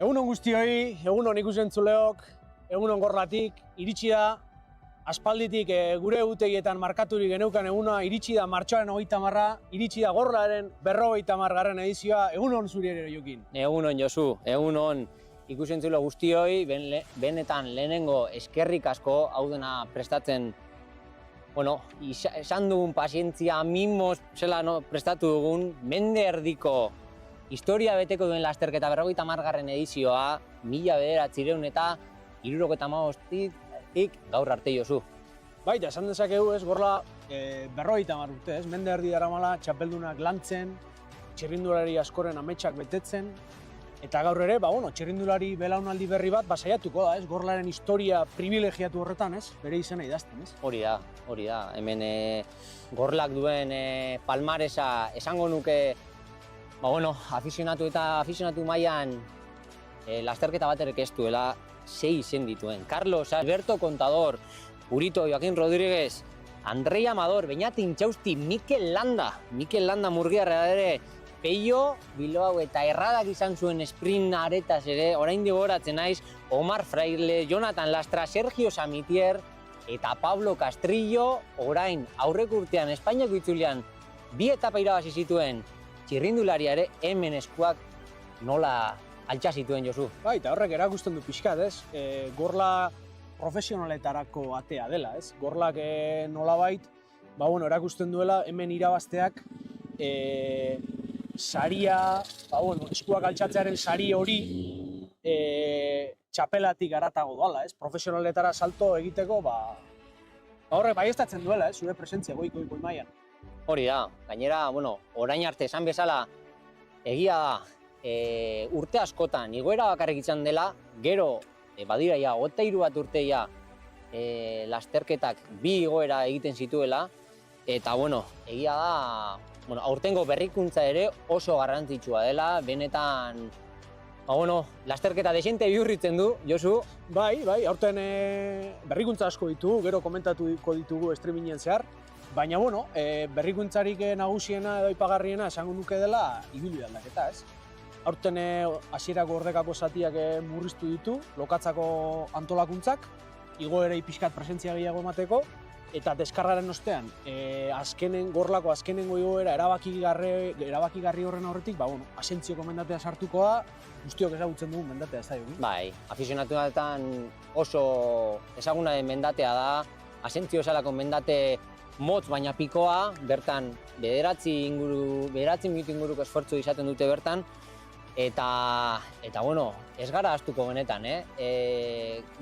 Egunon guztioi, egunon ikusentzuleok, egunon gorlatik, iritsi da, aspalditik gure egutegietan markaturik geneukan eguna, iritsi da martxoaren 30, iritsi da Gorlaren 50. edizioa, egunon zuri ere Jokin. Egunon Josu, egunon ikusentzule guztioi, benetan lehenengo eskerrik asko hau dena prestatzen, esan dugun pazientzia mimos zela prestatu dugun, mende erdiko historia beteko duen lasterketa 50. edizioa, 1900 eta 75tik gaur arte Josu. Baita, esan dezakegu Gorla 50 urte, mende erdi daramala, txapeldunak lantzen, txirrindulari askoren ametsak betetzen, eta gaur ere, txirrindulari belaunaldi berri bat saiatuko da, Gorlaren historia privilegiatu horretan, bere izena idazten, Hori da, hemen Gorlak duen palmaresa esango nuke, afizionatu mailan lasterketa bat ere ez duela 6 izen dituen. Carlos Alberto Contador, Purito Joaquín Rodríguez, Andrei Amador, Beñat Intxausti, Mikel Landa Murgiarra ere, Peio Bilbao eta erradak izan zuen sprint aretaz ere, oraindik gogoratzen naiz, Omar Fraile, Jonathan Lastra, Sergio Samitier eta Pablo Castrillo, orain aurreko urtean Espainiako itzulian 2 etapa irabazi zituen txirrindularia ere hemen eskuak nola altxa zituen Josu. Eta horrek erakusten du pixkat, Gorla profesionaletarako atea dela, Gorlak nolabait, erakusten duela hemen irabazteak saria, eskuak altxatzearen sari hori txapelatik haratago doala, profesionaletara salto egiteko, horrek baieztatzen duela, zure presentzia goiko mailan. Hori da, gainera, orain arte esan bezala, egia da, urte askotan igoera bakarrik izan dela, gero, badira ja, 23 bat urteia lasterketak 2 igoera egiten zituela, eta, egia da, aurtengo berrikuntza ere oso garrantzitsua dela, benetan, lasterketa desente bihurritzen du, Josu. Bai, aurten berrikuntza asko ditugu, gero komentatuko ditugu streamingen zehar, baina, berrikuntzarik nagusiena edo aipagarriena esango nuke dela ibilbide aldaketa, Aurten hasierako ordekako zatiak murriztu ditu, lokatzako antolakuntzak, igoerei pixkat presentzia gehiago emateko, eta deskargaren ostean, Gorlako azkenengo igoera erabakigarri horren aurretik, Asentzioko mendatea sartuko da, guztiok ezagutzen dugun mendatea ez da, Jokin? Bai, afizionatuetan oso ezaguna den mendatea da, Asentzio esalako mendate motz baina pikoa, bertan 9 minutu inguruko esfortzu izaten dute bertan, eta ez gara ahaztuko benetan,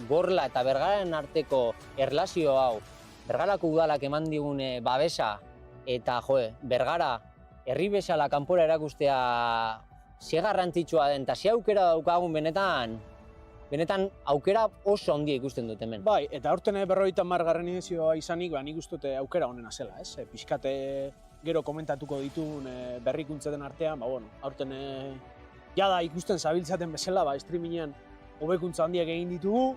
Gorla eta Bergararen arteko erlazio hau, Bergarako udalak eman digun babesa, eta Bergara herri bezala kanpora erakustea ze garrantzitsua den, eta ze aukera daukagun benetan aukera oso handia ikusten dut hemen. Bai, eta aurten 50. edizioa izanik, nik uste aukera honena zela, pixkate gero komentatuko ditugun berrikuntzeten artean, aurten jada ikusten zabiltzaten bezala, streamingean hobekuntza handiak egin ditugu,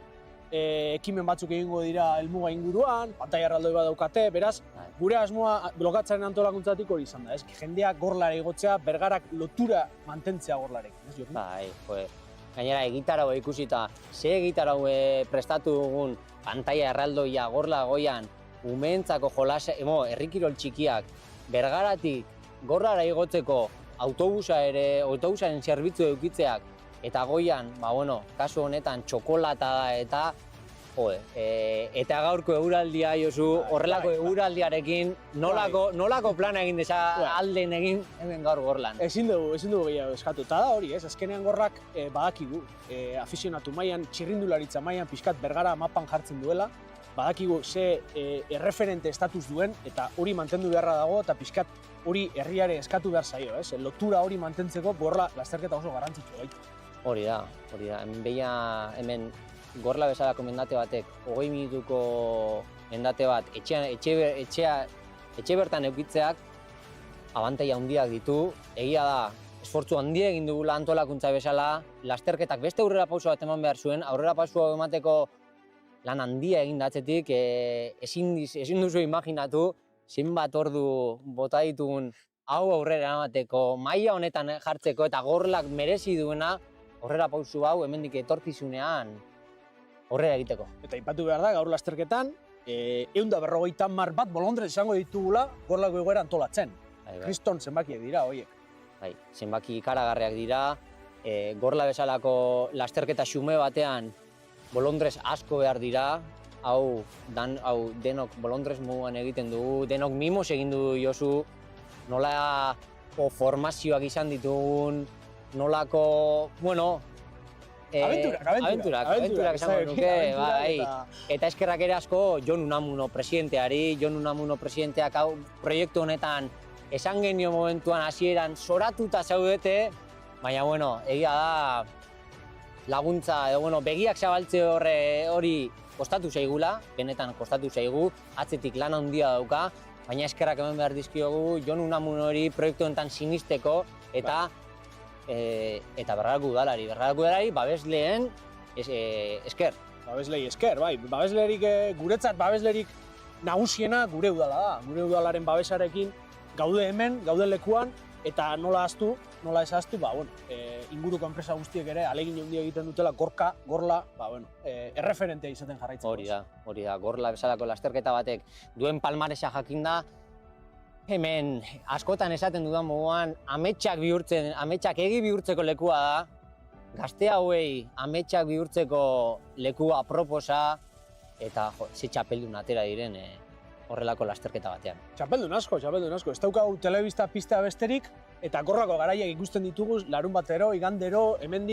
ekimen batzuk egingo dira helmuga inguruan, pantaila erraldoi bat daukate, beraz, gure asmoa blokatzaren antolakuntzatik hori izan da, jendeak Gorlara igotzea, Bergarak lotura mantentzea Gorlarekin, Bai, gainera egitarau ikusita, ze egitarau prestatu dugun pantaila erraldoia Gorla goian, umeentzako jolase, herrikirol txikiak, Bergaratik Gorlara igotzeko autobusaren zerbitzu edukitzeak, eta goian, kasu honetan txokolata da eta gaurko euraldia, Josu, horrelako euraldiarekin nolako plana egin deza alden egin hemen gaur Gorlan. Ezin dugu gehiago eskatu, eta da hori, azkenean Gorlak badakigu, afizionatu mailan, txirrindularitza mailan, pixkat Bergara mapan jartzen duela, badakigu ze erreferente estatus duen, eta hori mantendu beharra dago, eta pixkat hori herriare eskatu behar zaio, lotura hori mantentzeko Gorla lasterketa oso garrantzitsua baitu. Hori da, hemen Gorla bezalako mendate batek, 20 minutuko mendate bat, etxe bertan eukitzeak, abantaila handiak ditu, egia da, esfortzu handia egin dugula antolakuntza bezala, lasterketak beste aurrera pauso bat eman behar zuen, aurrera pauso emateko lan handia egin datzetik, ezin duzu imaginatu, zenbat ordu bota ditugun hau aurrera emateko, maila honetan jartzeko eta Gorlak merezi duena, horrela pausu hau hemendik etorkizunean horrela egiteko. Eta aipatu behar da, gaur lasterketan, 150 bat bolondrez izango ditugula gorlako egoera antolatzen. Kriston zenbakiak dira, horiek. Bai, zenbaki ikaragarriak dira, gorla bezalako lasterketa xume batean bolondrez asko behar dira, hau denok bolondrez moduan egiten dugu, denok mimos egin du Josu, nolako formazioak izan ditugun, nolako, bueno, abenturak esango nuke, bai. Eta eskerrak ere asko Jon Unamuno presidenteari, Jon Unamuno presidenteak hau proiektu honetan esan genio momentuan hasieran zoratuta zaudete, baina bueno, egia da laguntza, edo begiak zabaltze hori kostatu zaigula, benetan kostatu zaigu, atzetik lan handia dauka, baina eskerrak eman behar dizkiogu Jon Unamuno hori proiektu honetan sinisteko eta Bergarako udalari, babesleen esker. Babeslei esker, bai. Babeslerik, guretzat babeslerik nagusiena gure udala da. Gure udalaren babesarekin gaude hemen, gaude lekuan, eta nola ez ahaztu, inguruko enpresa guztiek ere alegin handia egiten dutela gorla, erreferentea izaten jarraitzen. Hori da, gorla bezalako lasterketa batek duen palmaresa jakinda, hemen askotan esaten dudan moduan ametsak egi bihurtzeko lekua da, gazte hauei ametsak bihurtzeko lekua proposa, eta ze txapeldun atera diren horrelako lasterketa batean. Txapeldun asko. Ez daukagu telebista pista besterik, eta gorrako garaiak ikusten ditugu larun batero, igandero, hemen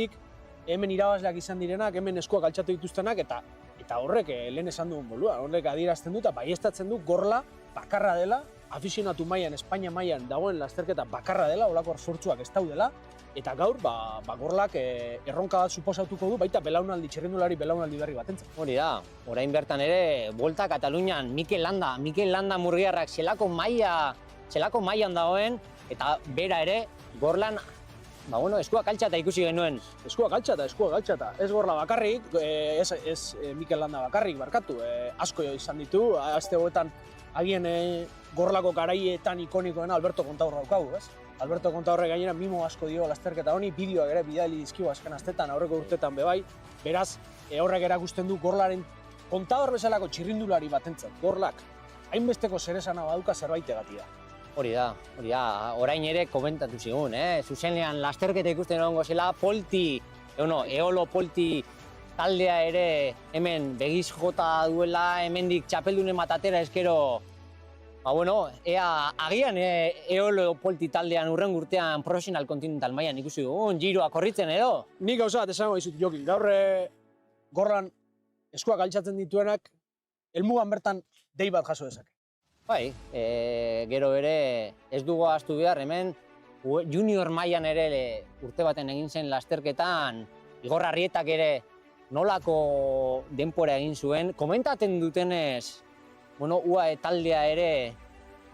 irabazleak izan direnak, hemen eskuak altxatu dituztenak, eta horrek lehen esan dugun bolua, horrek adierazten du eta baieztatzen du gorla bakarra dela, afizionatu mailan, Espainia mailan dagoen lasterketa bakarra dela, holako sortzuak ez daudela, eta gaur, gorlak erronka bat suposatuko du, baita txirrindulari belaunaldi berri batentzat. Hori da, orain bertan ere, Volta Katalunian, Mikel Landa Murgiarrak zelako mailan dagoen, eta bera ere, gorlan, eskuak altxata ikusi genuen. Eskuak altxata. Ez gorla bakarrik, ez Mikel Landa bakarrik, barkatu. Asko izan ditu, aste hoetan agien gorlako garaietan ikonikoena Alberto Kontaur daukagu, ez? Alberto Kontaurrek gainera mimo asko dio lasterketa honi, bideoak ere bidali dizkigu azken astetan, aurreko urtetan bebai. Beraz, horrek erakusten du gorlaren Kontaur bezalako txirrindulari batentzat. Gorlak, hainbesteko zeresana baduka zerbaitegatik da. Hori da, orain ere komentatu zigun, zuzenean lasterketa ikusten egongo zela, Eolo Polti taldea ere hemen begiz jota duela, hemendik txapeldunen bat atera eskero, agian Eolo Polti taldean hurrengo urtean profesional kontinental mailan ikusi dugun, giroa korritzen edo. Nik gauza bat esango dizut, Jokin, gaur gorlan eskuak altxatzen dituenak, helmugan bertan dei bat jaso dezake. Bai, gero ere ez dugu ahaztu behar, hemen junior mailan ere urte baten egin zen lasterketan, Igor Arrietak ere nolako denpora egin zuen. Komentaten dutenez, UAE taldea ere,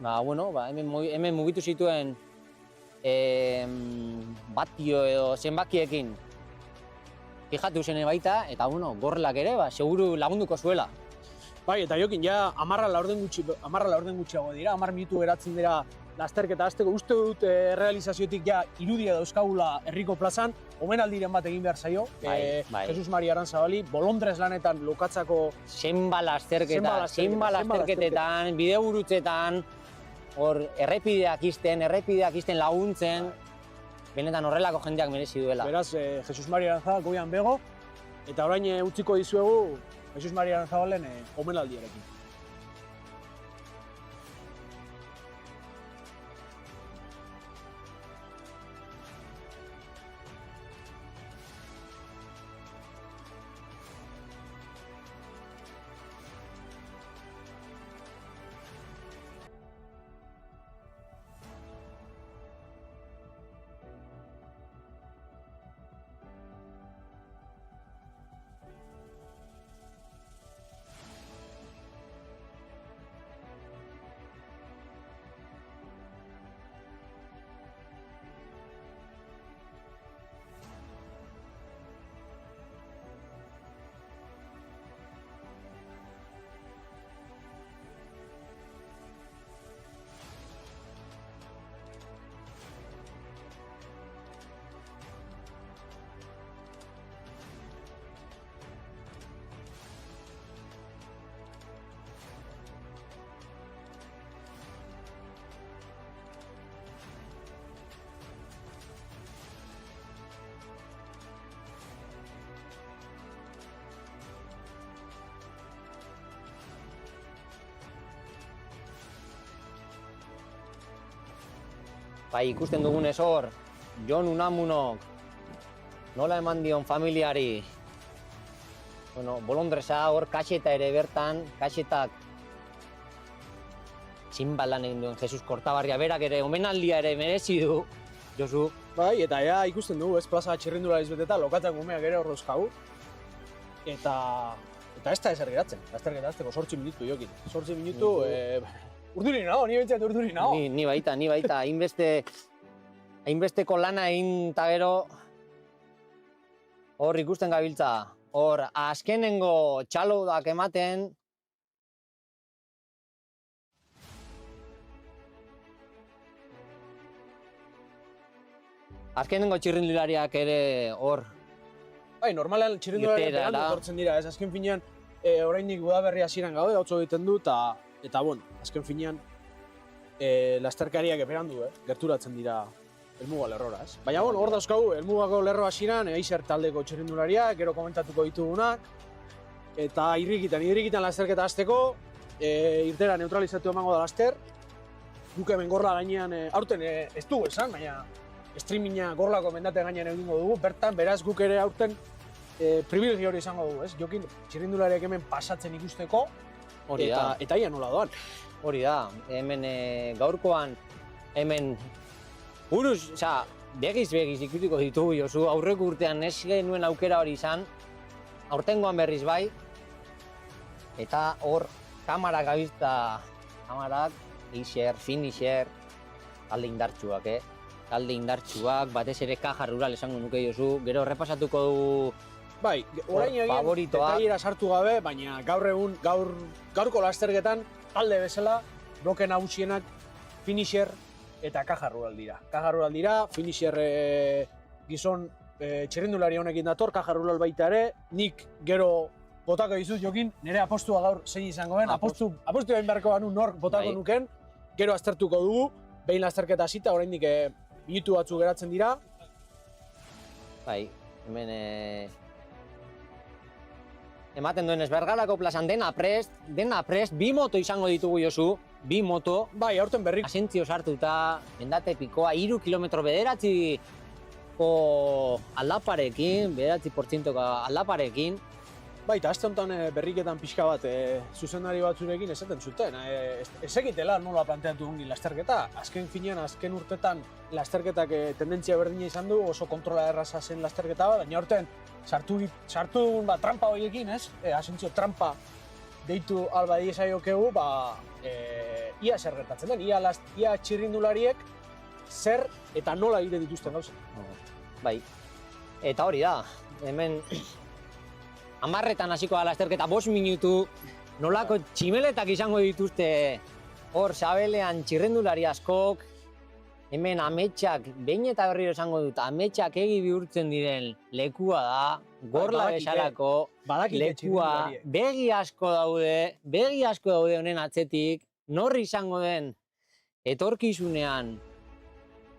hemen mugitu zituen batio edo zenbakiekin fijatu zen baita, eta gorlak ere, seguru lagunduko zuela. Bai, eta Jokin, ja 10 laurden gutxiago dira, 10 minutu geratzen dira lasterketa hasteko. Uste dut realizaziotik ja irudia dauzkagula herriko plazan, omenaldiren bat egin behar zaio. Jesus Mari Aranzabali, bolondrez lanetan lokatzako... Zenba lasterketetan, bidegurutzetan, hor errepideak izten laguntzen, benetan horrelako jendeak merezi duela. Beraz, Jesus Mari Aranzabal goian bego, eta orain utziko dizuegu Jesus Mari Aranzabalen omenaldiarekin. Bai, ikusten dugunez hor, Jon Unamunok nola eman dion familiari, bolondresa hor, kaxeta ere bertan, kaxetak txinbalan egin duen Jesus Kortabarria berak ere omenaldia ere merezi du, Josu. Bai, eta ja ikusten dugu, ez plaza txirrindulariz beteta, lokatzen gumeak ere hor dauzkagu. Eta ez da ezer geratzen, lasterketa hasteko 8 minutu jokin. 8 minutu, urduri nago, ni bentsat urduri nago. Ni baita, hainbesteko lana egin eta gero hor ikusten gabiltza. Hor, azkenengo txalodak ematen, azkenengo txirrindulariak ere hor. Bai, normalean txirrindulariak berandu etortzen dira, ez azken finean oraindik Udaberri hasieran gaude, gautzo egiten du, eta bueno, azken finean lasterkariak berandu, gerturatzen dira helmuga lerrora, ez? Baina, bueno, hor dauzkagu, helmugako lerro hasieran, Eiser taldeko txirrindulariak, gero komentatuko ditugunak, eta irrikitan lasterketa hasteko, irtera neutralizatu emango da laster, guk hemen gorla gainean, aurten ez dugu esan, baina streaminga gorlako mendate gainean egingo dugu, bertan, beraz guk ere aurten privilegio hori izango dugu, ez? Jokin txirrindulariak hemen pasatzen ikusteko, eta ia nola doan. Hori da, hemen gaurkoan, hemen buruz, begiz ikusiko ditugu, Josu, aurreko urtean ez genuen aukera hori izan, aurtengoan berriz bai, eta hor kamarak gabiltza, kamarak, Eiser, Finisher, talde indartsuak, talde indartsuak, batez ere Caja Rural esango nuke Josu, gero repasatuko dugu bai, orain egin detailera sartu gabe, baina gaurko lasterketan talde bezala, bloke nagusienak Finisher eta Caja Rural dira. Caja Rural dira, Finisher gizon txirrindulari honekin dator, Caja Rural baita ere, nik gero botako dizut Jokin, nire apostua gaur zein izango den, apostu egin beharko banu nork botako nuken, gero aztertuko dugu, behin lasterketa hasita, oraindik minutu batzuk geratzen dira. Bai, hemen ematen duenez Bergarako plazan dena prest, bi moto izango ditugu Josu, bi moto. Bai, aurten berrik. Asentzio sartuta, mendate pikoa, 3 kilometro bederatziko aldaparekin, 9% aldaparekin. Bai, eta azte honetan berriketan pixka bat zuzendari batzurekin esaten zuten. Ez egitela nola planteatu ongi lasterketa. Azken finean, azken urtetan lasterketak tendentzia berdina izan du, oso kontrola erraza zen lasterketa bat, baina aurten sartu dugun trampa horiekin, ez? Asentzio trampa deitu alba diezaiokegu, ia zer gertatzen den, ia txirrindulariek zer eta nola egiten dituzten gauzen. Bai, eta hori da, hemen 10etan hasiko da lasterketa 5 minutu, nolako tximeletak izango dituzte hor sabelean txirrindulari askok, hemen ametsak, behin eta berriro esango dut, ametsak egi bihurtzen diren lekua da, gorla bezalako lekua, begi asko daude honen atzetik, norri izango den etorkizunean,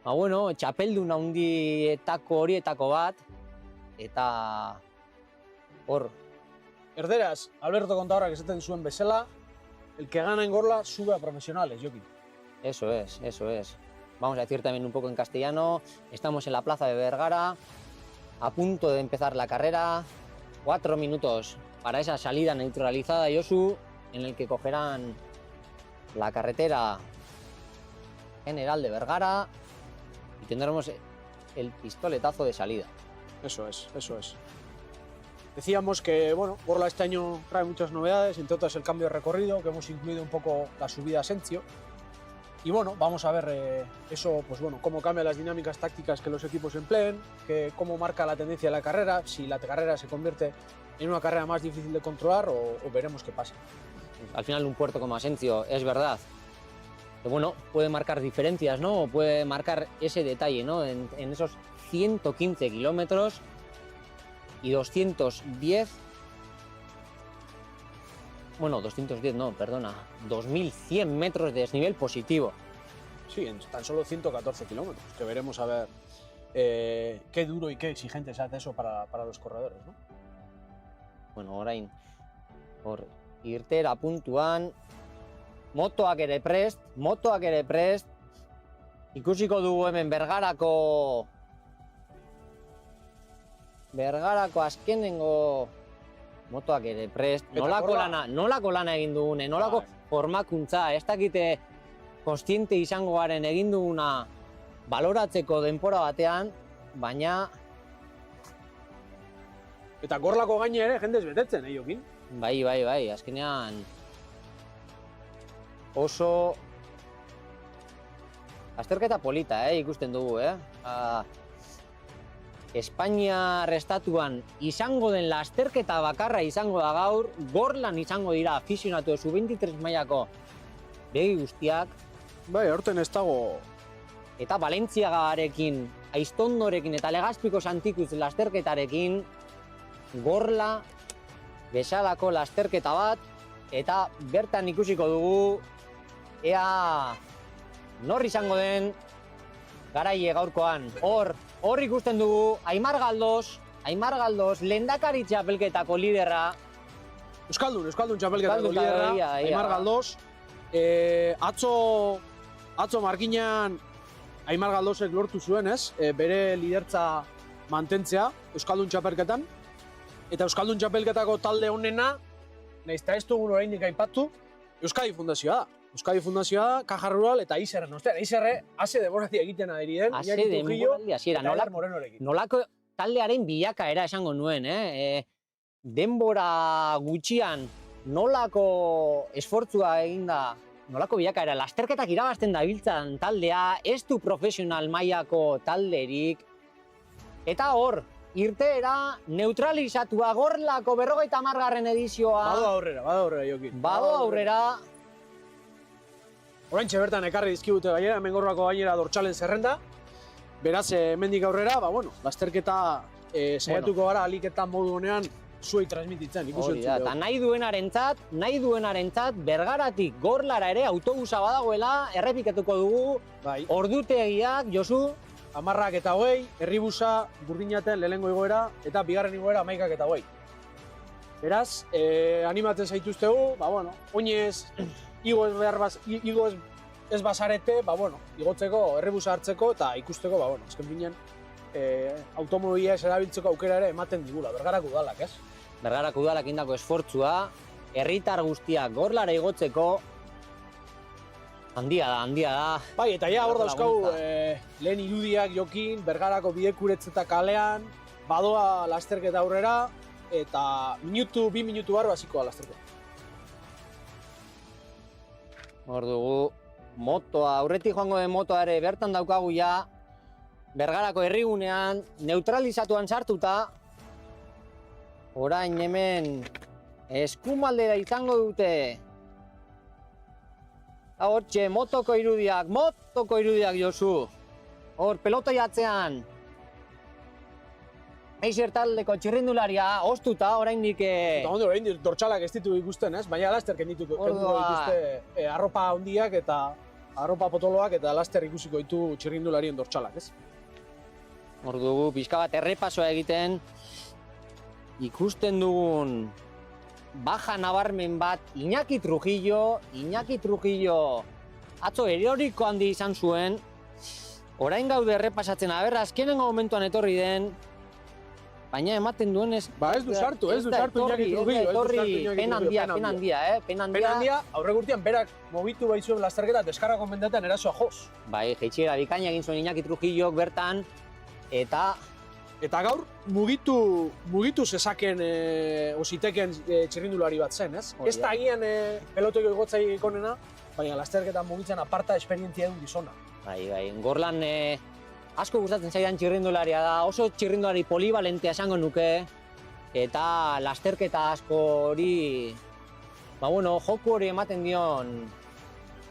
txapeldun handietako horietako bat, eta hor. Erderaz, Alberto Contadorrak esaten zuen bezala, el que gana en gorla sube a profesionales, Jokin. Eso es. Vamos a decir también un poco en castellano, estamos en la plaza de Vergara, a punto de empezar la carrera, 4 minutos para esa salida neutralizada Josu, en el que cogerán la carretera general de Vergara y tendremos el pistoletazo de salida. Eso es. Decíamos que, Gorla este año trae muchas novedades, entre otras el cambio de recorrido, que hemos incluido un poco la subida a Asentzio. Y vamos a ver cómo cambian las dinámicas tácticas que los equipos empleen, cómo marca la tendencia de la carrera, si la carrera se convierte en una carrera más difícil de controlar o veremos qué pasa. Al final un puerto como Asentzio, es verdad, que puede marcar diferencias, ¿no? Puede marcar ese detalle, ¿no? En esos 115 kilómetros y 210, 2100 metros de desnivel positivo. Sí, en tan solo 114 kilómetros, que veremos a ver qué duro y qué exigente se hace eso para los corredores, ¿no? Orain, hor irtera puntuan, motoak ere prest, Ikusiko dugu hemen Bergarako azkenengo motoak ere prest. Nolako lana egin dugune, nolako formakuntza, ez dakite kontziente izango garen egin duguna baloratzeko denbora batean, baina... Eta gorlako gaine ere jendez betetzen, Jokin? Bai, azkenean oso azterketa polita, ikusten dugu, Espainiar estatuan izango den lasterketa bakarra izango da gaur, Gorlan izango dira aficionatu sub-23 mailako begi guztiak. Bai, horten ez dago. Eta Valentziagarekin, Aiztondorekin eta Legazpiko Santikuz lasterketarekin Gorla bezalako lasterketa bat, eta bertan ikusiko dugu ea nor izango den garaile gaurkoan. Hor ikusten dugu Aimar Galdos lehendakari txapelketako liderra. Euskaldun txapelketako liderra, Aimar Galdos. Atzo markinean Aimar Galdosek lortu zuen, bere lidertza mantentzea Euskaldun txapelketan. Eta Euskaldun txapelketako talde honena, nahiz eta ez dugun oraindik aipatu, Euskadi Fundazioa da. Euskadi Fundazioa da, Caja Rural eta Iserren ostean. Iserre, ase denboraldia egiten ari den, Iñaki Trujillo eta Eder Morenorekin. Nolako taldearen bilakaera esango nuen, denbora gutxian nolako esfortzua eginda, nolako bilakaera, lasterketak irabazten dabiltzan taldea, ez du profesional mailako talderik, eta hor, irteera neutralizatua Gorlako 50. edizioa. Bado aurrera, Jokin. Bado aurrera. Oraintxe bertan ekarri dizkigute gainera, hemen Gorlako gainera dortxalen zerrenda. Beraz, hemendik aurrera, lasterketa saiatuko gara aliketan modu honean zuei transmititzen, ikusen zuen. Eta nahi duenarentzat, Bergaratik Gorlara ere autobusa badagoela, errepikatuko dugu, ordutegiak, Josu, 10:20, herribusa, Burdinaten lehenengo igoera, eta bigarren igoera 11:20. Beraz, animatzen zaituztegu, oinez, igo ez bazarete, igotzeko, herribusa hartzeko, eta ikusteko, azken finean, automobila ez erabiltzeko aukera ere ematen digula, Bergarako udalak, ez? Bergarako udalak indako esfortzua, herritar guztiak Gorlara igotzeko, handia da. Bai, eta ja hor dauzkau lehen irudiak Jokin, Bergarako bidekuretzeta kalean, badoa lasterketa aurrera, eta 2 minutu barru hasiko da lasterketa. Hor dugu, motoa, aurretik joango den motoa ere bertan daukagu ja, Bergarako herrigunean, neutralizatuan sartuta, orain hemen eskumaldera izango dute. Hortxe, motoko irudiak Josu. Hor, pelota jatzean. Eiser taldeko txirrindularia, ostuta, oraindik... Oraindik dortxalak ez ditu ikusten, ez? Baina lasterken dituko dituzte arropa handiak eta arropa potoloak eta laster ikusiko ditu txirrindularien dortxalak, ez? Hor dugu, pixka bat errepasoa egiten, ikusten dugun baja nabarmen bat Iñaki Trujillo, atzo eroriko handi izan zuen, orain gaude errepasatzen, azkenengo momentuan etorri den, baina ematen duenez... Ez du sartu Iñaki Trujillo, pen handia. Aurregurtian berak mobitu baizuen lasterketa, deskarrako mendetan erasoa joz. Bai, jeitxera bikaina egin zuen Iñaki Trujillok bertan, Eta gaur, mugitu zezaken ositeken txirrindulari bat zen, ez? Ez da agian pelotoko igotzai ikonena, baina lasterketan mugitzen aparta esperientzia duen gizona. Bai, Gorlan asko gustatzen zaidan txirrindularia da, oso txirrindulari polivalentea esango nuke, eta lasterketa asko hori, joku hori ematen dion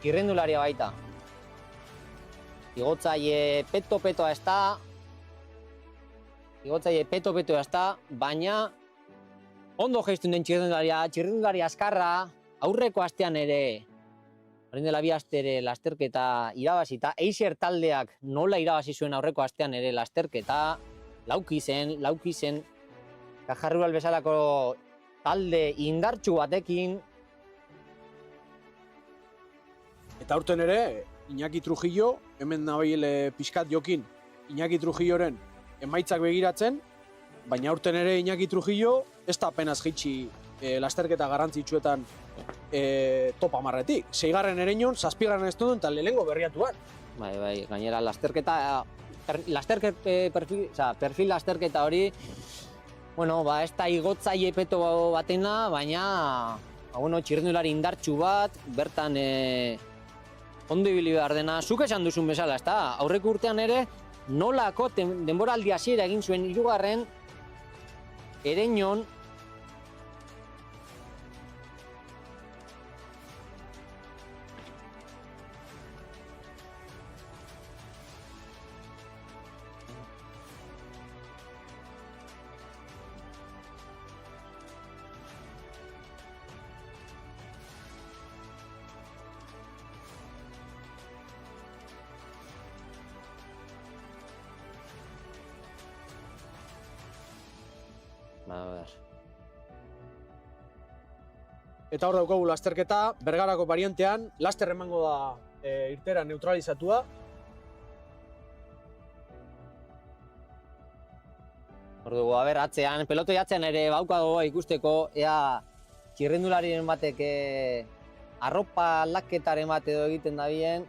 txirrindularia baita. Igotzaile peto-petoa ez da, baina ondo geistun den txirrindularia azkarra, aurreko astean ere, orain dela 2 aste ere lasterketa irabazita, Eiser taldeak nola irabazi zuen aurreko astean ere lasterketa, lauki zen, Caja Rural bezalako talde indartsu batekin. Eta aurten ere, Iñaki Trujillo, hemen nabil pixkat jokin Iñaki Trujilloren emaitzak begiratzen, baina aurten ere Iñaki Trujillo ez da apenas jaitsi lasterketa garrantzitsuetan top 10-etik. 6. ereñon, 7. ez duen, eta lehengo berriatuan. Bai, gainera perfil lasterketa hori, bueno, ez da igotzaile peto batena, baina txirrindulari indartsu bat, bertan ondo ibili behar dena, zuk esan duzun bezala, ez da? Aurreko urtean ere, nolako denboraldi hasiera egin zuen 3. ereñon, Eta hor daukagu lasterketa, Bergarako variantean, laster emango da irtera neutralizatua. Hor dugu, atzean, pelotoi atzean ere baukago ikusteko, ea txirrindularien batek arropa aldaketaren bat edo egiten da bien.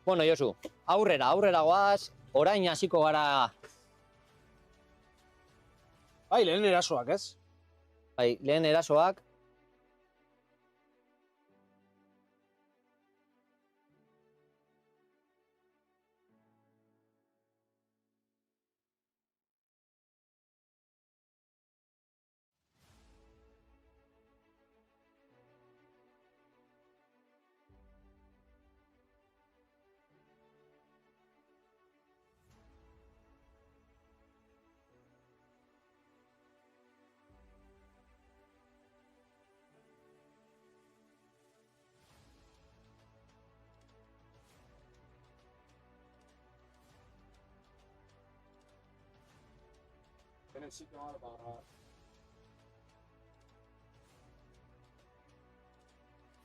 Bueno, Josu, aurrera goaz, orain hasiko gara, Bai, lehen erasoak, ez? bai, lehen erasoak.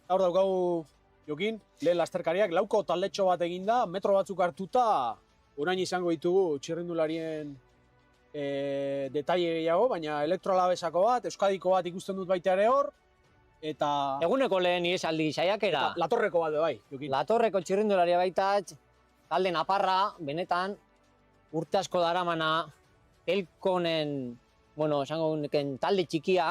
Gaur daukagu Jokin, lehen lasterkariak, lauko taldetxo bat eginda, metro batzuk hartuta, orain izango ditugu txirrindularien detaile gehiago, baina elektroalabesako bat, euskadiko bat ikusten dut baita ere hor, eta... Eguneko lehen ihesaldi saiakera. Eta latorreko bat bai, Jokin. Latorreko txirrindularia baita, talde naparra, benetan, urte asko daramana, Elkonen, bueno, esango nuken talde txikia,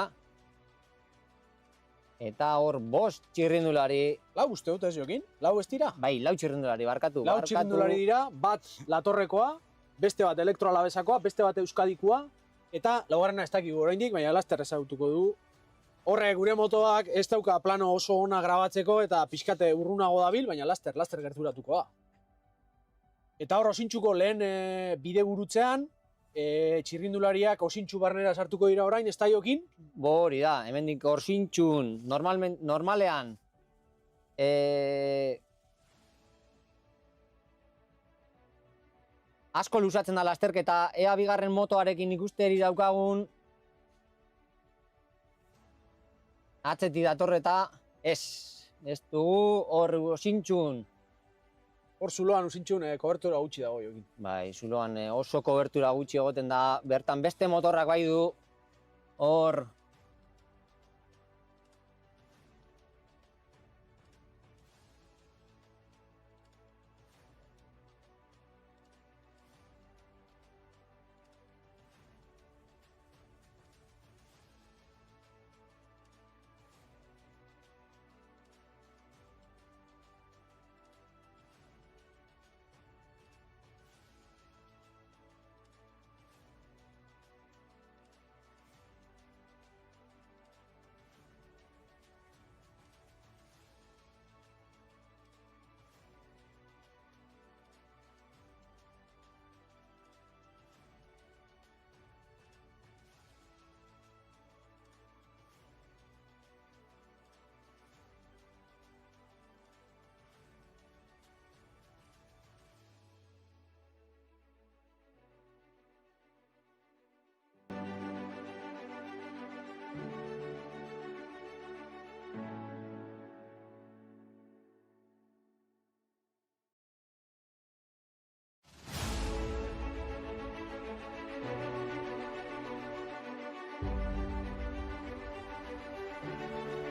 eta hor 5 txirrindulari, Lau uste dut ez, Jokin? Lau ez dira? bai, 4 txirrindulari, barkatu. Lau txirrindulari dira, bat latorrekoa, beste bat elektroalabesakoa, beste bat euskadikoa, eta laugarrena ez dakigu oraindik, baina laster ezagutuko du. Horre, gure motoak ez dauka plano oso ona grabatzeko eta pixkate urrunago dabil, baina laster gerturatuko da. Eta hor, osintxuko lehen bidegurutzean, txirrindulariak osintxu barnera sartuko dira orain, ez da Jokin? Hori da, hemendik orsintxun, normalean, asko luzatzen da lasterketa, ea bigarren motoarekin ikusteri daukagun, atzetik datorreta, ez dugu hor osintxun. Hor zuloan osintxun kobertura gutxi dago Jokin. Bai, zuloan oso kobertura gutxi egoten da, bertan beste motorrak bai du, hor...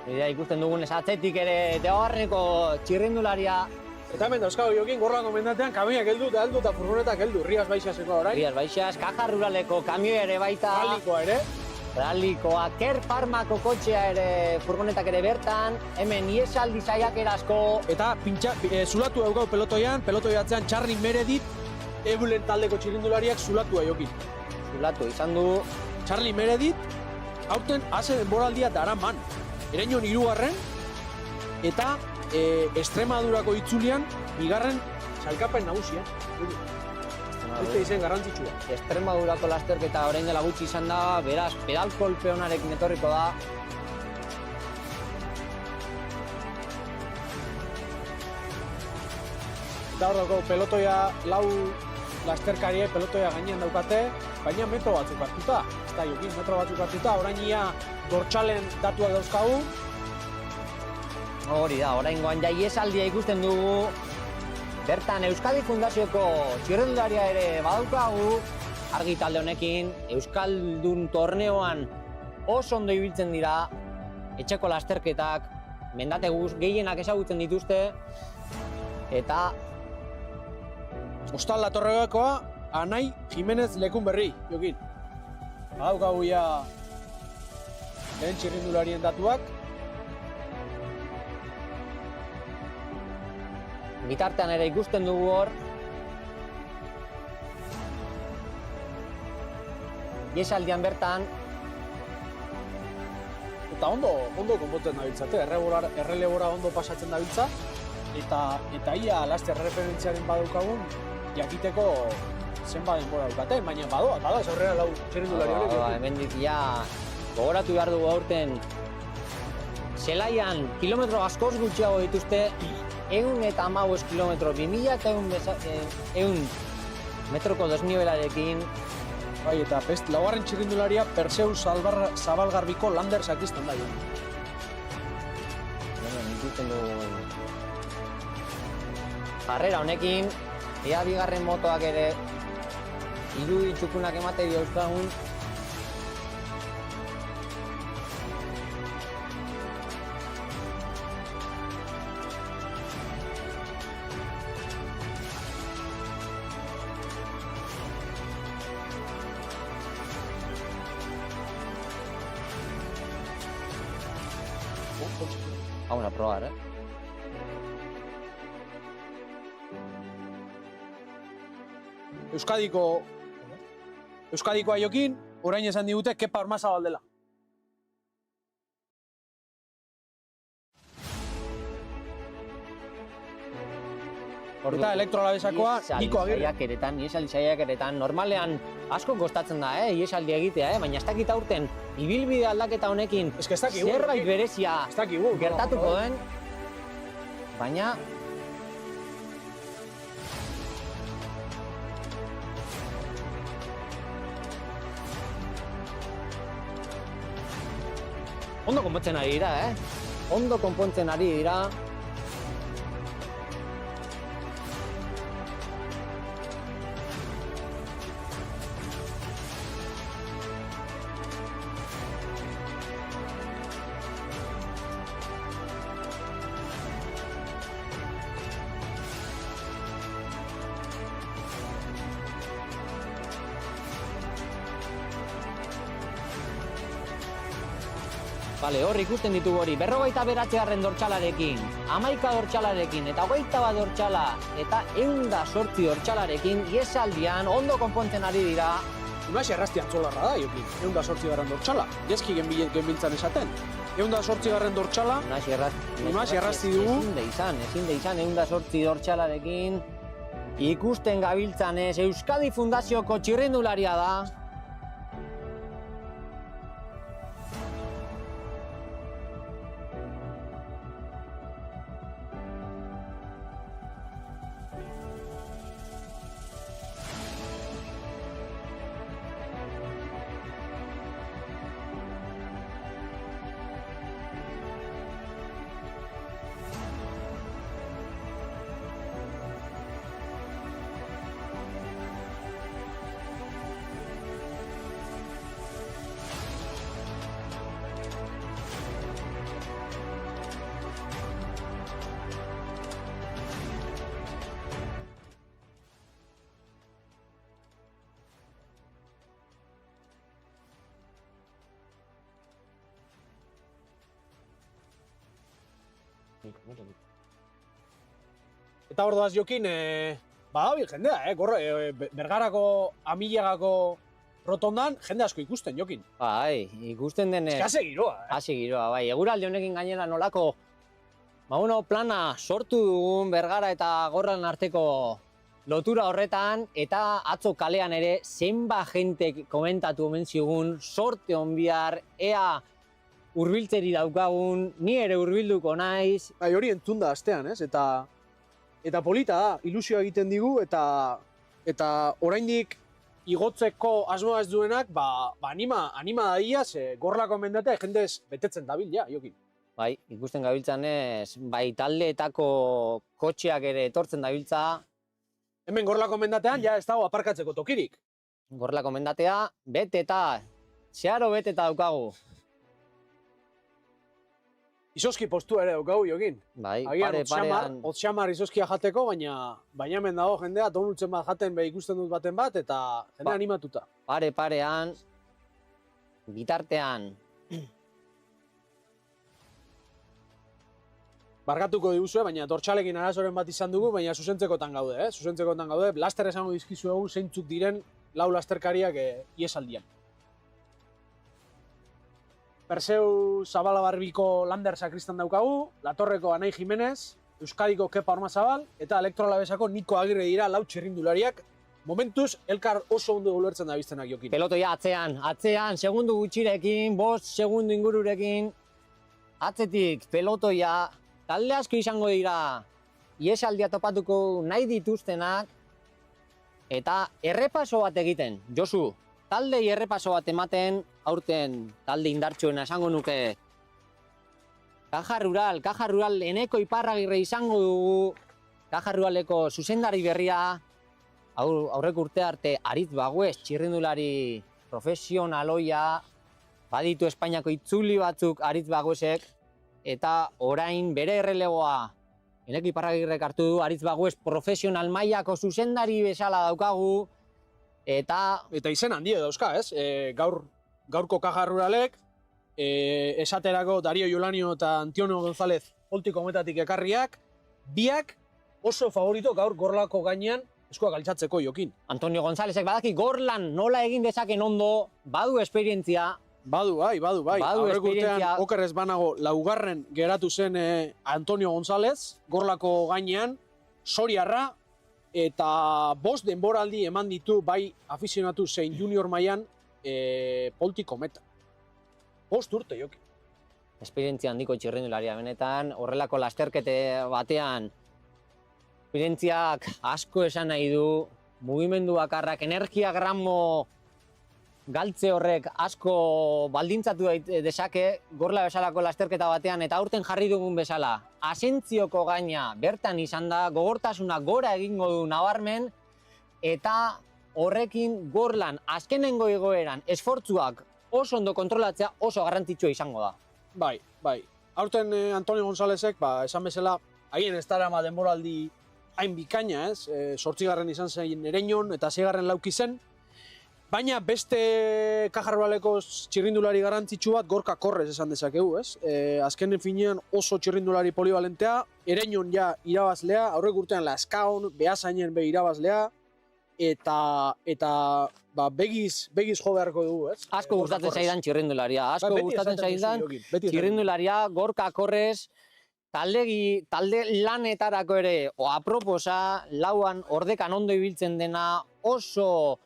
Idea ikusten dugunez atzetik ere deagarreneko txirrindularia. Eta hemen dauzkago Jokin, gorlako mendatean kamioak heldu eta furgonetak heldu, Rias Baixaseko orain. Rias Baixas, Kaja Ruraleko kamioa ere baita. Rallikoa ere. Rallikoa, Ker Farmako kotxea ere, furgonetak ere bertan. Hemen iesaldi saiakera asko. Eta zulatu daukau pelotoi atzean Charly Meredith, Ebulen taldeko txirrindulariak zulatua Jokin. Zulatu izan du. Charly Meredith, aurten ase denboraldia daraman. Ereñon 3. Eta Extremadurako itzulian, bigarren sailkapen nagusia. Este izen garrantzitsua. Extremadurako lasterketa orain dela gutxi izan da, beraz, pedal kolpeonarekin etorriko da. Eta hor dago pelotoia, lau lasterkariek pelotoia gainean daukate, baina metro batzuk hartuta. Ez da Jokin, metro batzuk hartuta, orain ia dortxalen datuak dauzkagu. Hori da, oraingoan ja iesaldia ikusten dugu. Bertan Euskadi Fundazioko txirrindularia ere badaukagu, argi talde honekin, Euskaldun torneoan oso ondo ibiltzen dira, etxeko lasterketak, mendate gehienak ezagutzen dituzte, eta Ostal latorregakoa, Anai Jimenez Lekunberri, Jokin. Badaukagu ja lehen txirrindularien datuak. Bitartean ere ikusten dugu hor. Iesaldian bertan, Eta ondo konpontzen dabiltzate, errelebora ondo pasatzen dabiltza, eta ia laster referentziaren badaukagun, jakiteko zenba denbora daukaten, baina badoa, ez aurrera lau txirrindulari horiek. Hemendik ja gogoratu behar dugu aurten zelaian kilometro askoz gutxiago dituzte, 115 kilometro, 2100 metroko desnibelarekin. Bai, eta laugarren txirrindularia Perseus Zabalgarbiko Lander sakistan da. Ikusten dugu jarrera honekin, ea bigarren motoak ere irudi txukunak emate dauzkagun. Vamos a probar, Euskadikoa Jokin, orain esan digute Kepa Ormazabal dela. Eta elektrolabesakoa Niko Agirre. Iesaldi saiakeretan, normalean asko kostatzen da, iesaldi egitea, baina ez dakit aurten ibilbide aldaketa honekin zerbait berezia gertatuko den, baina ondo konpontzen ari dira, Ondo konpontzen ari dira. Bale, hor ikusten ditugu hori, 59 dortxalarekin, 11 dortxalarekin, eta 21 dortxala, eta 108 dortxalarekin, iesaldian ondo konpontzen ari dira. Unasi errazti antzolarra da, Jokin, 108 dortxala, jazki genbiltzan esaten. 108 dortxala, Unasi errazti dugu. Ezin de izan, 108 dortxalarekin, ikusten gabiltzanez, Euskadi Fundazioko txirrindularia da. Eta hor doaz Jokin, badabil jendea, Bergarako Amillegako rotondan jende asko ikusten, Jokin. Bai, ikusten denez. Eze giroa, Hase giroa, bai. Eguraldi honekin gainera nolako plana sortu dugun Bergara eta Gorran arteko lotura horretan, eta atzo kalean ere zenba jentek komentatu omen zigun, sorte on bihar, ea hurbiltzeri daukagun, ni ere hurbilduko naiz. Bai, hori entzun da astean, Eta polita da, ilusioa egiten digu, eta oraindik igotzeko asmoa ez duenak, anima daia, ze Gorlako mendatea jendez betetzen dabil, Jokin. Bai, ikusten gabiltzanez, bai taldeetako kotxeak ere etortzen dabiltza. Hemen Gorlako mendatean, ez dago aparkatzeko tokirik. Gorlako mendatea, beteta, zeharo beteta daukagu. Izoski postua ere daukagu jokin. Bai, Agian pare-parean. otxamar izoskia jateko, baina hemen dago jendea, donutzen bat jaten ikusten dut baten bat, eta jende animatuta. Pare-parean, bitartean, Barkatuko diguzue, baina dortxalekin arazoren bat izan dugu, baina zuzentzekotan gaude, Zuzentzekotan gaude, laster esango dizkizuegu zeintzuk diren lau lasterkariak iesaldian. Perseu Zabala-Barbiko Lander Sakristan daukagu, Latorreko Anai Jimenez, Euskadiko Kepa Ormazabal, eta Elektrolabesako Niko Agirre dira lau txirrindulariak. Momentuz, elkar oso ondo ulertzen da biztenak jokin. pelotoia atzean, segundu gutxirekin, 5 segundu ingururekin, atzetik pelotoia, talde asko izango dira, iesaldia topatuko nahi dituztenak, eta errepaso bat egiten, Josu, taldei errepaso bat ematen, aurten talde indartsuena esango nuke, Caja Rural Eneko Iparragirre izango dugu, Caja Ruraleko zuzendari berria, aurreko urte arte Aritz Bagues, txirrindulari profesionaloia, baditu Espainiako itzuli batzuk Aritz Baguesek, eta orain bere errelegoa Eneko Iparragirrek hartu du, Aritz Bagues profesional mailako zuzendari bezala daukagu, eta izen handia dauzka, ez? Gaurko Caja Ruralek, esaterako Dario Jolanio eta Antonio González Poltiko Metatik ekarriak, biak oso favorito gaur gorlako gainean eskuak altxatzeko jokin. Antonio Gonzálezek badaki gorlan nola egin dezaken ondo, badu esperientzia. Badu bai. Badu Aurreko urtean esperientzia. okerrez banago laugarren geratu zen Antonio González, gorlako gainean, soriarra, eta 5 denboraldi eman ditu bai afizionatu zein junior mailan Poltiko Meta. 5 urte jokin. Esperientzia handiko txirrindularia benetan, horrelako lasterkete batean, esperientziak asko esan nahi du, mugimendu bakarrak, energia gramo galtze horrek asko baldintzatu dezake, gorla bezalako lasterketa batean, eta aurten jarri dugun bezala, Asentzioko gaina bertan izan da, gogortasuna gora egingo du nabarmen, eta horrekin gorlan azkenengo egoeran esfortzuak oso ondo kontrolatzea oso garrantzitsua izango da. Bai. Aurten Antonio Gonzálezek, esan bezala, haien ez darama denboraldi hain bikaina, ez? 8. izan zen Ereñon eta 6. lauki zen. Baina beste Caja Ruraleko txirrindulari garrantzitsu bat Gorka Korrez esan dezakegu, ez? Azkenen finean oso txirrindulari polivalentea, Ereñon ja irabazlea, aurrek urtean Laskaon, Beasainen be irabazlea, eta begiz jo beharko dugu, ez? Asko gustatzen zaidan txirrindularia, asko gustatzen zaidan txirrindularia, Gorka Korrez, talde lanetarako ere, aproposa, lauan ordekan ondo ibiltzen dena, oso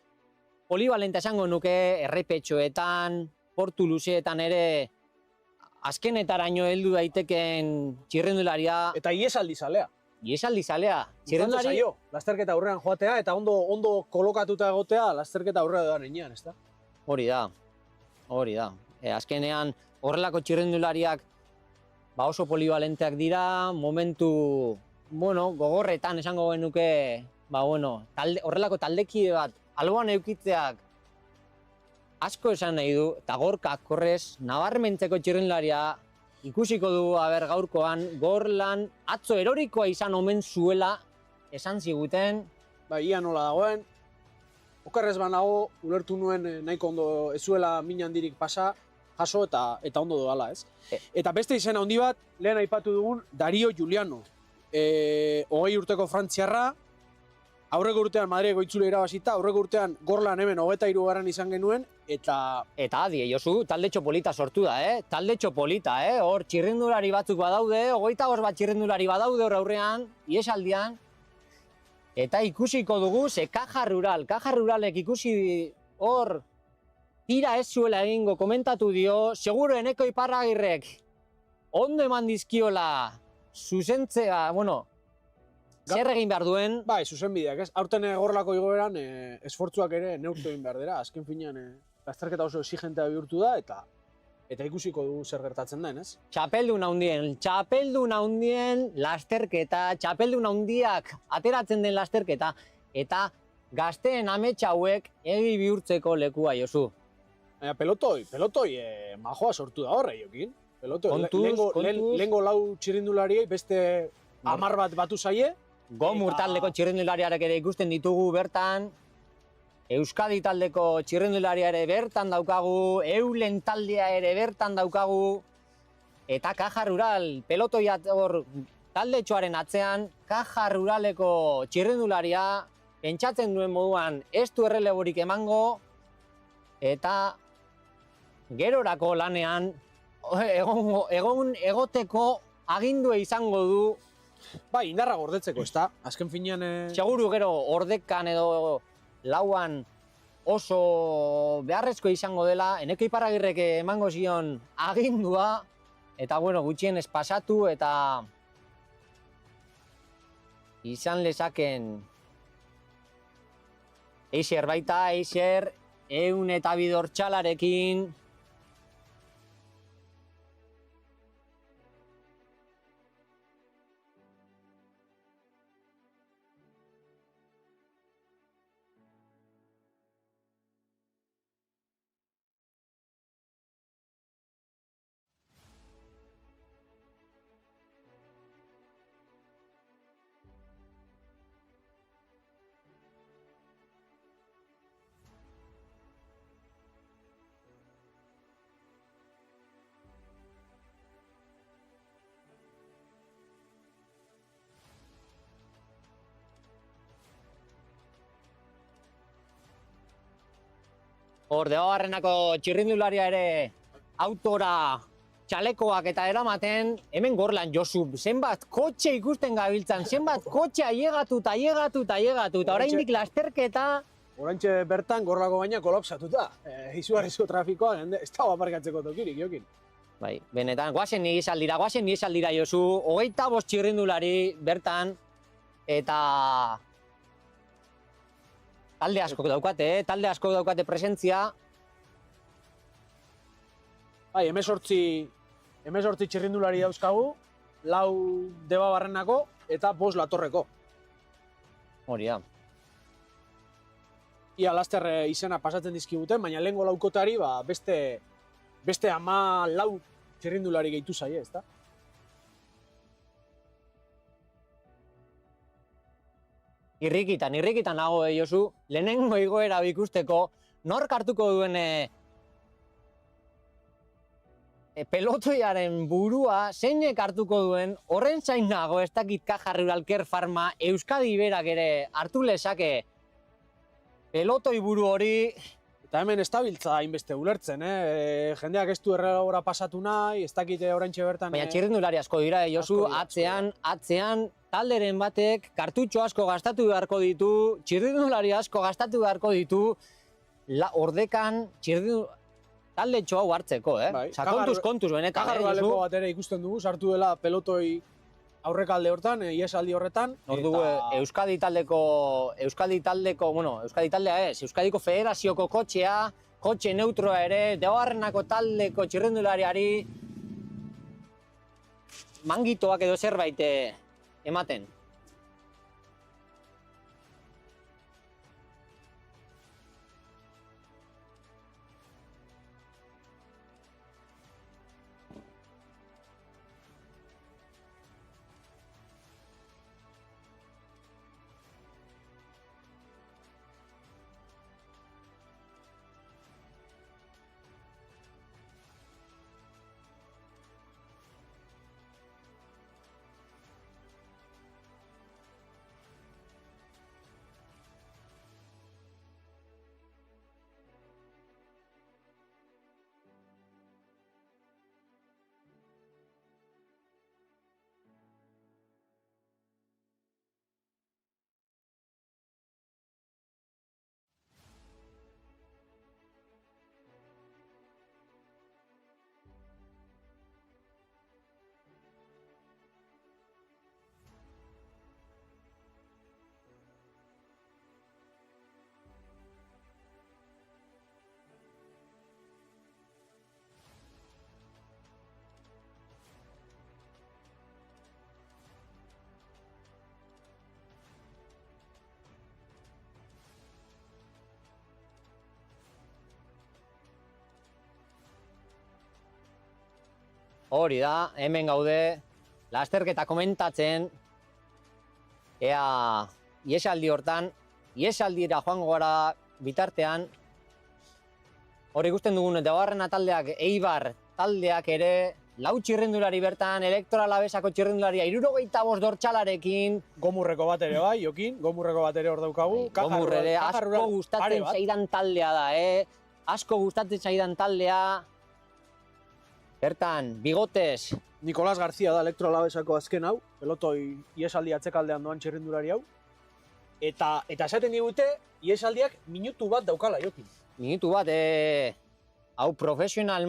polivalenta esango nuke, errepetxoetan, portu luzeetan ere, azkenetaraino heldu daiteken txirrindularia. Eta iesaldi zalea. Iesaldi zalea. Txirrindulari zaio, lasterketa aurrean joatea eta ondo kolokatuta egotea lasterketa aurrera doan enean, ez da? Hori da. Azkenean horrelako txirrindulariak oso polivalenteak dira, momentu gogorretan esango genuke, horrelako taldekide bat alboan eukitzeak asko esan nahi du, eta Gorka Korrez nabarmentzeko txirrindularia ikusiko dugu gaurkoan, gorlan atzo erorikoa izan omen zuela esan ziguten. Ia nola dagoen, okerrez banago ulertu nuen nahiko ondo ez zuela min handirik pasa, jaso eta ondo doala, ez? Eta beste izena handi bat, lehen aipatu dugun, Dario Juliano. 20 urteko frantziarra, aurreko urtean Madrileko itzule irabazita, aurreko urtean gorlan hemen 23. izan genuen, eta adi, Josu, talde txopolita sortu da, Talde txopolita, Hor txirrindulari batzuk badaude, 25 bat txirrindulari badaude hor aurrean, iesaldian, eta ikusiko dugu, ze Caja Ruralek ikusi hor tira ez zuela egingo komentatu dio, seguro Eneko Iparragirrek ondo eman dizkiola zuzentzea, zer egin behar duen? Bai, zuzenbideak, ez? Aurten gorlako igoeran esfortzuak ere neurtu egin behar dira. Azken finean, lasterketa oso exigentea bihurtu da, eta ikusiko dugu zer gertatzen den, ez? Txapeldun handien lasterketa, txapeldun handiak ateratzen den lasterketa, eta gazteen amets hauek egi bihurtzeko lekua, Josu. Pelotoi, majoa sortu da horre, jokin. Peloto, Kontuz. lehengo lau txirrindulariei beste 10 bat batu zaie. Gomur taldeko txirrindulariarek ere ikusten ditugu bertan. Euskadi taldeko txirrindularia ere bertan daukagu, Eulen taldea ere bertan daukagu, eta Caja Rural, pelotoia hor taldetxoaren atzean, Caja Ruraleko txirrindularia pentsatzen duen moduan ez du erreleborik emango, eta gerorako lanean egoteko agindua izango du. Bai, indarra gordetzeko, ez da? Azken finean... Seguru gero ordekan edo lauan oso beharrezko izango dela, Eneko Iparragirrek emango zion agindua, eta bueno, gutxienez pasatu eta izan lezaken Eixer baita, Eixer, 100 bidortxalarekin. Hor, Debabarrenako txirrindularia ere autora txalekoak eta eramaten, hemen gorlan Josu, zenbat kotxe ikusten gabiltzan, zenbat kotxe ailegatu, eta oraindik lasterketa. Orantxe bertan gorlako baina kolapsatuta. Izugarrizko trafikoa, ez dago aparkatzeko tokirik, jokin. Bai, benetan, guazen nire Josu, 25 txirrindulari bertan, eta talde asko daukate presentzia. Bai, 18 txirrindulari dauzkagu, 4 Debabarrenako eta 5 Latorreko. Hori da. Ia laster izena pasatzen dizkiguten, baina lehengo laukotari beste 14 txirrindulari gehitu zaie, ezta? Irrikitan nago, Josu, lehenengo igoera ikusteko, nork hartuko duen pelotoiaren burua, zeinek hartuko duen, horren zain nago, ez dakit Caja Rural Care Pharma, Euskadi berak ere hartu lezake pelotoi buru hori. Eta hemen ez dabiltza hainbeste ulertzen, jendeak ez du errelabora pasatu nahi, ez dakite oraintxe bertan... Baina txirrindulari asko dira, Josu, atzean, talderen batek kartutxo asko gastatu beharko ditu, txirrindulari asko gastatu beharko ditu, ordekan taldetxo hau hartzeko, Bai, kontuz benetan, Caja Ruraleko bat ere ikusten dugu, sartu dela pelotoi aurrekalde hortan, iesaldi horretan. Ordu Euskadi taldea ez, Euskadiko Federazioko kotxe neutroa ere, Debabarrenako taldeko txirrindulariari mangitoak edo zerbait ematen. Hori da, hemen gaude, lasterketa komentatzen, ea ihesaldi hortan, ihesaldira joango gara bitartean, hori ikusten dugun, Debarrena taldeak, Eibar taldeak ere, lau txirrindulari bertan, Elektorala Besako txirrindularia, 75 dortxalarekin. Gomurreko bat ere bai, Jokin, gomurreko bat ere hor daukagu. Gomur ere, asko gustatzen zaidan taldea da, asko gustatzen zaidan taldea. Bertan, bigotez. Nicolás García da Elektorala Besako azken hau, pelotoi iesaldi atzekaldean doan txirrindulari hau. Eta esaten digute, iesaldiak minutu bat daukala, Jokin. Minutu bat, hau profesional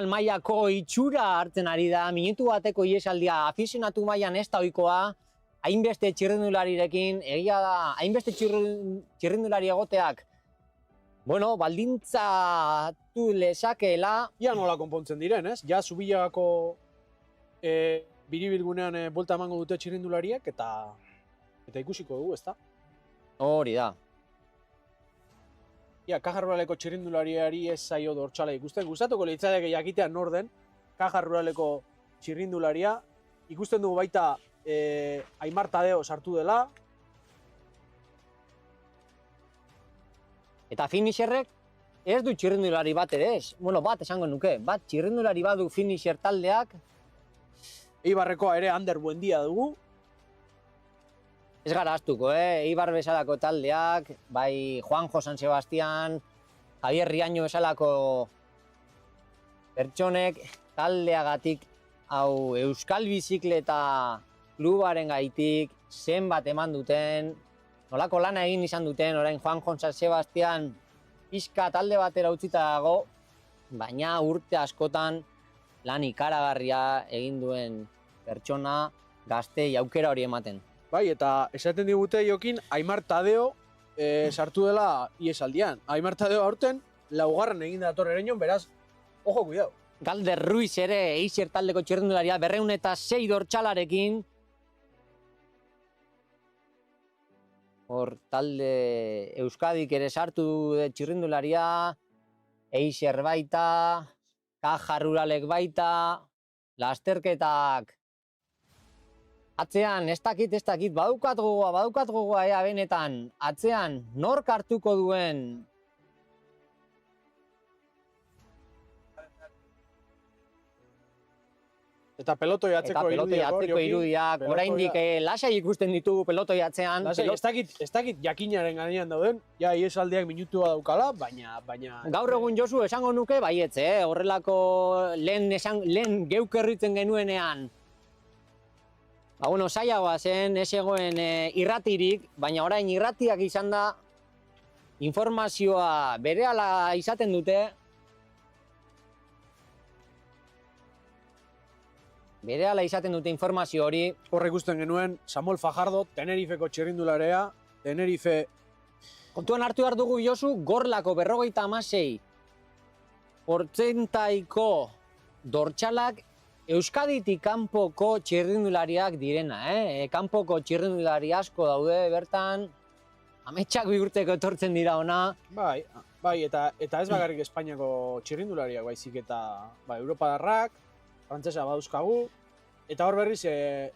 mailako itxura hartzen ari da, minutu bateko iesaldia afizionatu mailan ez da ohikoa, hainbeste txirrindularirekin, egia da, hainbeste txirrindulari egoteak, bueno, baldintzatu lezakeela. Ia nola konpontzen diren, ez? Ja, Zubilagako biribilgunean bolta emango dute txirrindulariak, eta ikusiko dugu, ezta? Hori da. Ia, Caja Ruraleko txirrindulariari ez zaio dortxala ikusten. Gustatuko litzateke jakitean nor den Caja Ruraleko txirrindularia. Ikusten dugu baita Aimar Tadeo sartu dela. Eta finisherrek ez du txirrindulari bat ere ez. Bueno, bat esango nuke. Bat txirrindulari badu finisher taldeak. Eibarrekoa ere Ander Buendia dugu. Ez gara astuko, Eibar bezalako taldeak, bai Juanjo San Sebastián, Javier Riaño bezalako pertsonek taldeagatik hau Euskal Bizikleta klubaren gaitik zenbat eman duten, nolako lana egin izan duten, orain Juanjo San Sebastián pixka talde batera utzita dago, baina urte askotan lan ikaragarria egin duen pertsona gaztei aukera hori ematen. Bai, eta esaten digute Jokin, Aimar Tadeo sartu dela iesaldian. Aimar Tadeo aurten, laugarren egin dator ereñon, beraz, ojo, cuidado. Galder Ruiz ere, Eixier taldeko txirrindularia, 206 dortxalarekin. Hor, talde Euskadik ere sartu de txirrindularia, Eixier baita, Caja Ruralek baita, lasterketak atzean, ez dakit, badaukat gogoa ea benetan, atzean nork hartuko duen eta pelotoi atzeko irudiak, oraindik lasai ikusten ditugu pelotoi atzean. Ez dakit jakinaren gainean dauden, ja iesaldiak minutua daukala, baina... Gaur egun Josu esango nuke baietz, horrelako lehen geuk erritzen genuenean. Ba, bueno, zailagoa zen, ez egoen irratirik, baina orain irratiak izan da, informazioa berehala izaten dute, informazio hori. Horre ikusten genuen, Samuel Fajardo, Tenerifeko txirrindularea, Tenerife... Kontuan hartu behar dugu Josu, Gorlako 56 portzentaiko dortxalak Euskaditik kanpoko txirrindulariak direna, kanpoko txirrindulari asko daude bertan, ametsak bihurtzeko etortzen dira ona. Bai, eta ez bakarrik Espainiako txirrindulariak, baizik eta Europadarrak, frantsesa badauzkagu, eta hor berriz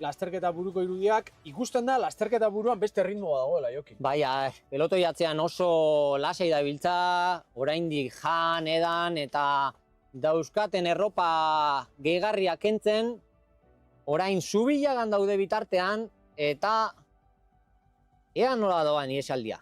lasterketa buruko irudiak ikusten da lasterketa buruan beste ritmoa dagoela, Jokin. Bai, pelotoi atzean oso lasai dabiltza, oraindik jan, edan, eta dauzkaten erropa gehigarriak kentzen, orain Zubillagan daude bitartean, eta ea nola doan iesaldia.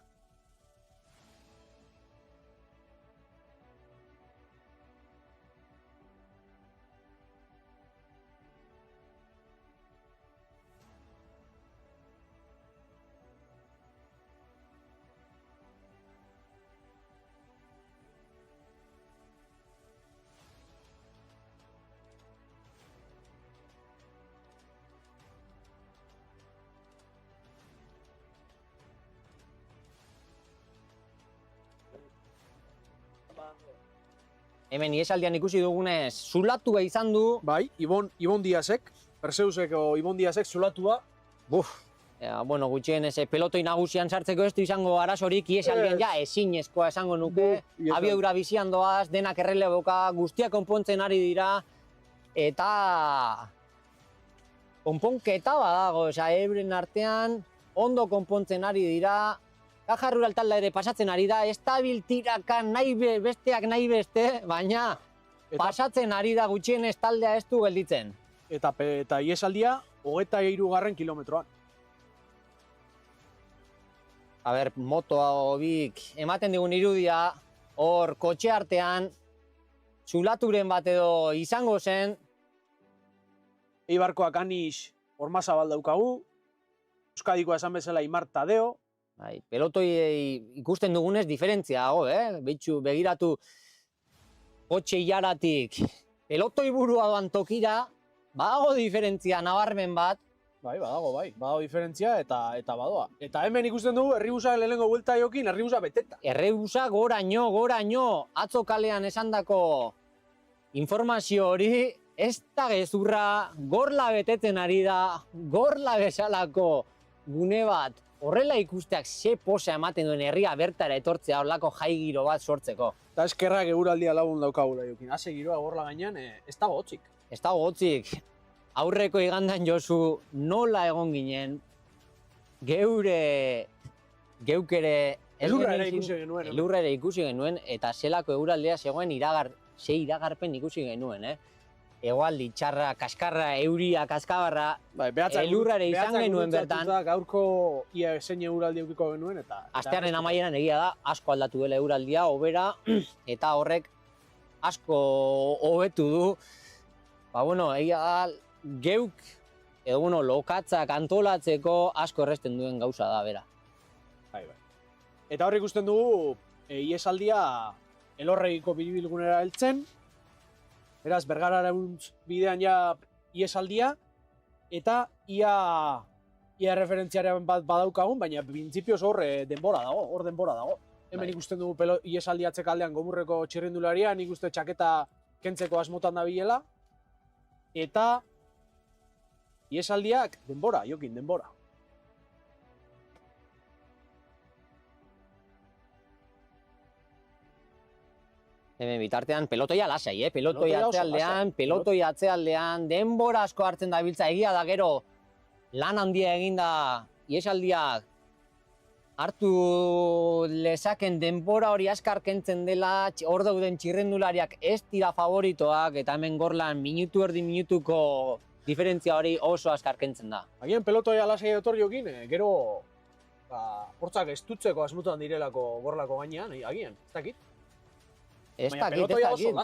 Hemen iesaldian ikusi dugunez, zulatua izan du. Bai, Ibon Diazek, Perseuseko Ibon Diazek zulatua. Bueno, gutxien pelotoi nagusian sartzeko ez du izango arazorik, iesaldian ja ezinezkoa esango nuke. Abiadura bizian doaz, denak erreleboka, guztiak konpontzen ari dira. eta konponketa badago, euren artean ondo konpontzen ari dira, Caja Rural taldea ere pasatzen ari da, estabil tiraka besteak nahi beste, baina pasatzen ari da gutxienez taldea ez du gelditzen. Eta iesaldia, 23. kilometroan. Moto hobik ematen digun irudia, hor kotxe artean, zulaturen bat edo izango zen. Eibarkoak Anix Ormazabal daukagu, Euskadikoa esan bezala Imar Tadeo. Pelotoi ikusten dugunez diferentzia dago, begiratu kotxe hilaratik pelotoi burua doan tokira, badago diferentzia nabarmen bat. Badago diferentzia eta badoa. Eta hemen ikusten dugu Herribusak lehenengo buelta jokin, Herribusa beteta. Herribusa goraino, atzo kalean esandako informazio hori, ez da gezurra, gorla betetzen ari da, gorla bezalako gune bat, horrela ikusteak ze posa ematen duen herria bertara etortzea horlako jai giro bat sortzeko. Eta eskerrak eguraldia lagun daukagula jokin. Haze giroa gorla gainean, ez dago hotzik. Ez dago hotzik. Aurreko igandan Josu nola egon ginen, geuk ere elurra ere ikusi genuen, eta zelako eguraldea zegoen iragarpen ikusi genuen, Egoaldi txarra, kaskarra, euria, kaskabarra, elurra ere izan genuen bertan. Gaurko ia zein eguraldi eukiko genuen, eta... Astearen amaieran egia da, asko aldatu dela eguraldia, hobera, eta horrek asko hobetu du. Egia da, geuk, lokatzak antolatzeko asko erresten duen gauza da, bera. Eta hor ikusten dugu, iesaldia Elorregiko biribilgunera heltzen, beraz, Bergararauntz bidean ja iesaldia, eta ia referentziaren bat badaukagun, baina printzipioz hor denbora dago. Hemen ikusten dugu iesaldia atzekaldean Goburreko txirrindularia, nik uste txaketa kentzeko asmotan dabilela, eta iesaldiak denbora. Hemen bitartean pelotoia lasai, pelotoi atzealdean, denbora asko hartzen da biltza, egia da gero lan handia eginda iesaldiak hartu lezaken denbora hori askar kentzen dela, hor dauden txirrendulariak ez dira favoritoak, eta hemen gorlan minutuko diferentzia hori oso askar kentzen da. Agian pelotoia lasai etor jokin, gero hortzak estutzeko asmutan direlako gorlako gainean, agian, ez dakit. Ez dakit,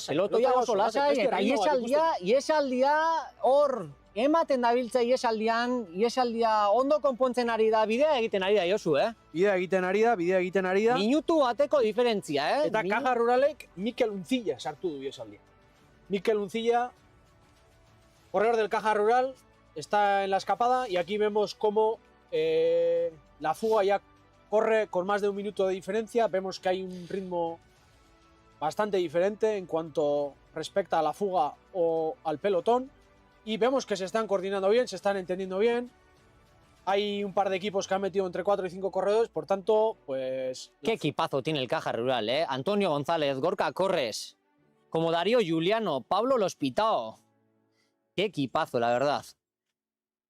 pelotoia oso lasai, eta iesaldia hor ematen dabiltza iesaldia ondo konpontzen ari da, bidea egiten ari da, Josu, Bidea egiten ari da. Minutu bateko diferentzia, Eta Caja Ruralek Mikel Uncilla sartu du iesaldia. Mikel Uncilla, corredor del Caja Rural, está en la escapada y aquí vemos cómo la fuga ya corre con más de un minuto de diferencia. Vemos que hay un ritmo bastante diferente en cuanto respecta a la fuga o al pelotón. Y vemos que se están coordinando bien, se están entendiendo bien. Hay un par de equipos que han metido entre 4 y 5 corredores, por tanto, pues... Qué equipazo tiene el Caja Rural, Antonio González, Gorka Corres, como Darío Juliano, Pablo Lospitao. Qué equipazo, la verdad.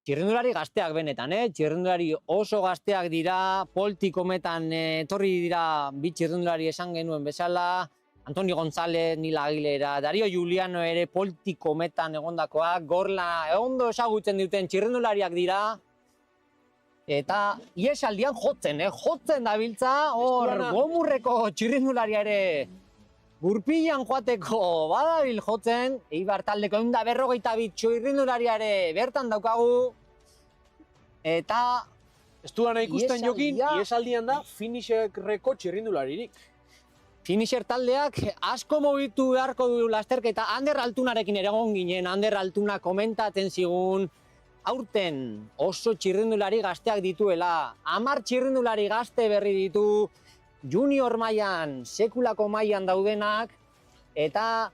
Txirrindulari gazteak benetan, Txirrindulari oso gazteak dira, poltikometan etorri dira bi txirrindulari esan genuen bezala, Antonio González, Nila Aguilera, Darío Juliano ere poltikometan egondakoak, gorla ondo ezagutzen duten txirrindulariak dira, eta iesaldian jotzen dabiltza, hor Gomurreko txirrindularia ere gurpilan joateko badabil jotzen, Eibar taldeko 152 txirrindularia ere bertan daukagu, eta ez duan ikusten jokin, iesaldian da finisherreko txirrindularirik. Finisher taldeak asko mobitu beharko du lasterketa, Ander Altunarekin ere egon ginen, Ander Altuna komentatzen zigun, aurten oso txirrindulari gazteak dituela, 10 txirrindulari gazte berri ditu, junior mailan, sekulako mailan daudenak, eta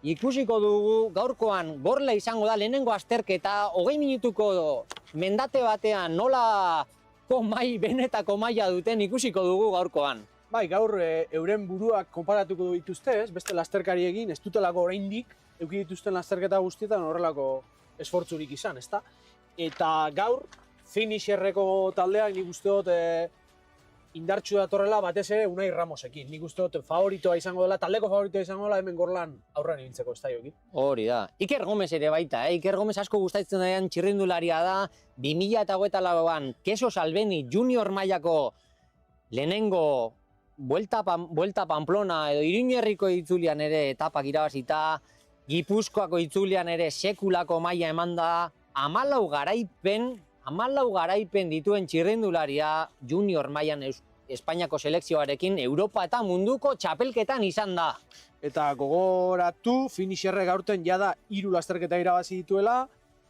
ikusiko dugu gaurkoan gorla izango da lehenengo azterketa, 20 minutuko mendate batean nolako benetako maila duten ikusiko dugu gaurkoan. Bai, gaur euren buruak konparatuko dituzte, ez? Beste lasterkariekin, ez dutelako oraindik eduki dituzten lasterketa guztietan horrelako esfortzurik izan, ezta? Eta gaur, finisherreko taldeak nik uste dut indartsu datorrela batez ere Unai Ramosekin. Nik uste dut favoritoa izango dela, taldeko favoritoa izango dela hemen Gorlan aurrean ibiltzeko estaioekin. Hori da. Iker Gomez ere baita, Iker Gomez asko gustatzen daian txirrindularia da, 2024an Keso Salbeni junior mailako lehenengo Vuelta Pamplona edo Iruñerriko itzulian ere etapak irabazita, Gipuzkoako itzulian ere sekulako maila emanda, 14 garaipen dituen txirrindularia junior mailan Espainiako selekzioarekin Europa eta munduko txapelketan izan da. Eta gogoratu, finisherrek aurten jada 3 lasterketa irabazi dituela,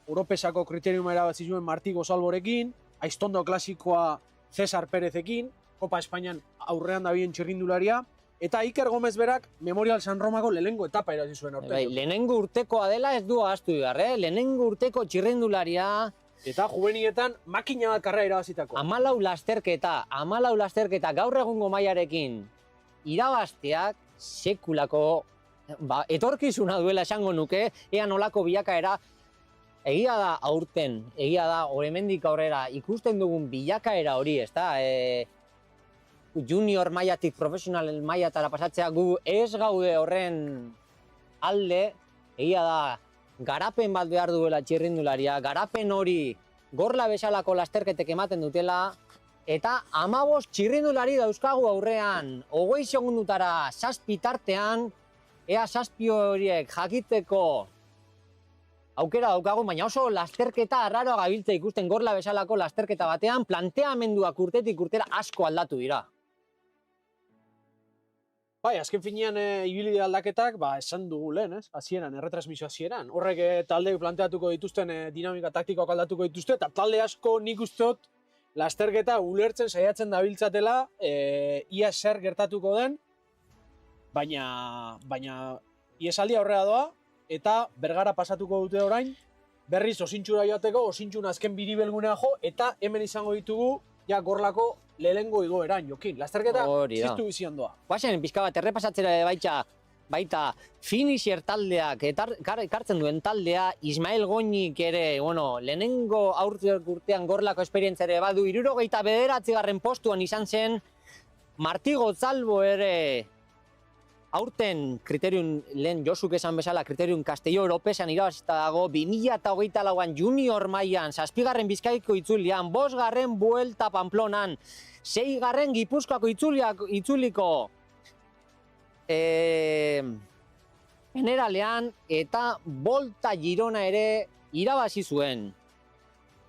Europesako kriteriuma irabazi zuen Martí Gozalborekin, Aiztondo klasikoa César Pérezekin, Kopa Espainian aurrean dabien txirrindularia, eta Iker Gomez berak Memorial San Romako lehenengo etapa irabazi zuen aurten. Bai, lehenengo urtekoa dela ez du ahaztu behar, lehenengo urteko txirrindularia. Eta juvenietan makina bat karrera irabazitako. 14 lasterketa gaur egungo mailarekin irabazteak sekulako etorkizuna duela esango nuke, ea nolako bilakaera. Egia da aurten, egia da hemendik aurrera ikusten dugun bilakaera hori, ezta? Junior mailatik profesional mailatara pasatzea gu ez gaude horren alde, egia da garapen bat behar duela txirrindularia, garapen hori Gorla bezalako lasterketek ematen dutela, eta 15 txirrindulari dauzkagu aurrean, 20 segundutara 7 tartean, ea 7 horiek jakiteko aukera daukagu, baina oso lasterketa arraroa gabiltza ikusten Gorla bezalako lasterketa batean, planteamenduak urtetik urtera asko aldatu dira. Bai, azken finean ibilbide aldaketak, esan dugu lehen, ez? Hasieran, erretransmisio hasieran. Horrek taldeek planteatuko dituzten dinamika taktikoak aldatuko dituzte, eta talde asko nik uste dut lasterketa ulertzen saiatzen dabiltzatela, ia zer gertatuko den, baina iesaldia aurrera doa, eta Bergara pasatuko dute orain, berriz osintxura joateko, osintxun azken biribelgunea jo, eta hemen izango ditugu, ja Gorlako lehenengo igoeran, Jokin. Lasterketa ziztu bizian doa. Guazen, pizka bat errepasatzera baita finisher taldeak, ekartzen duen taldea, Ismael Goñik ere, lehenengo urtean Gorlako esperientzia ere badu, 79. postuan izan zen, Martí Gozalbo ere, aurten kriteriun, lehen Josuk esan bezala, kriteriun Castelló Europesan irabazita dago, 2024an junior mailan, 7. Bizkaiko itzulian, 5. Vuelta Pamplonan, 6. Gipuzkoako itzuliko generalean, eta Volta Girona ere irabazi zuen.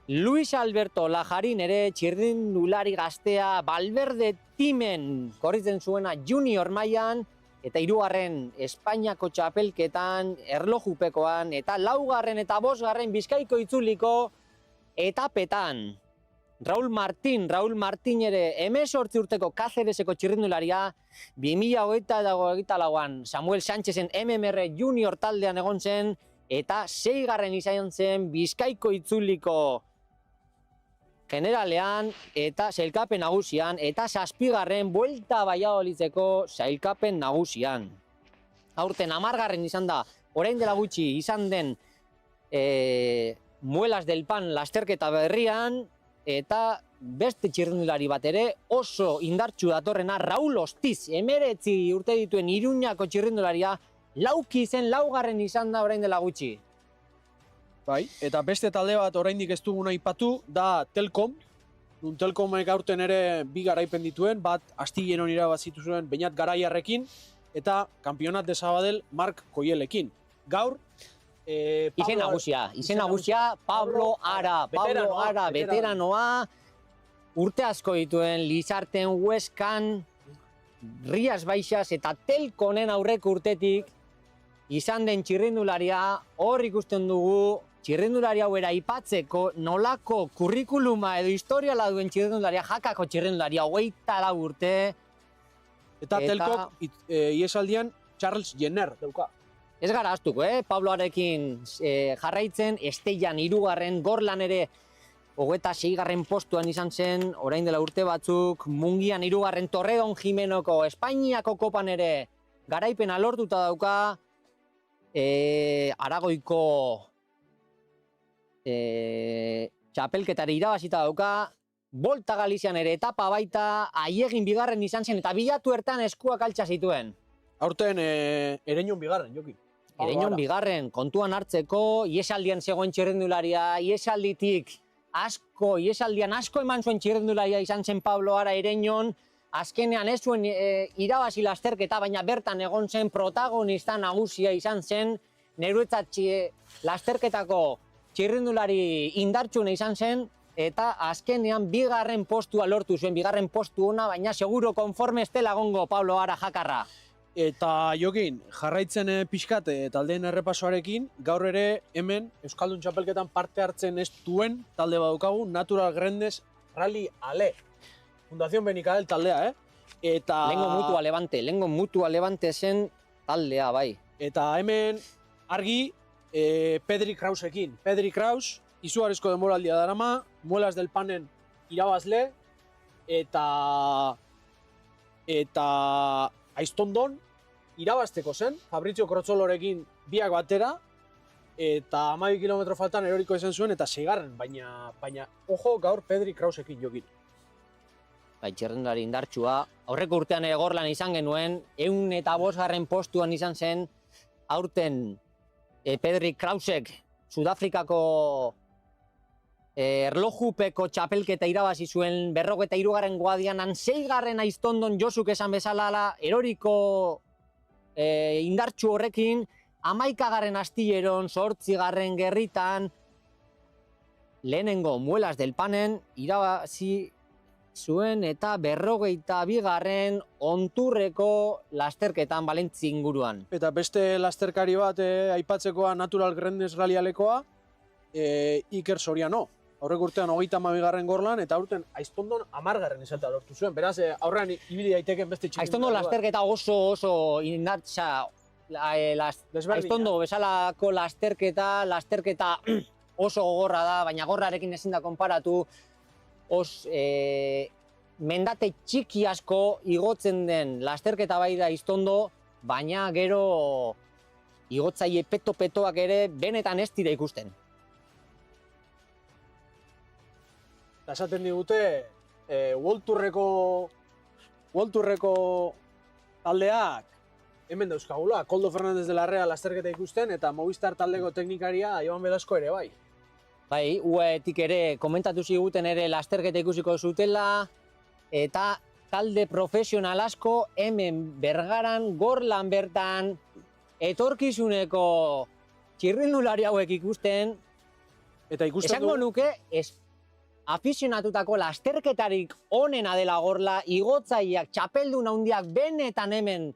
Luis Alberto Lajarin ere txirrindulari gaztea, Valverde timen korritzen zuena junior mailan, eta 3. Espainiako txapelketan, erlojupekoan, eta 4. eta 5. Bizkaiko itzuliko etapetan. Raúl Martín ere 18 urteko Cácereseko txirrindularia, 2024an Samuel Sánchezen MMR junior taldean egon zen, eta 6. izan zen Bizkaiko itzuliko generalean eta sailkapen nagusian, eta 7. Vuelta Valladolideko sailkapen nagusian. Aurten 10. izan da, orain dela gutxi izan den Muelas del Pan lasterketa berrian, eta beste txirrindulari bat ere oso indartsu datorrena, Raúl Ostiz, 19 urte dituen Iruñako txirrindularia, 4. izan da orain dela gutxi. Bai, eta beste talde bat oraindik ez duguna aipatu da Telkom. Telkomek aurten ere 2 garaipen dituen, bat Astilleron irabazitu zuen Beñat Garaiarrekin, eta Campeonat de Sabadell Marc Koielekin. Gaur, izen nagusia, Pablo Ara, veteranoa, urte asko dituen Lizarten, Hueskan, Rías Baixas eta Telkonen aurreko urtetik izan den txirrindularia, hor ikusten dugu, txirrindulari hau aipatzeko nolako kurrikuluma edo historiala duen txirrindularia, Jakako txirrindularia, 24 urte. Eta Telkok iesaldian Charles Jenner dauka. Ez gara astuko, Pabloarekin jarraitzen, Esteian 3. Gorlan ere 26. postuan izan zen, orain dela urte batzuk, Mungian 3. Torredon Jimenoko Espainiako kopan ere garaipena lortuta dauka, Aragoiko txapelketari irabazita dauka, Volta Galizian ere etapa baita, Aiegin 2. izan zen, eta bilatu ertan eskuak altxa zituen. Aurten Ereñon 2. Jokin. Ereñon 2. kontuan hartzeko, iesaldian zegoen txirrendularia, iesaldian asko eman zuen txirrendularia izan zen Pablo Ara Ereñon, azkenean ez zuen irabazi lasterketa, baina bertan egon zen protagonista nagusia izan zen, neruetzat lasterketako txirrendulari indartsuena izan zen, eta azkenean 2. postua lortu zuen, 2. postu ona, baina seguro konforme ez dela egongo Pablo Ara jakarra. Eta Jokin, jarraitzen pixkat taldeen errepasoarekin, gaur ere hemen Euskaldun txapelketan parte hartzen ez duen talde badaukagu, Natural Grendes Rally Ale. Fundación Benicadel taldea, Eta... Lengo Mutua Levante zen taldea, bai. Eta hemen argi Pedri Krausekin. Pedri Kraus, izugarrizko denboraldia darama, Muelas del Panen irabazle, eta Aiztondon irabazteko zen, Fabrizio Krotzolorekin biak batera, eta 12 kilometro faltan eroriko izan zuen, eta 6. baina ojo gaur Pedri Krausekin Jokin. Bai, txirrendulari indartsua. Aurreko urtean ere Gorlan izan genuen, 105. postuan izan zen, aurten Pedri Krausek Sudafrikako erlojupeko txapelketa irabazi zuen 43. guadianan, 6. Aiztondon Josuk esan bezala, eroriko indartsu horrekin, 11. astilleron, 8. gerritan, lehenengo Muelas del Panen irabazi zuen eta 42. onturreko lasterketan Balentzi inguruan. Eta beste lasterkari bat aipatzekoa Natural Grendes Rally Alekoa, Iker Soriano. Aurreko urtean 32. Gorlan, eta aurten Aiztondon 10. izatea lortu zuen. Beraz, aurrean ibili daiteken beste txikin. Aiztondo lasterketa oso indartsa, Aiztondo bezalako lasterketa oso gogorra da, baina gorrarekin ezin da konparatu, mendate txiki asko igotzen den lasterketa bai da Aiztondo, baina gero igotzaile peto-petoak ere benetan ez dira ikusten. Esaten digute, World Tourreko taldeak hemen dauzkagula, Koldo Fernández de la Rea lasterketa ikusten, eta Movistar taldeko teknikaria Iban Velasco ere bai. Bai, UAEtik ere komentatu ziguten ere lasterketa ikusiko zutela, eta talde profesional asko hemen Bergaran, Gorlan bertan, etorkizuneko txirrindulari hauek ikusten, Eta ikusten esango nuke, afizionatutako lasterketarik onena dela Gorla, igotzaileak, txapeldun handiak benetan hemen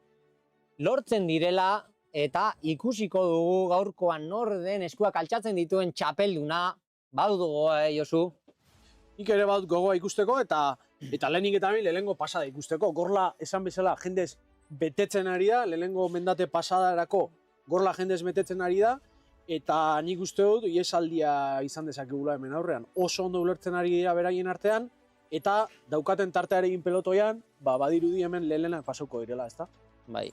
lortzen direla, eta ikusiko dugu gaurkoan nor den eskuak altxatzen dituen txapelduna, badu gogoa, Josu? Nik ere bat gogoa ikusteko, eta lehenik eta lehenengo pasada ikusteko. Gorla esan bezala jendez betetzen ari da, lehenengo mendate pasadarako Gorla jendez betetzen ari da, eta nik uste dut iesaldia izan dezakegula hemen aurrean. Oso ondo ulertzen ari dira beraien artean, eta daukaten tartearekin pelotoian, badirudi hemen lehenak pasauko direla, ezta? Bai.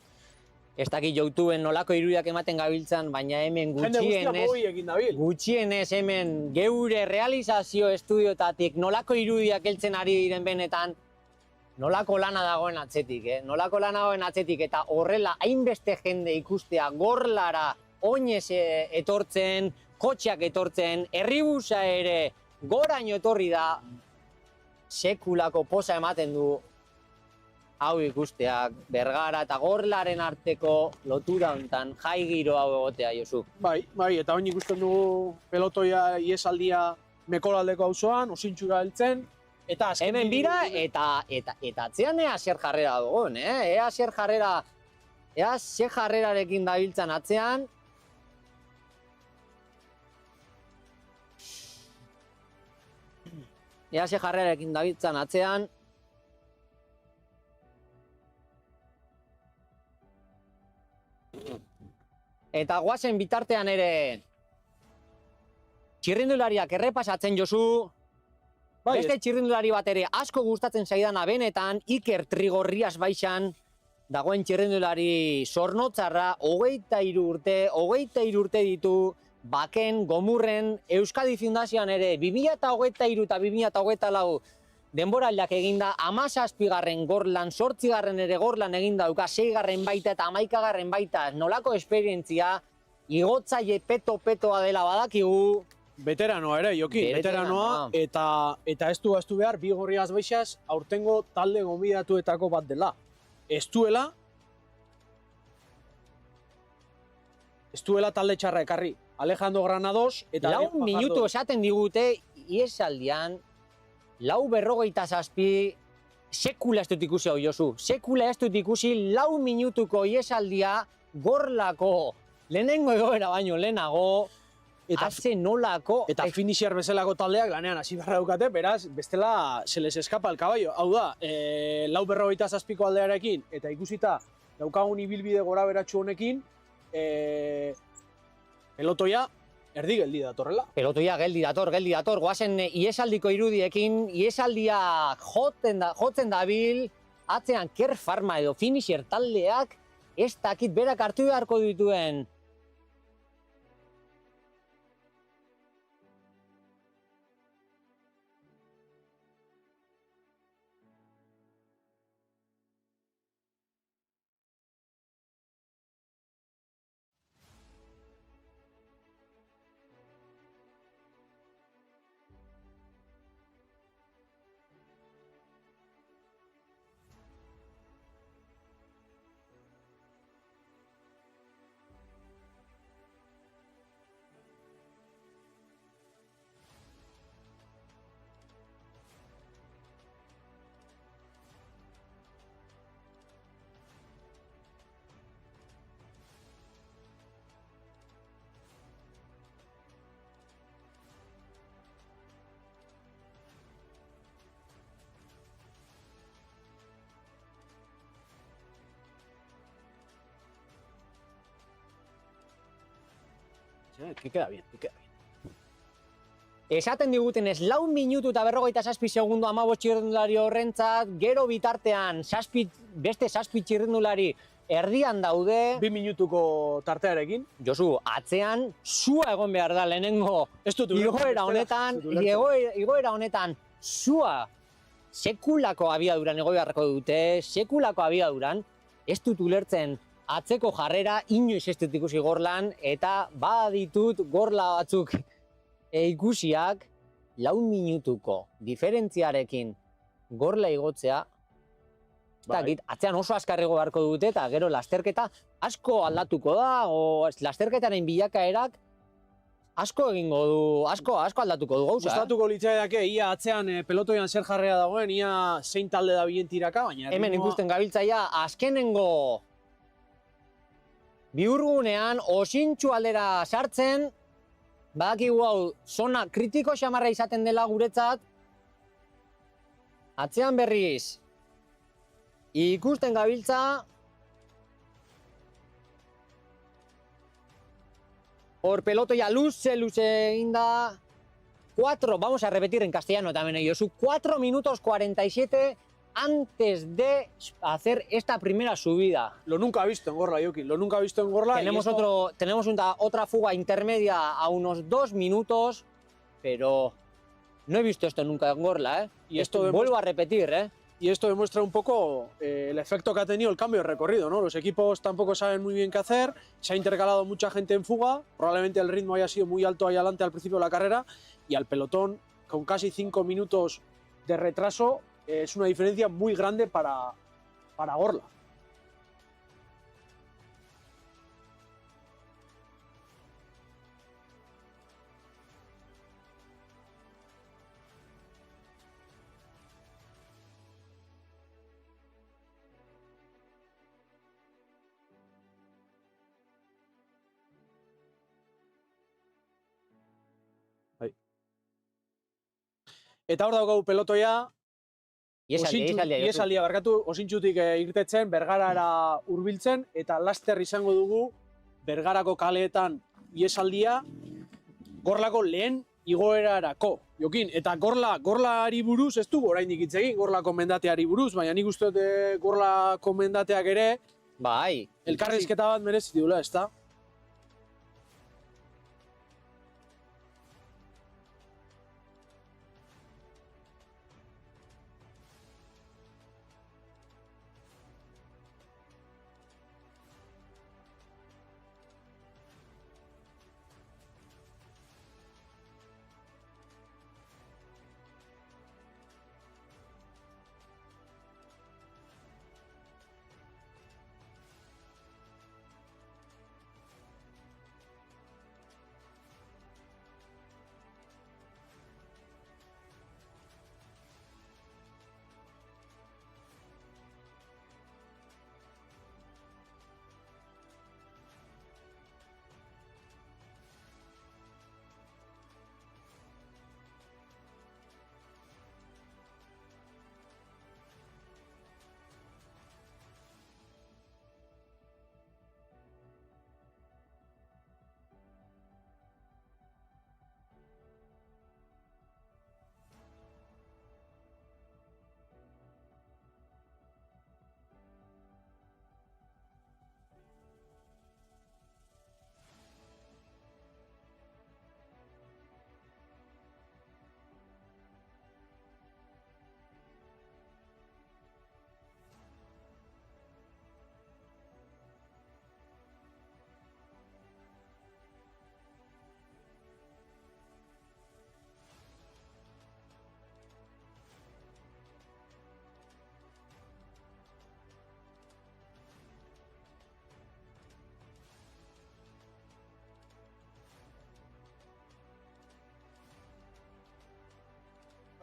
Ez dakit YouTubeen nolako irudiak ematen gabiltzan, baina hemen gutxienez hemen geure realizazio estudiotatik nolako irudiak heltzen ari diren benetan, nolako lana dagoen atzetik, nolako lana dagoen atzetik, eta horrela hainbeste jende ikustea Gorlara oinez etortzen, kotxeak etortzen, herribusa ere goraino etorri da, sekulako posa ematen du hau ikusteak, Bergara eta Gorlaren arteko lotura hontan jai giro hau egotea, Josu. Bai, eta oin ikusten dugu pelotoia iesaldia Mekolaldeko auzoan, osintxura heltzen, eta azken... Hemen bira, eta atzean ea zer jarrera dugun, ea zer jarrerarekin dabiltzan atzean, eta goazen bitartean ere txirrindulariak errepasatzen, Josu, Beste txirrindulari bat ere asko gustatzen zaidana benetan, Iker Trigorrias baixan, dagoen txirrindulari Zornotzarra, 23 urte ditu, Baken, Gomurren, Euskadi Fundazioan ere 2023 eta 2024 denboraldiak eginda, 17garren gorlan, 8garren ere gorlan eginda dauka, 6garren baita eta 11garren baita, nolako esperientzia, igotzaile peto-petoa dela badakigu. Veteranoa ere, Jokin, veteranoa, eta ez du behar, bi gorriaz baixaz, aurtengo talde gonbidatuetako bat dela. Ez duela talde txarra ekarri. Alejandro Granados eta... 4 minutu esaten digute, iesaldian, 4:47, sekula ez dut ikusi hau, Josu. Sekula ez dut ikusi 4 minutuko iesaldia Gorlako lehenengo egoera baino lehenago, haze nolako... Eta finisher bezalako taldeak lanean hasi beharra daukate, beraz, bestela se les escapa el caballo. Hau da, 4:47ko aldearekin, eta ikusita daukagun ibilbide gora beratxu honekin, pelotoia erdi geldi datorrela. Pelotoia geldi dator, goazen iesaldiko irudiekin, iesaldia jotzen dabil, atzean Ker Pharma edo finisher taldeak, ez dakit berak hartu beharko dituen. Que queda bien. Esaten digutenez, 4 minutu eta 57 segundo 15 txirrindulari horrentzat, gero bitartean beste 7 txirrindulari erdian daude. 2 minutuko tartearekin. Josu, atzean sua egon behar da lehenengo igoera honetan sua sekulako abiaduran ego beharrako dute, sekulako abiaduran, ez dut ulertzen atzeko jarrera inoiz ez dut ikusi Gorlan, eta baditut Gorla batzuk ikusiak 4 minutuko diferentziarekin Gorla igotzea, atzean oso azkarrego beharko dute, eta gero lasterketa asko aldatuko da, lasterketaren bilakaerak asko egingo du, asko aldatuko du gauza. Gustatuko litzaiake, ia atzean pelotoian zer jarrea dagoen, ia zein talde da bilen tiraka, baina... Hemen ikusten gabiltzaia, azkenengo bihurgunean, osintxu aldera sartzen, badakigu hau, zona kritiko xamarra izaten dela guretzat, atzean berriz, ikusten gabiltza, hor pelotoia luze egin da, 4, vamos a repetir en castellano también, Josu, 4 minutos 47 antes de hacer esta primera subida. Lo nunca visto en Gorla, Jokin, lo nunca visto en Gorla. Tenemos otra fuga intermedia a unos 2 minutos, pero no he visto esto nunca en Gorla, ¿eh? Y esto vuelvo a repetir, ¿eh? Y esto demuestra un poco el efecto que ha tenido el cambio de recorrido, ¿no? Los equipos tampoco saben muy bien qué hacer, se ha intercalado mucha gente en fuga, probablemente el ritmo haya sido muy alto ahí adelante al principio de la carrera, y al pelotón, con casi 5 minutos de retraso, es una diferencia muy grande para Gorla. Eta hor daukagu pelotoia, Iesaldia barkatu, osintxutik irtetzen, Bergarara hurbiltzen, eta laster izango dugu Bergarako kaleetan iesaldia Gorlako lehen igoerarako. Jokin, eta gorlari buruz ez dugu oraindik hitz egin, gorlako mendateari buruz, baina nik uste dut gorlako mendateak ere Bai. elkarrizketa bat merezi duela, ezta?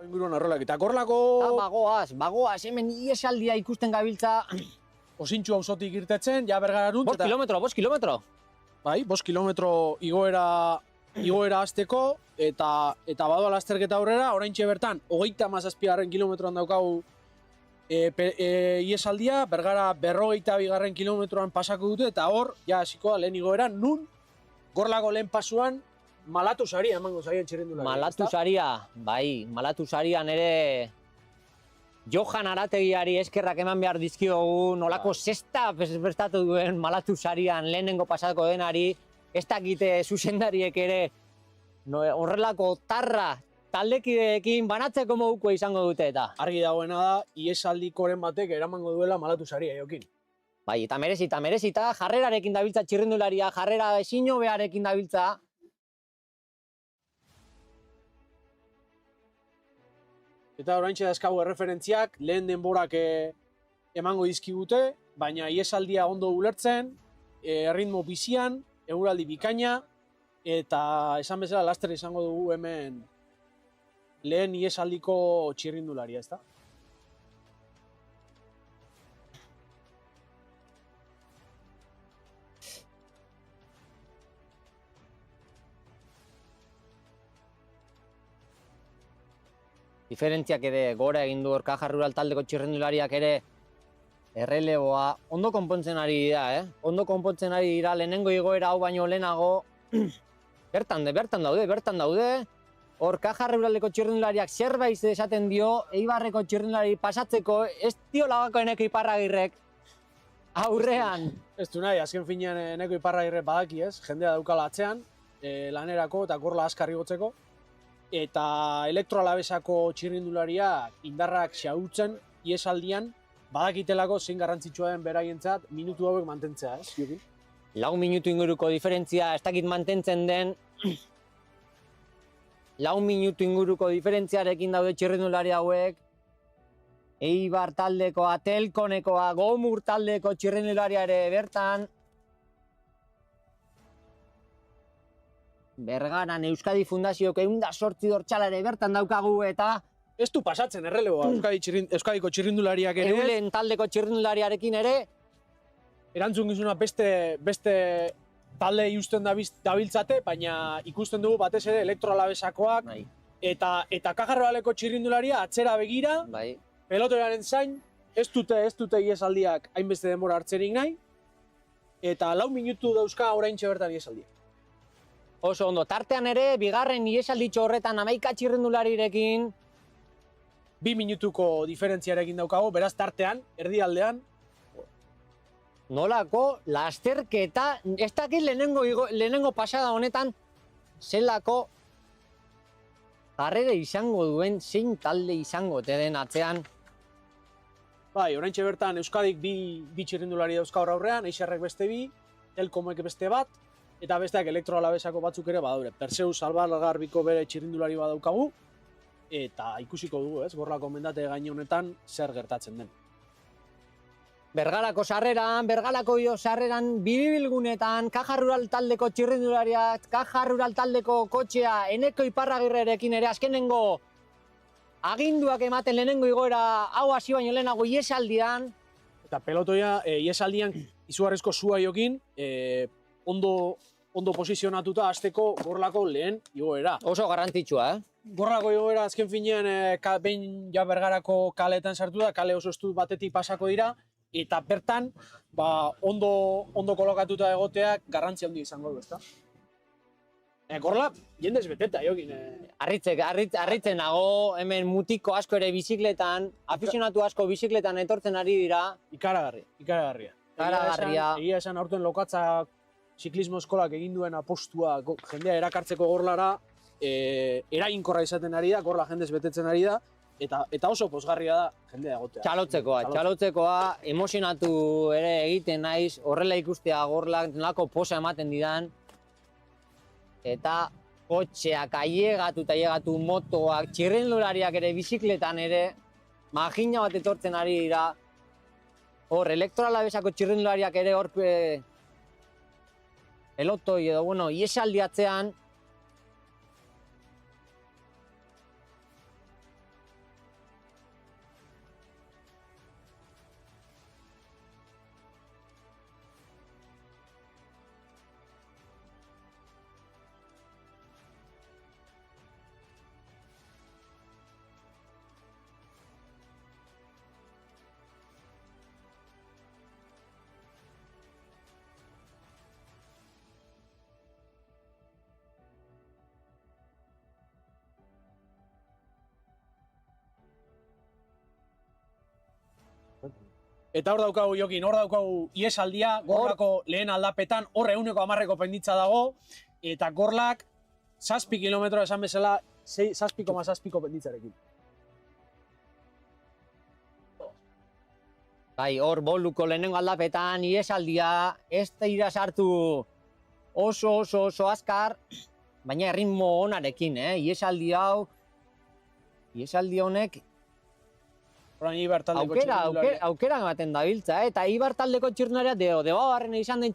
Inguruan arrolak. Eta gorlako Bagoaz, hemen iesaldia ikusten gabiltza. Osintxu auzotik irtetzen, ja Bergararuntz. 5 kilometro. Bai, 5 kilometro igoera hasteko, eta badoa lasterketa aurrera, oraintxe bertan, 37. kilometroan daukagu iesaldia, Bergara 42. kilometroan pasako dute, eta hor, ja hasikoa lehen igoera, nun gorlako lehen pasuan, Malatu saria emango zaien txirrindulari. Malatu saria, bai, malatu sarian ere Johan Arategiari eskerrak eman behar dizkiogu, nolako sexta prestatu duen malatu sarian lehenengo pasako denari, ez dakite zuzendariek ere horrelako tarra taldekideekin banatzeko moduko izango dute eta. Argi dagoena da, iesaldikoren batek eramango duela malatu saria, Jokin. Bai, eta merezita, jarrerarekin dabiltza txirrindularia, jarrera ezin hobearekin dabiltza. Eta oraintxe dazkagu erreferentziak, lehen denborak emango dizkigute, baina iesaldia ondo ulertzen, erritmo bizian, eguraldi bikaina, eta esan bezala laster izango dugu hemen lehen iesaldiko txirrindularia, ezta? Diferentziak ere gora egin du Orkajar Rural taldeko txirrindulariak ere erreleboa ondo konpontzen ari dira, Ondo konpontzen ari dira, lehenengo igoera hau baino lehenago bertan daude. Orkajar Ruraleko txirrindulariak zerbait esaten dio, Eibarreko txirrindulari pasatzeko ez dio labako Eneko Iparragirrek aurrean. Ez du nahi, azken finean Eneko Iparragirrek badaki ez, jendea daukala atzean, lanerako eta gorla askar igotzeko. Eta elektroalabesako txirrindulariak indarrak xahutzen iesaldian badakitelako zein garrantzitsua den beraientzat minutu hauek mantentzea, ez, Jokin? 4 minutu inguruko diferentzia ez dakit mantentzen den 4 minutu inguruko diferentziarekin daude txirrindulari hauek. Eibar taldekoa, Telkonekoa, Gomur taldeko txirrindularia ere bertan. Bergaran Euskadi Fundaziok 108 dortxala ere bertan daukagu eta ez du pasatzen erreleboa Euskadiko txirrindulariak ere. Eulen taldeko txirrindulariarekin ere erantzukizuna beste talde justen dabiltzate, baina ikusten dugu batez ere elektroalabesakoak eta Kajarroaleko txirrindularia atzera begira, pelotoaren zain, ez dute iesaldiak hainbeste denbora hartzerik nahi, eta 4 minutu dauzka oraintxe bertan iesaldiak. Oso ondo, tartean ere, bigarren iesalditxo horretan 11 txirrindularirekin, 2 minutuko diferentziarekin daukago, beraz tartean, erdialdean, nolako lasterketa, ez dakit lehenengo pasada honetan, zelako jarrera izango duen, zein talde izango te den atzean. bai, oraintxe bertan Euskadik bi txirrindulari dauzka hor aurrean, Eixerrek beste bi, Elkomek beste bat, eta besteak Elektroalabesako batzuk ere badaure. Perseus Albalgarbiko bere txirrindulari badaukagu, eta ikusiko dugu, ez, Gorlako mendate gain honetan zer gertatzen den. Bergarako sarreran, biribilgunetan, Caja Rural taldeko txirrindulariak, Caja Rural taldeko kotxea, Eneko Iparragirrerekin ere azkenengo aginduak ematen lehenengo igoera hau hasi baino lehenago iesaldian. Eta pelotoia iesaldian izugarrizko sua jokin, ondo posizionatuta hasteko Gorlako lehen igoera. Oso garrantzitsua, Gorlako igoera azken finean behin ja Bergarako kaleetan sartu da, kale oso estu batetik pasako dira, eta bertan ondo kolokatuta egoteak garrantzia handia izango du, ezta? Gorla, jendez beteta, jokin. Harritzen nago, hemen mutiko asko ere bizikletan, afizionatu asko bizikletan etortzen ari dira. Ikaragarria. Egia esan aurten lokatza ziklismo eskolak egin duen apostua jendea erakartzeko Gorlara, eraginkorra izaten ari da, Gorla jendez betetzen ari da, eta oso pozgarria da jendea egotea. Txalotzekoa, emozionatu ere egiten naiz, horrela ikustea Gorlak nolako posa ematen didan, eta kotxeak ailegatu motoak, txirrindulariak ere bizikletan ere, magina bat etortzen ari dira, hor, Elektroalabesako txirrindulariak ere hor pelotoi edo, bueno, iesaldiatzean, Eta hor daukagu jokin, hor daukagu iesaldia, Gorlako lehen aldapetan, hor 110ko penditza dago, eta Gorlak 7 kilometro esan bezala 7,7ko penditzarekin. Bai, hor boluko lehenengo aldapetan, iesaldia, ez da ira sartu oso azkar, baina erritmo onarekin, iesaldi honek aukera ematen dabiltza, eta Ibar taldeko txirrindularia, Debabarren izan den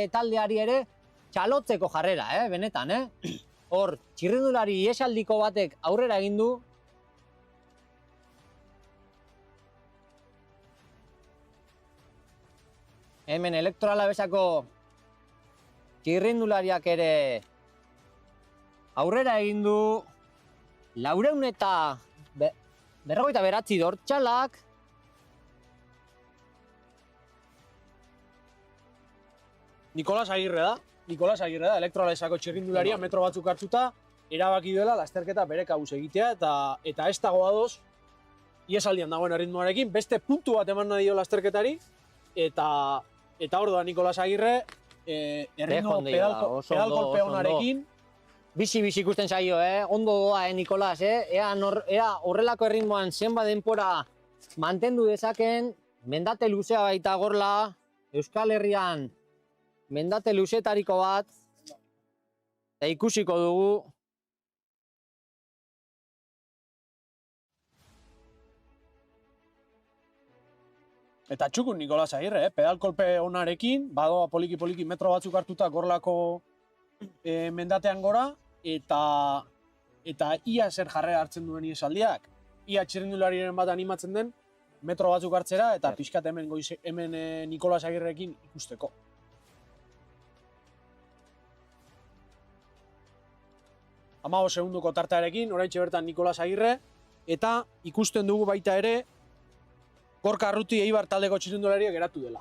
taldeari ere, txalotzeko jarrera, benetan, Hor, txirrindulari iesaldiko batek aurrera egin du, hemen Elektroalabesako txirrindulariak ere aurrera egin du, 459 dortxalak. Nikolas Agirre da, Elektroalabesako txirrindularia, metro batzuk hartuta, erabaki duela lasterketa bere kabuz egitea, eta ez dago ados iesaldian dagoen erritmoarekin, beste puntu bat eman nahi dio lasterketari, eta hor da Nikolas Agirre, erritmo pedalkolpe honarekin. Bizi ikusten zaio, ondo doa, Nikolas, ea horrelako erritmoan zenbat denpora mantendu dezaken, mendate luzea baita Gorla, Euskal Herrian mendate luzetariko bat, eta ikusiko dugu. Eta txukun Nikolas Agirre, pedalkolpe onarekin, badoa poliki metro batzuk hartuta Gorlako mendatean gora, eta ia zer jarrera hartzen duen iesaldiak. Ia txirrindulariren bat animatzen den, metro batzuk hartzera, eta pixkat hemen Nikolas Agirrekin ikusteko. Hamago segunduko tartearekin, oraintxe bertan Nikolas Agirre, eta ikusten dugu baita ere, Gorka Arruti Eibar taldeko txirrindulariak geratu dela.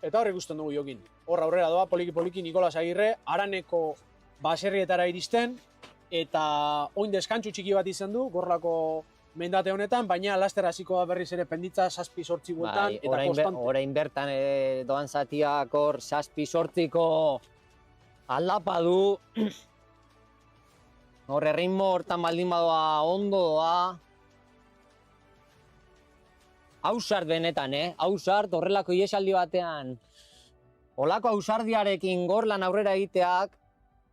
eta hor ikusten dugu Jokin. Hor aurrera doa, poliki-poliki Nikolas Agirre, Araneko baserrietara iristen, eta oin deskantsu txiki bat izan du, Gorlako mendate honetan, baina laster hasiko da berriz ere penditza 7-8 bueltan, eta konstante. Orain bertan doan zatiak hor 7-8ko aldapa du. Hor erritmo hortan baldin badoa ondo doa. Ausart benetan, Ausart horrelako iesaldi batean. Olako ausardiarekin Gorlan aurrera egiteak,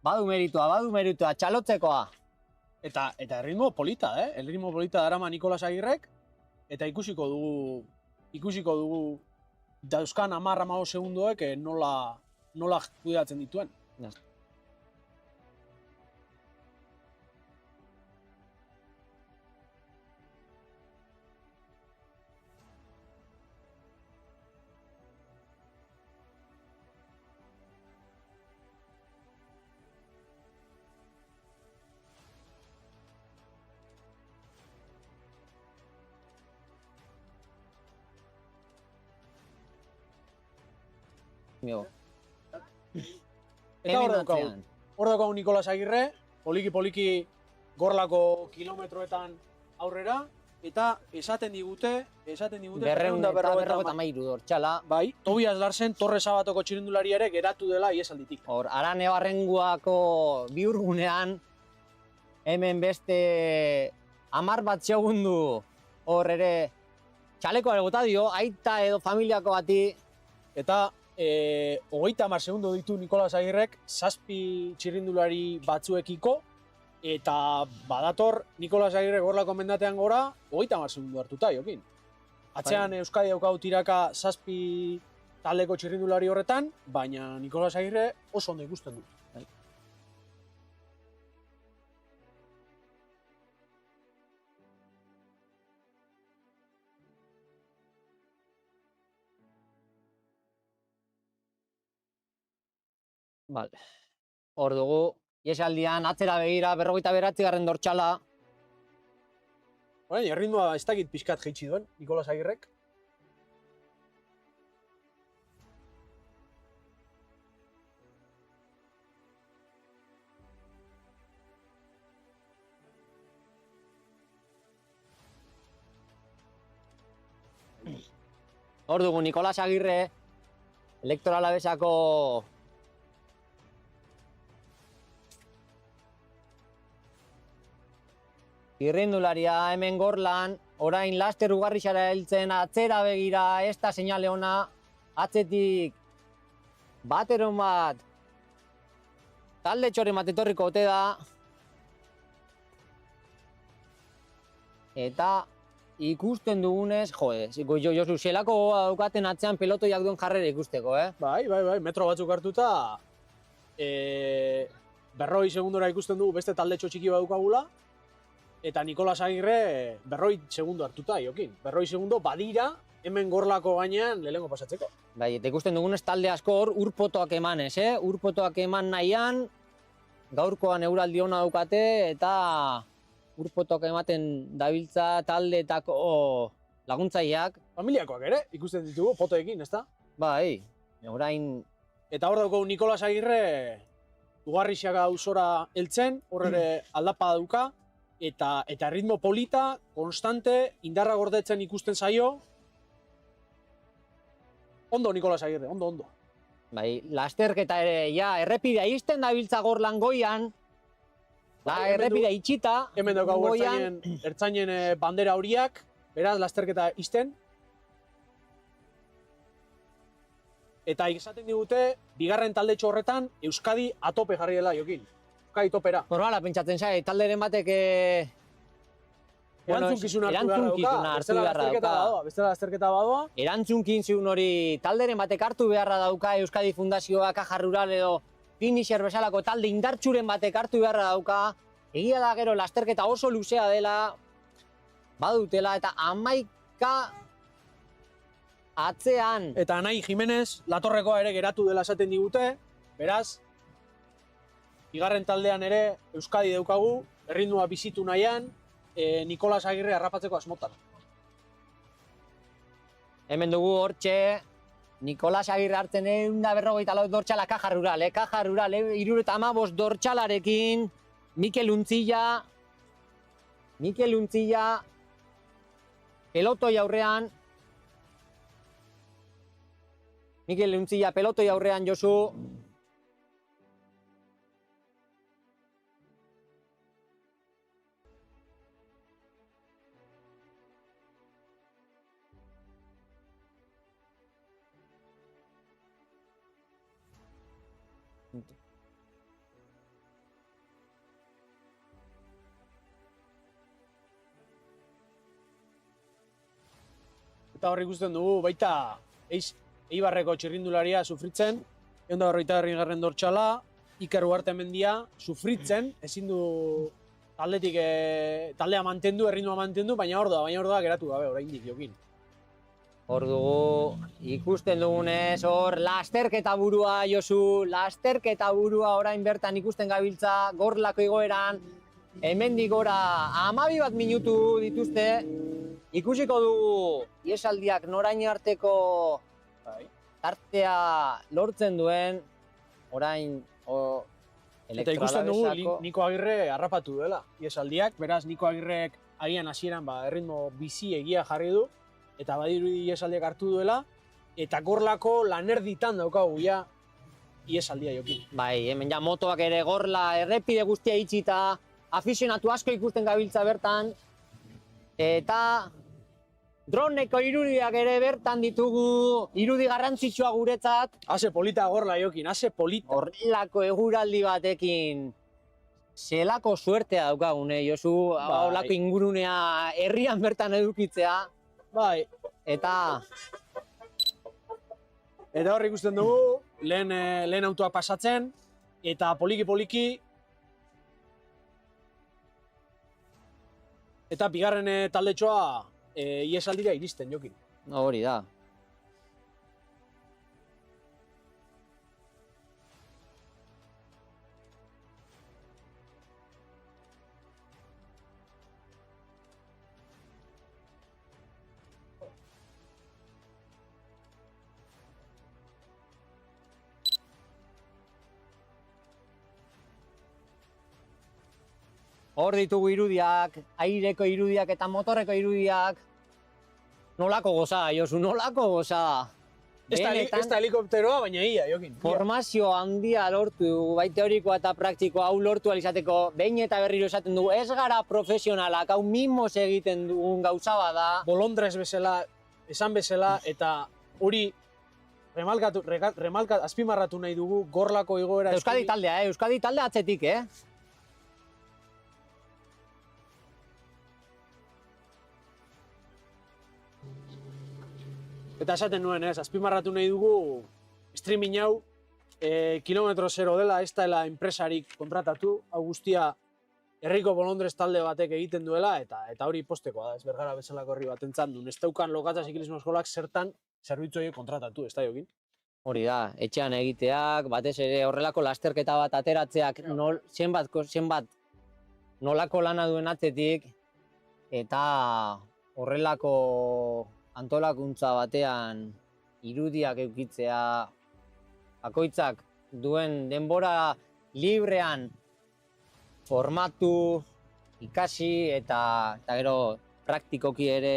badu meritua, txalotzekoa. Eta erritmo polita, erritmo polita darama Nikolas Agirrek, eta ikusiko dugu dauzkan 10-15 segundoek nola kudeatzen dituen. Eta hor daukagu Nikolas Agirre, poliki-poliki Gorlako kilometroetan aurrera, eta esaten digute 253 dortxala. Bai, Tobias Larsen Torre Sabatoko txirrindulari ere geratu dela iesalditik. Hor, Arane Barrenguako bihurgunean, hemen beste 10 bat segundu hor ere txalekoa bota dio, aita edo familiako bati. Eta 30 segundu ditu Nikolas Agirrek 7 txirrindulari batzuekiko, eta badator Nikolas Agirre Gorlako mendatean gora 30 segundu hartuta, Jokin. Atzean Euskadi daukau tiraka 7 taldeko txirrindulari horretan, baina Nikolas Agirre oso ondo ikusten du. Vale. Hor dugu, iesaldian atzera begira 59. dortxala. Orain, erritmoa ez dakit pixkat jeitsi duen, Nikolas Agirrek. Hor dugu, Nikolas Agirre, Elektoral Abesako txirrindularia hemen Gorlan, orain laster ugarrixara heltzen, atzera begira, ez da seinale ona, atzetik bateron bat, talde txoren bat etorriko ote da, eta ikusten dugunez, Josu, zelako daukaten atzean pelotoiak duen jarrera ikusteko, Bai, metro batzuk hartuta, 40 segundora ikusten dugu beste talde txiki bat daukagula, eta Nikolas Agirre 40 segundo hartuta, Jokin. 40 segundo badira hemen Gorlako gainean lehenengo pasatzeko. Bai, eta ikusten dugunez talde asko hor urpotoak emanez, urpotoak eman nahian, gaurkoan euraldi ona daukate, eta urpotoak ematen dabiltza taldeetako laguntzaileak. Familiakoak ere, ikusten ditugu, fotoekin, ezta? Bai, orain... Eta hor daukagu Nikolas Agirre Ugarrixaga auzora heltzen, hor ere aldapa dauka, eta ritmo polita, konstante, indarra gordetzen ikusten zaio. Ondo Nikolas Agirre, ondo. Bai, lasterketa ere, errepidea izten dabiltza Gorlan goian, errepidea itxita. Hemen daukagu ertzainen bandera horiak, beraz, lasterketa izten. Eta esaten digute, bigarren taldetxo horretan, Euskadi atope jarri dela, Jokin. Euskadi topera. Normala, pentsatzen zai, talderen batek... Erantzukizuna hartu beharra dauka. Bestela lasterketa badoa. Erantzunkizun hori talderen batek hartu beharra dauka, Euskadi Fundazioa, Caja Rural edo Finisher bezalako talde indartsuren batek hartu beharra dauka. Egia da gero lasterketa oso luzea dela, badutela, eta 11 atzean. Eta Anai Jimenez, Latorrekoa ere geratu dela esaten digute, beraz, bigarren taldean ere Euskadi daukagu, erritmoa bizitu nahian, Nikolas Agirre harrapatzeko asmotan. Hemen dugu hortxe, Nikolas Agirre hartzen 154 dortxala Caja Rural, Caja Rural, 75 dortxalarekin, Mikel Untzilla, pelotoi aurrean, Josu. Eta hor ikusten dugu baita Eibarreko txirrindularia sufritzen, 140. dortxala, Iker Ugarte mendia sufritzen, ezin du taldea mantendu, erritmoa mantendu, baina hor da geratu gabe oraindik Jokin. Hor dugu, ikusten dugunez, hor lasterketa burua, Josu, lasterketa burua orain bertan ikusten gabiltza, gorlako igoeran, hemendik gora 12 minutu dituzte, ikusiko dugu iesaldiak noraino arteko tartea lortzen duen, orain Eta ikusten dugu Niko Agirre harrapatu duela iesaldiak, beraz Niko Agirrek agian hasieran erritmo bizi egia jarri du, eta badirudi iesaldiak hartu duela, eta gorlako lanerditan daukagu ja iesaldia Jokin. Bai, hemen ja motoak ere gorla, errepide guztia itxita, afizionatu asko ikusten gabiltza bertan, eta droneko irudiak ere bertan ditugu, irudi garrantzitsua guretzat. Ase polita gorla Jokin, ase polita. Horrelako eguraldi batekin, zelako suertea daukagune, Josu, horrelako ingurunea herrian bertan edukitzea. Bai. Eta hor ikusten dugu, lehen autoak pasatzen, eta poliki-poliki, eta bigarren taldetxoa iesaldira iristen, Jokin. hori da. Hor ditugu irudiak, aireko irudiak eta motorreko irudiak. Nolako goza, Josu, nolako goza. Ez da helikopteroa, baina ia, Jokin. Formazio handia lortu dugu, bai teorikoa eta praktikoa hau lortu alizateko, behin eta berriro esaten dugu, ez gara profesionalak, hau mimos egiten dugun gauza bada. Bolondrez bezala, esan bezala, eta hori azpimarratu nahi dugu gorlako igoera. Euskadi taldea, Euskadi taldea atzetik, Eta esaten nuen, azpimarratu nahi dugu streaming hau kilometro zero dela, ez dela enpresarik kontratatu, hau guztia herriko bolondrez talde batek egiten duela, eta hori postekoa da, ez Bergara bezalako herri batentzat duen. Ez daukan lokatza ziklismo eskolak zertan zerbitzu horiek kontratatu, ez da Jokin? Hori da, etxean egiteak, batez ere horrelako lasterketa bat ateratzeak zenbat nolako lana duen atzetik, eta horrelako antolakuntza batean irudiak eukitzea, bakoitzak duen denbora librean formatu, ikasi eta gero praktikoki ere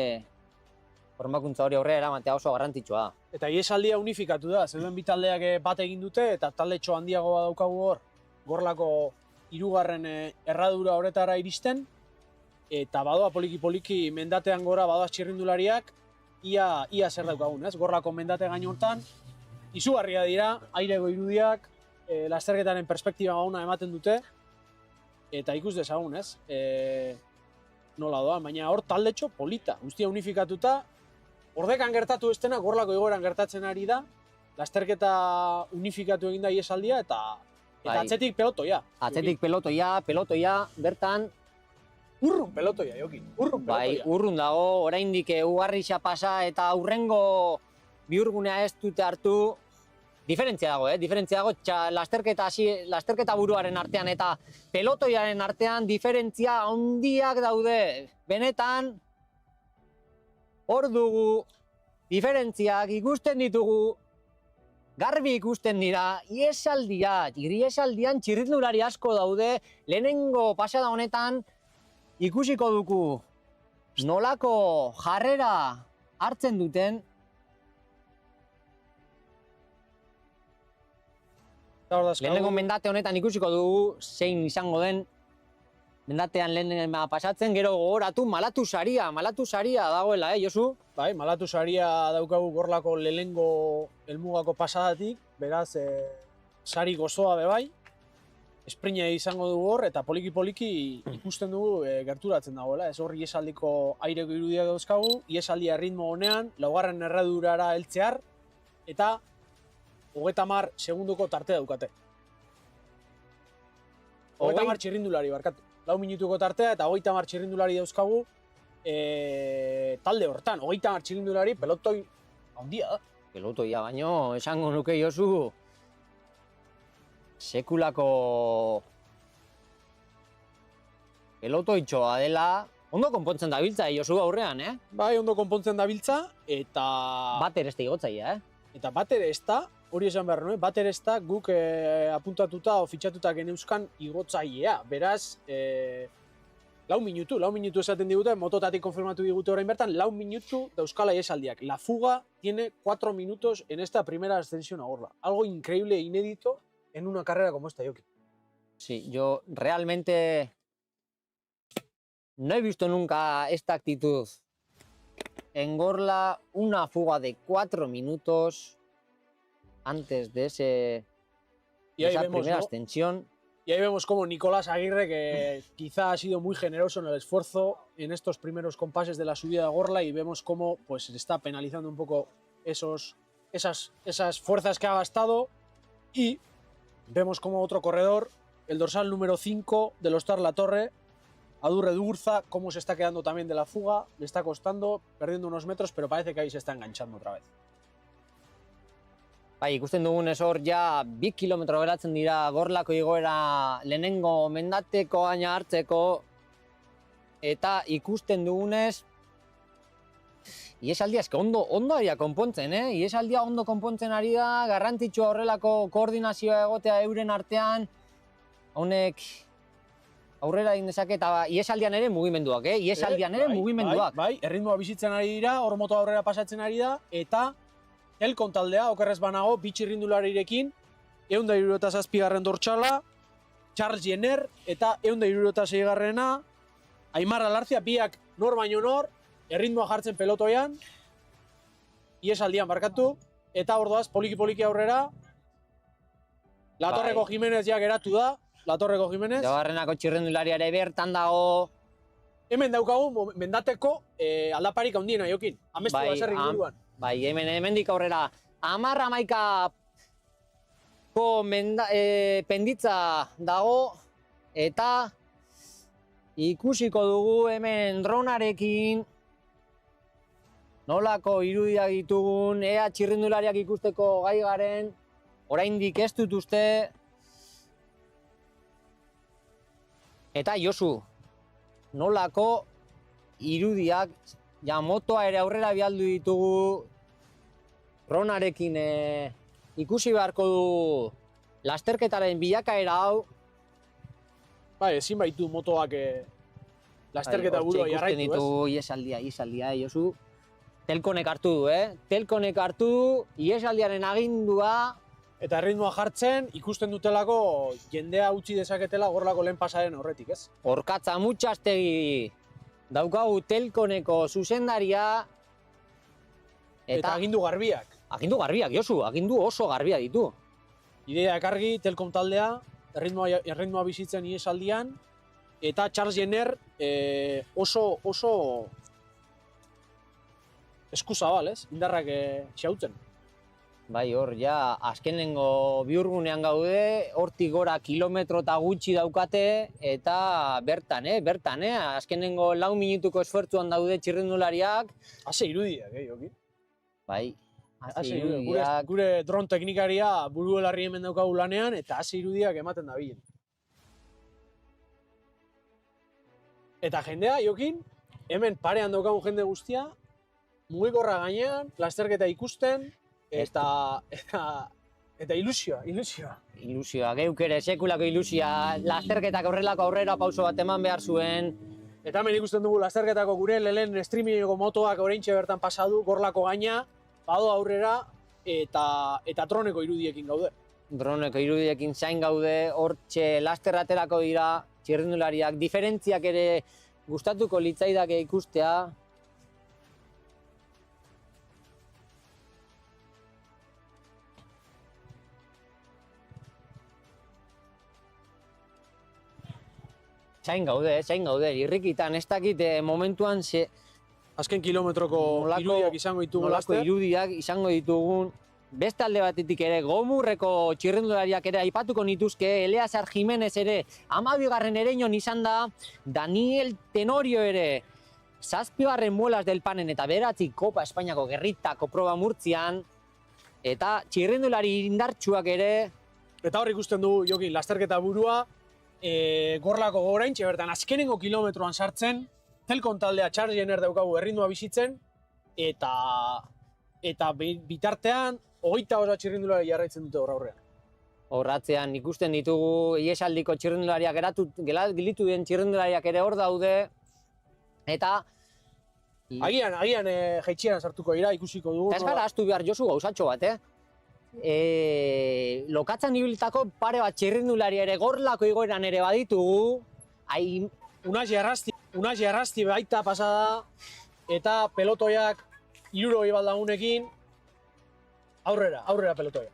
formakuntza hori aurrera eramatea oso garrantzitsua da. Eta iesaldia unifikatu da, zeuden bi taldeak bat egin dute eta taldetxo handiagoa daukagu hor, gorlako hirugarren erradura horretara iristen, eta badoa poliki-poliki mendatean gora badoa txirrindulariak, ia zer daukagun, ez? Gorlako mendate gain hortan, izugarria dira, aireko irudiak, lasterketaren perspektiba gauna ematen dute, eta ikus dezagun, ez? Nola doa, baina hor taldetxo polita, guztia unifikatuta, ordekan gertatu ez dena, gorlako igoeran gertatzen ari da, lasterketa unifikatu egin da iesaldia, eta atzetik pelotoia. Atzetik pelotoia, bertan, urrun pelotoia, Jokin, urrun pelotoia. Bai, urrun dago, oraindik ugarrixa pasa eta aurrengo bihurgunea ez dute hartu. Diferentzia dago, diferentzia dago, lasterketa buruaren artean eta pelotoiaren artean diferentzia handiak daude. Benetan, hor dugu, diferentziak ikusten ditugu, garbi ikusten dira, ihesaldian txirrindulari asko daude, lehenengo pasada honetan ikusiko dugu nolako jarrera hartzen duten. Lehenengo mendate honetan ikusiko dugu zein izango den mendatean lehen pasatzen, gero gogoratu malatu saria dagoela, Josu? Bai, malatu saria daukagu Gorlako lehenengo helmugako pasadatik, beraz, sari gozoa be bai, esprina izango dugu hor, eta poliki ikusten dugu gerturatzen dagoela, ez hor iesaldiko aireko irudiak dauzkagu, iesaldia ritmo honean, laugarren erredurara heltzear, eta 30 segundoko tarte daukate. 30 txirrindulari, barkatu. 4 minutuko tartea eta 30 txirrindulari dauzkagu talde hortan. 30 txirrindulari pelotoi handia da. Pelotoia baino, esango nuke Josu, sekulako pelotoitxoa dela, ondo konpontzen dabiltza, Josu aurrean, Bai, ondo konpontzen dabiltza, eta... Bater ez da igotzaia, Eta bater ez da, hori esan behar nuen, bater ez da guk apuntatuta o fitxatuta geneuzkan igotzailea. Beraz, 4 minutu esaten digute, mototatik konfirmatu digute orain bertan, 4 minutu dauzkala iesaldiak. La fuga tiene 4 minutos en esta primera ascensión a Gorla. Algo increíble e inédito en una carrera como esta, Joki. Sí, yo realmente no he visto nunca esta actitud. En Gorla, una fuga de 4 minutos antes de esa primera ascensión. Y ahí vemos como Nicolás Aguirre, que quizá ha sido muy generoso en el esfuerzo en estos primeros compases de la subida de Gorla, y vemos cómo pues, se está penalizando un poco esas fuerzas que ha gastado, y vemos como otro corredor, el dorsal número 5 de los Tar La Torre, Adurre Durza, cómo se está quedando también de la fuga, le está costando, perdiendo unos metros, pero parece que ahí se está enganchando otra vez. Bai, ikusten dugunez hor ja 2 kilometro geratzen dira Gorlako igoera lehenengo mendateko gaina hartzeko, eta ikusten dugunez iesaldia eske ondo ari konpontzen, Iesaldia ondo konpontzen ari da, garrantzitsua horrelako koordinazioa egotea euren artean, honek aurrera egin dezake, eta iesaldian ere mugimenduak, Iesaldian ere mugimenduak. Bai, erritmoa bizitzen ari dira, hor moto aurrera pasatzen ari da, eta Telkon taldea, okerrez banago, bitxirrindularirekin, 167. dortsala, Charles Jenner, eta 166. Aimar Alartzia, biak nor baino nor, erritmoa jartzen pelotoian, iesaldian barkatu, eta ordoaz poliki aurrera, Latorreko Jimenez ja geratu da, Latorreko Jimenez. Jabarrenako txirrindularia ere bertan dago. Hemen daukagu mendateko aldaparik handiena, Jokin, amestu da zer inguruan. Bai, hemendik aurrera 10-11ko penditza dago, eta ikusiko dugu hemen dronarekin nolako irudiak ditugun, ea txirrindulariak ikusteko gai garen, oraindik ez dut uste. Eta Josu, nolako irudiak, ja motoa ere aurrera bialdu ditugu, dronarekin ikusi beharko du lasterketaren bilakaera hau. Bai, ezin baitu motoak lasterketa burua jarraitu, ikusten ditu iesaldia, Josu. Telkonek hartu du, Telkonek hartu du, iesaldiaren agindua. Eta erritmoa jartzen, ikusten dutelako jendea utzi dezaketela Gorlako lehen pasaren horretik, ez? Orkatza Mutxastegi daukagu Telkoneko zuzendaria. Eta agindu garbiak. Agindu garbiak, Josu, agindu oso garbia ditu. Ideak argi, Telkom taldea, erritmoa bizitzen iesaldian, eta Charles Jenner oso eskuzabal, ez? Indarrak xautzen. Bai, hor, ja, azkenengo bihurgunean gaude, hortik gora kilometro eta gutxi daukate, eta bertan, azkenengo 4 minutuko esfuertzuan daude txirrindulariak. Ase irudiak, Joki? Bai, ase irudiak. Gure dron teknikaria buruelarri hemen daukagu lanean, eta ase irudiak ematen dabilen. Eta jendea, Jokin, hemen parean daukagu jende guztia, mugikorra gainean, lasterketa ikusten, eta Eta ilusioa. Ilusioa, geuk ere, sekulako ilusioa, lasterketak horrelako aurrera pauso bat eman behar zuen. Eta hemen ikusten dugu lasterketako gure lehen streamingeko motoak oraintxe bertan pasadu, gorlako gaina, bado aurrera, eta droneko irudiekin gaude. Droneko irudiekin zain gaude, hortxe lasterraterako dira txirrindulariak, diferentziak ere gustatuko litzaidake ikustea. Zain gaude, irrikitan, ez dakit momentuan Azken kilometroko irudiak izango ditugu laster. Irudiak izango ditugun. Beste alde batetik ere, Gomurreko txirrindulariak ere aipatuko nituzke, Eleazar Jimenez ere, 12. ereinon izan da, Daniel Tenorio ere, 7. muelas del panen eta 9 Kopa Espainiako gerritako proba Murtzian, eta txirrindulari indartsuak ere. Eta hor ikusten dugu, Jokin, lasterketa burua, gorlako goraintxe bertan azkenengo kilometroan sartzen, Telkon taldea Chargener daukagu erritmoa bizitzen, eta bitartean, 28 txirrindulari jarraitzen dute hor aurrean. Horratzean ikusten ditugu iesaldiko txirrindulariak, gilitu den txirrindulariak ere hor daude, eta... Agian jaitsieran sartuko dira, ikusiko dugu. Ez gara astu behar Josu gauzatxo bat, Lokatzan ibiltako pare bat txirrindulari ere gorlako igoeran ere baditugu. Unai Arrasti baita pasada, eta pelotoiak 60 bat lagunekin, aurrera pelotoia.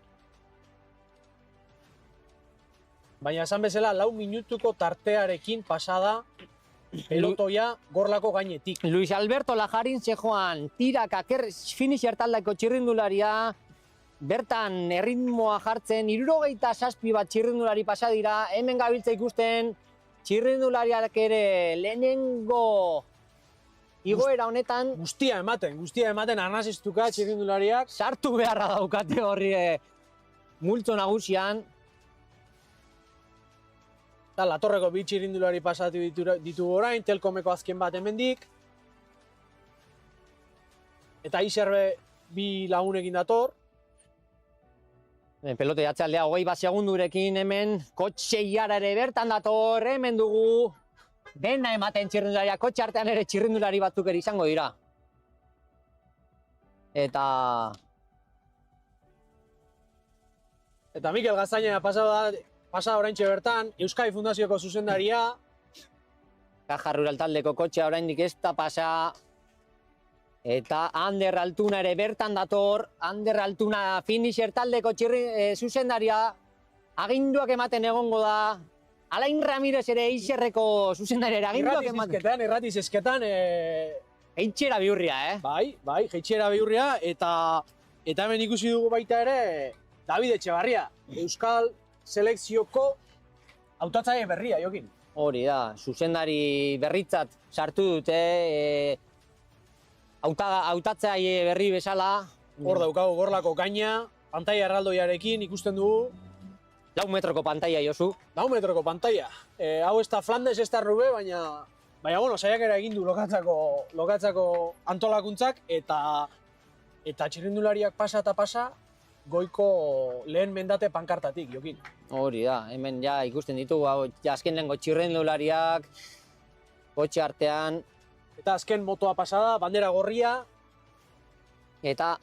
Baina esan bezala, 4 minutuko tartearekin pasada pelotoia gorlako gainetik. Luis Alberto Lajarin zejoan tiraka finisher taldeko txirrindularia, bertan erritmoa jartzen, 67 bat txirrindulari pasa dira, hemen gabiltza ikusten txirrindulariak ere lehenengo igoera honetan guztia ematen arnazistuka txirrindulariak. Sartu beharra daukate horri multzo nagusian. Eta Latorreko 2 txirrindulari pasatu ditugu orain, Telkomeko azken bat hemendik. Eta Iserbe 2 lagunekin dator. Pelote atzaldea 21 segundurekin hemen, kotxe iara ere bertan dator, hemen dugu. Dena ematen txirrindularia, kotxe artean ere txirrindulari batzuk ere izango dira. Eta Mikel Gaztaina pasa oraintxe bertan, Euskadi Fundazioko zuzendaria. Caja Rural taldeko kotxea oraindik ez da pasa. Eta Ander Altuna ere bertan dator, Ander Altuna finisher taldeko zuzendaria, aginduak ematen egongo da, Alain Ramirez ere Iserreko zuzendaria ere aginduak ematen. Irratiz ezketan, Jeitxera bihurria, Bai, jeitxera bihurria, eta hemen ikusi dugu baita ere, David Etxebarria, Euskal Selekzioko hautatzaile berria, Jokin. Hori da, zuzendari berritzat sartu dute, hautatzaile berri bezala. Hor daukagu gorlako gaina, pantaila erraldoiarekin ikusten dugu. 4 metroko pantaila, Josu. 4 metroko pantaila. Hau ez da Flandes, ez da Rube, baina saiakera egin du lokatzako antolakuntzak, eta txirrindulariak pasa eta pasa, goiko lehen mendate pankartatik, Jokin. Hori da, hemen ja ikusten ditugu, azken lehenko txirrindulariak, kotxe artean. Eta azken motoa pasada, bandera gorria. Eta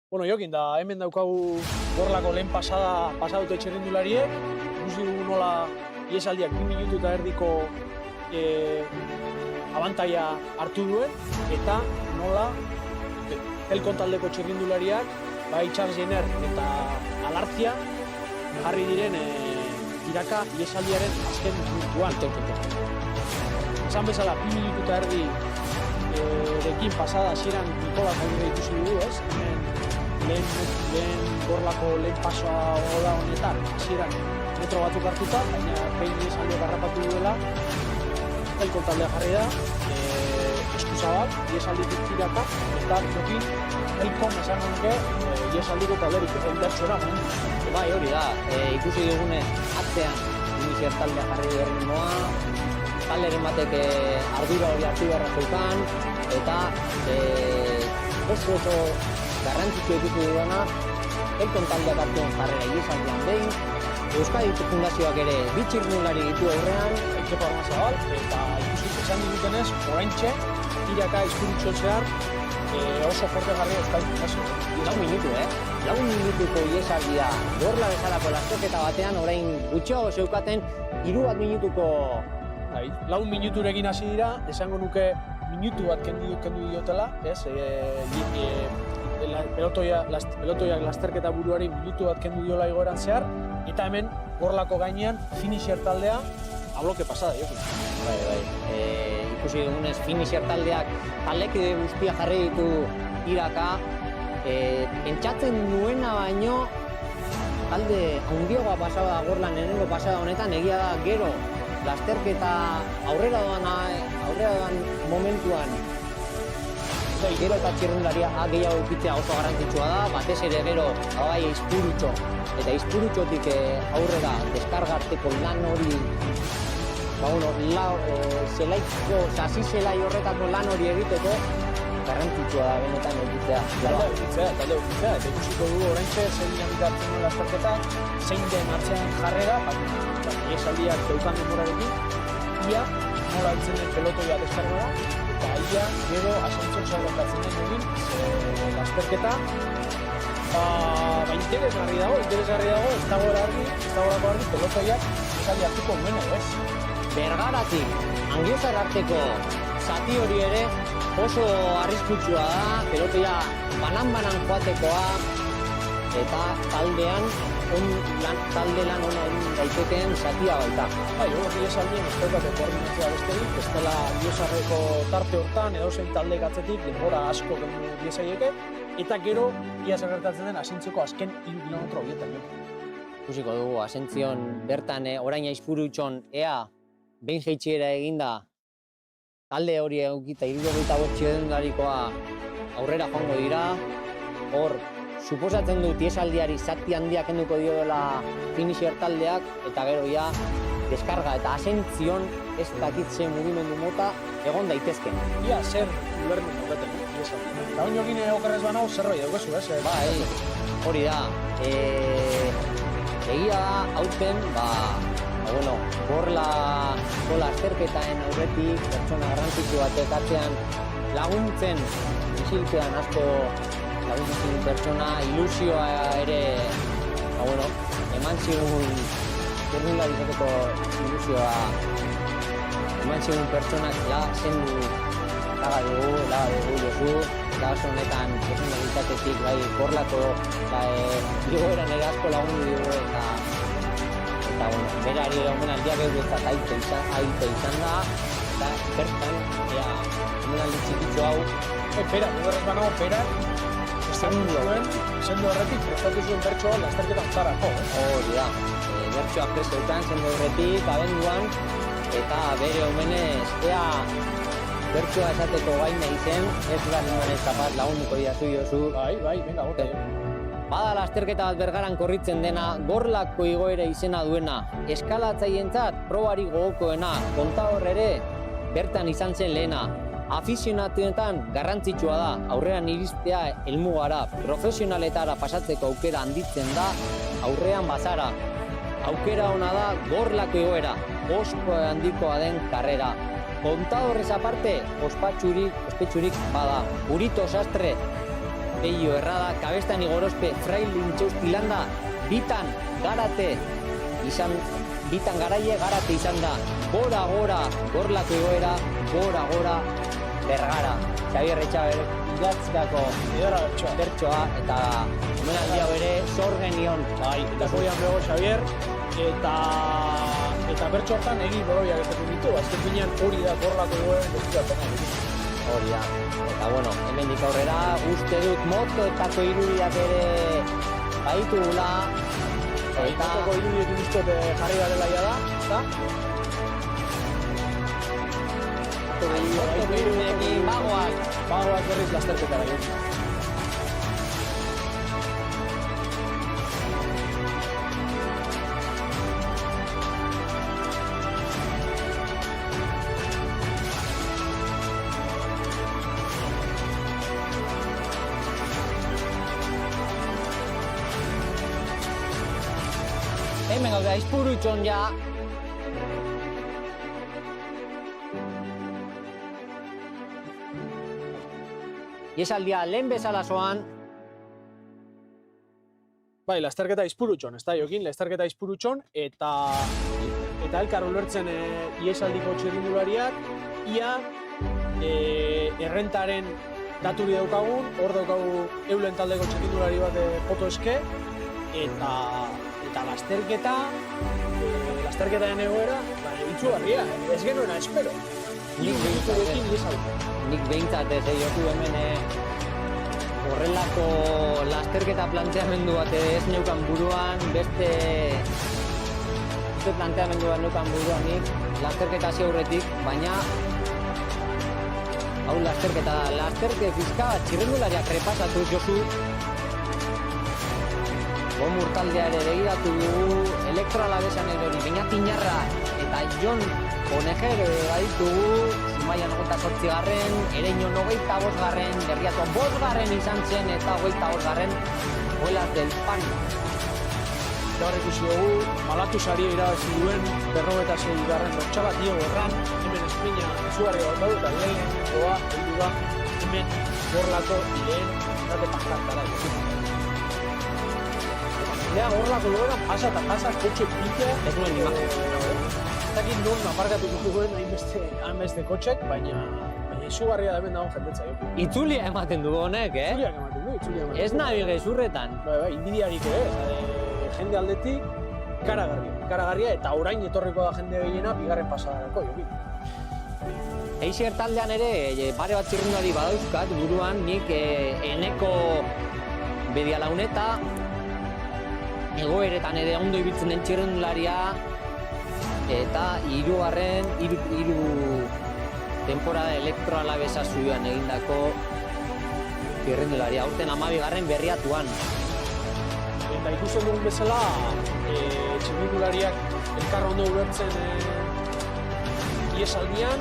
Bueno, jokin da, hemen daukagu Gorlako lehen pasadute txirrindulariek, ikusi dugu nola iesaldiak 2 minutu eta erdiko abantaia hartu duen, eta nola Elkon taldeko txirrindulariak, bai Charles Jenner eta Alartzia, jarri diren tiraka iesaldiaren azken minutuan. Esan bezala, 2 minutu eta erdi dekin pasada hasieran Nikolak aurre ikusi dugu, ez? Lehen Gorlako lehen pasoa da honetan, hasieran metro batzuk hartuta, baina behin iesaldiak harrapatu duela, Elkon taldea jarri da, eskuzabal, iesalditik tiraka, eta jokin Elkon esan nuke iesaldiko talderik inbertsora. Bai, hori da, ikusi dugunez atzean Iniciar taldea jarri du erritmoa, talderen batek ardura hori hartu beharra zeukan, eta oso garrantzitsua ikusi duguna Elkon taldeak hartuen jarrera iesaldian behin, Euskadi Fundazioak ere bi txirrindulari ditu aurrean, Etxepo Armazabal, eta ikusi esan digutenez, oraintxe, tiraka izkurutxo zehar, oso forte garri Euskadi Fundazioak. 4 minutu, Lau minutuko iesaldia Gorla bezalako lasterketa batean, orain gutxiago zeukaten 3 minutuko... 4 minuturekin hasi dira, esango nuke minutu bat kendu diotela, ez? Pelotoiak lasterketa buruari minutu bat kendu diola igoeran zehar, eta hemen Gorlako gainean finisher taldea abloke pasada, jokin. Bai. Ikusi dugunez finisher taldeak talekide guztia jarri ditu tiraka, pentsatzen nuena baino talde handiagoa pasada Gorlan lehenengo pasada honetan, egia da gero lasterketa aurrera doan momentuan gero eta txirrindularia gehiago ukitzea oso garrantzitsua da, batez ere gero bai Izpurutxo eta Izpurutxotik aurrera deskargarteko lan hori sasi zelai horretako lan hori egiteko garrantzitsua da benetan egitea. Talde ukitzea, eta ikusiko dugu oraintxe zein dinamika hartzen duen lasterketa, zein den hartzean jarrera, iesaldiak zeukan denborarekin, ia nola heltzen den pelotoia deskargara, eta ia gero asentzok zaurretatzen den egin lasterketa, interesgarri dago, ez dagoelako argi, pelotoiak esaldi hartuko duen edo ez. Bergaratik, Angiozar arteko zati hori ere oso arriskutsua da, pelotoia banan joatekoa, eta taldean talde lan ona egin daitekeen zatia baita. Bai, hori esaldien ez daukate koordinatzea besterik, ez dela Angiozarreko tarte hortan edozein talde gatzetik denbora asko gendu diezaieke, eta gero ia zer gertatzen den Asentzoko azken 3 kilometro horietan. Ikusiko dugu, Asentzion bertan orain Izpurutxon ea behin jeitxiera eginda talde hori egukita 75 txirrindularia aurrera joango dira. Hor, suposatzen dut iesaldiari zati handiak kenduko diola finisher taldeak, eta gero ja deskarga eta Asentzion ez dakit ze mugimendu mota egon daitezken. Ia zer ulermen dauketen, iesaldi. Eta hori jokin okerrez banau zerbait daukazu, ez? Bai, hori da. Egia da, hauten, Gorlako lasterketaen aurretik pertsona garrantzitsu batek atzean laguntzen, isilpean asko laguntzen pertsona, ilusioa ere, eman zigun txirrindulari izateko ilusioa, eman zigun pertsonak zendu laga dugu Josu, eta oso honetan personalitatetik Gorlako igoeran ere asko lagundu dugu, eta berari ere omenaldiak euretzat aite izan da, eta bertan, omenaldi txikitxo hau. Berak, edo banago, berak, sendo horretik prestatu zuen bertsoa lasterketan zarako. Hori da, bertsoak prestautan sendo horretik, abenduan, eta bere omenez, bertsoa esateko baina izen, ez da nimanez kapaz lagunduko diazu Josu. Bai, venga, bote. Bada lasterketa bat Bergaran korritzen dena, Gorlako igoera izena duena, eskalatzaientzat probari gogokoena, Kontador ere bertan izan zen lehena. Afizionatuetan garrantzitsua da, aurrean iristea helmugara, profesionaletara pasatzeko aukera handitzen da, aurrean bazara. Aukera ona da Gorlako igoera, osko handikoa den karrera. Kontadorrez aparte, ospetsurik bada. Urito Sastre Peio Errada, Kabestani Gorospe, Fraile Intxausti landa, bitan garaie garate izan da, gora, gorlako egoera, gora, Bergara. Xabier Etxaber, idatzkako bertsoa, eta omenaldi hau ere, zor genion. Bai, eta zoian bego Xabier, eta bertso hortan egi boroiak ez ditu, azken finean hori da gorlako egoera dezira pena. Hori da. Eta bueno, hemendik aurrera, uste dut motoetako irudiak ere baitugula. Eta motoko irudiekin ustot jarri garela da, ezta? motoko irudiekin bagoak berriz lasterketara jo. Hemen gaude Aizpurutxon ja. Iesaldia lehen bezala zoan. Bai, lasterketa Aizpurutxon, ez da jokin, lasterketa Aizpurutxon, eta elkar ulertzen iesaldiko txirrindulariak, ia errentaren daturi daukagun, hor daukagu eulen taldeko txirrindulari bat foto eske, eta lasterketaren egoera, itzugarria, ez genuena espero. Nik behintzat ez joku hemen horrelako lasterketa planteamendu bat ez neukan buruan, beste planteamendu bat neukan buruan nik, lasterketa hasi aurretik, baina hau lasterketa da, lasterketa fiska txirrindulariak repasatu Josu. Murtaldea ere begiratu dugu, Elektroalabesan erori, Beñat Inarra eta Jon Onejer baditugu, Zumaian 28garren, Ereñon 25garren, Berriaton 5garren izan zen eta 25garren Oelas del Pan. Gaur ikusi dugu, Malatu saria irabazi duen 56garren Lortxabat Diego Erran, hemen esprina izugarri bat daude eta lehen doa, heldu da, hemen gorlako lehen date paskartara. Lea gorlako goera pasa, kotxe pitea. Ez nuen imagen. Ez dakit non aparkatu duen hainbeste kotxek, baina izugarria da hemen dagoen jendetza jo. Itzulia ematen dugu honek, Itzuliak ematen du. Ez nabil gezurretan. Bai, inbidiarik ere, jende aldetik, karagarria, eta orain etorriko da jende gehiena bigarren pasadarako jokin. Eixier taldean ere, pare bat txirrindulari badauzkat buruan, nik Eneko Bedialauneta, egoeretan ere ondo ibiltzen den txirrindularia, eta hiru temporada Elektroalabesa zuioan egindako txirrindularia, aurten 12garren Berriatuan. Eta ikusten dugun bezala, txirrindulariak elkar ondo ulertzen iesaldian,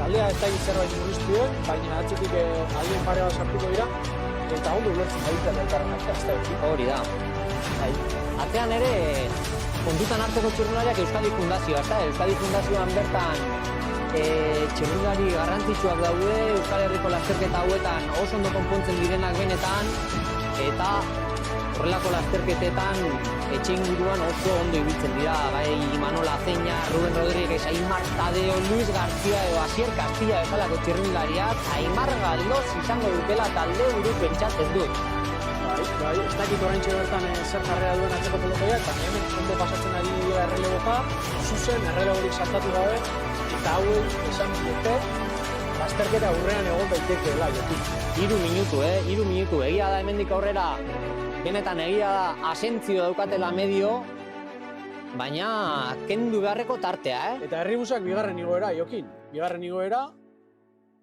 taldea ez da zerbait murriztu duen, baina atzetik aldien pare bat sartuko dira, eta ondo ulertzen daitela elkarren artean, ez da ekin. Hori da. Atzean ere, kontutan hartzeko txirrindulariak Euskadi Fundazioa, ezta? Euskadi Fundazioan bertan txirrindulari garrantzitsuak daude, Euskal Herriko lasterketa hauetan oso ondo konpontzen direnak benetan, eta horrelako lasterketetan etxe inguruan oso ondo ibiltzen dira, bai Imanol Aceña, Ruben Rodríguez, Aimar Tadeo, Luis García edo Asier Castilla bezalako txirrindulariak, Aimar Galdoz izango dutela talde buru pentsat ez dut. Bai, ez dakit oraintxe bertan zer jarrera duen atzeko pelotoiak, baina hemen ondo pasatzen ari erreleboka, zuzen erreleborik saltatu gabe, eta hauei esan diete, lasterketa aurrean egon daitekeela jotik. 3 minutu, egia da hemendik aurrera, benetan egia da asentzio daukatela medio, baina kendu beharreko tartea, Eta herribusak bigarren igoera jokin, bigarren igoera,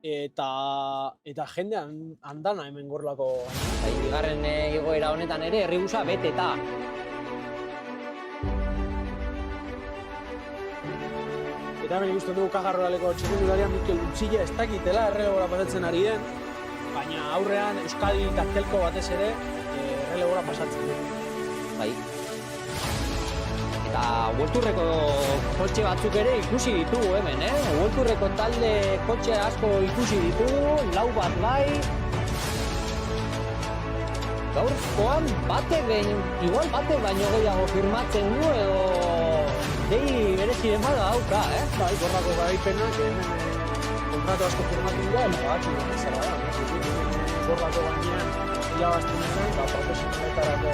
eta jende andana hemen gorlako. Bigarren igoera honetan ere herribusa beteta. Eta hemen ikusten dugu Kagarrolaleko txirrindularia Mikel Utzilla ez dakitela errelebora pasatzen ari den, baina aurrean Euskadi Gaztelko batez ere errelebora pasatzen du. Bai. Eta Worldtourreko kotxe batzuk ere ikusi ditugu hemen, Worldtourreko talde kotxe asko ikusi ditugu, 4 bat bai. gaurkoan igual bate baino gehiago firmatzen du edo dei bereziren bada dauka, Bai, gorrako garaipenak hemen kontratu asko firmatu dira, eta batxu bezala da. Gorrako gainean irabazten duen, profesionaletarako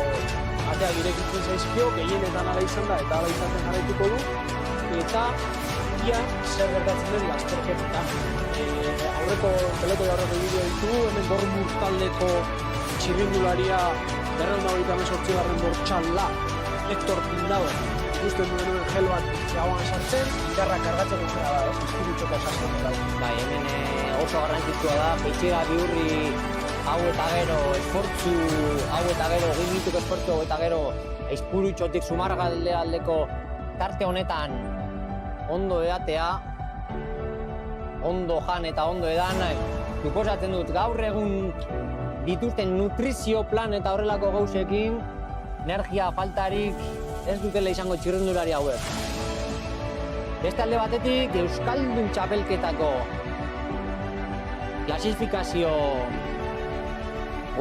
ateak irekitzen zaizkio, gehienetan ala izan da, eta ala izaten jarraituko du, eta ia zer gertatzen den lasterketetan. Aurreko pelotoi aurreko bideo ditugu, hemen Dortmund taldeko txirrindularia 228. bortxala, Hector Pindado, ikusten duen gel bat gauan sartzen, indarra kargatzeko zera da, izkurutxoko saskonetan. Bai, hemen oso garrantzitsua da, peitxera bihurri hau eta gero esfortzu, hau eta gero, 20 minutuko esfortzu, hau eta gero izpurutxotik sumargalde aldeko tarte honetan ondo edatea, ondo jan eta ondo edan, suposatzen dut gaur egun dituzten nutrizio plan eta horrelako gauzekin, energia faltarik ez dutela izango txirrindulari hauek. Beste alde batetik, Euskaldun txapelketako klasifikazio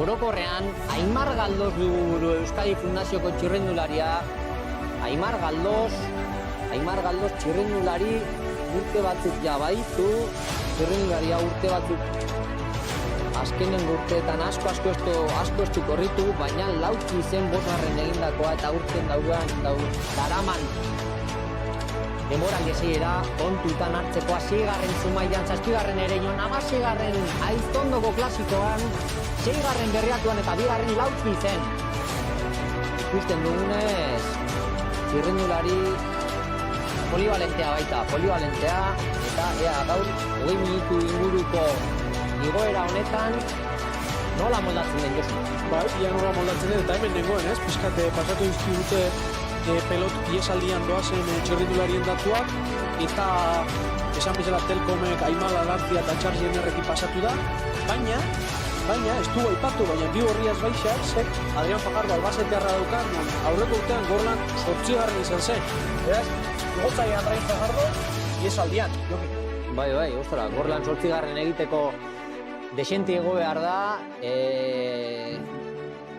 orokorrean, Aimar Galdos du Euskadi Fundazioko txirrindularia, Aimar Galdos txirrindulari urte batzuk jabaitu, txirrindularia urte batzuk azkenen urteetan asko estu korritu, baina lautzi zen 5. egindakoa eta urten daraman denboraldi hasiera kontutan hartzekoa 6. Zumaian, 7. Ereñon, 16. Aiztondoko klasikoan, 6. Berriatuan eta 2. lautzi zen. Ikusten dugunez, txirrindulari polivalentea baita, eta ea gaur 20 minutu inguruko igoera honetan nola moldatzen den Josu? Bai, ia nola moldatzen den, eta hemen nengoen, pixkate pasatu dizkigute pelot iesaldian doazen txirrindularien datuak, eta esan bezala Telkomek Aimala García eta Charles Jennerrekin pasatu da, baina ez du aipatu, baina bi horriaz baixak, zek Adrián Fajardo albazetearra daukan, aurreko urtean Gorlan 8. izan zen. Beraz, gotzaia Adrián Fajardo iesaldian, Joki. Bai, ostara, Gorlan 8. egiteko desente ego behar da,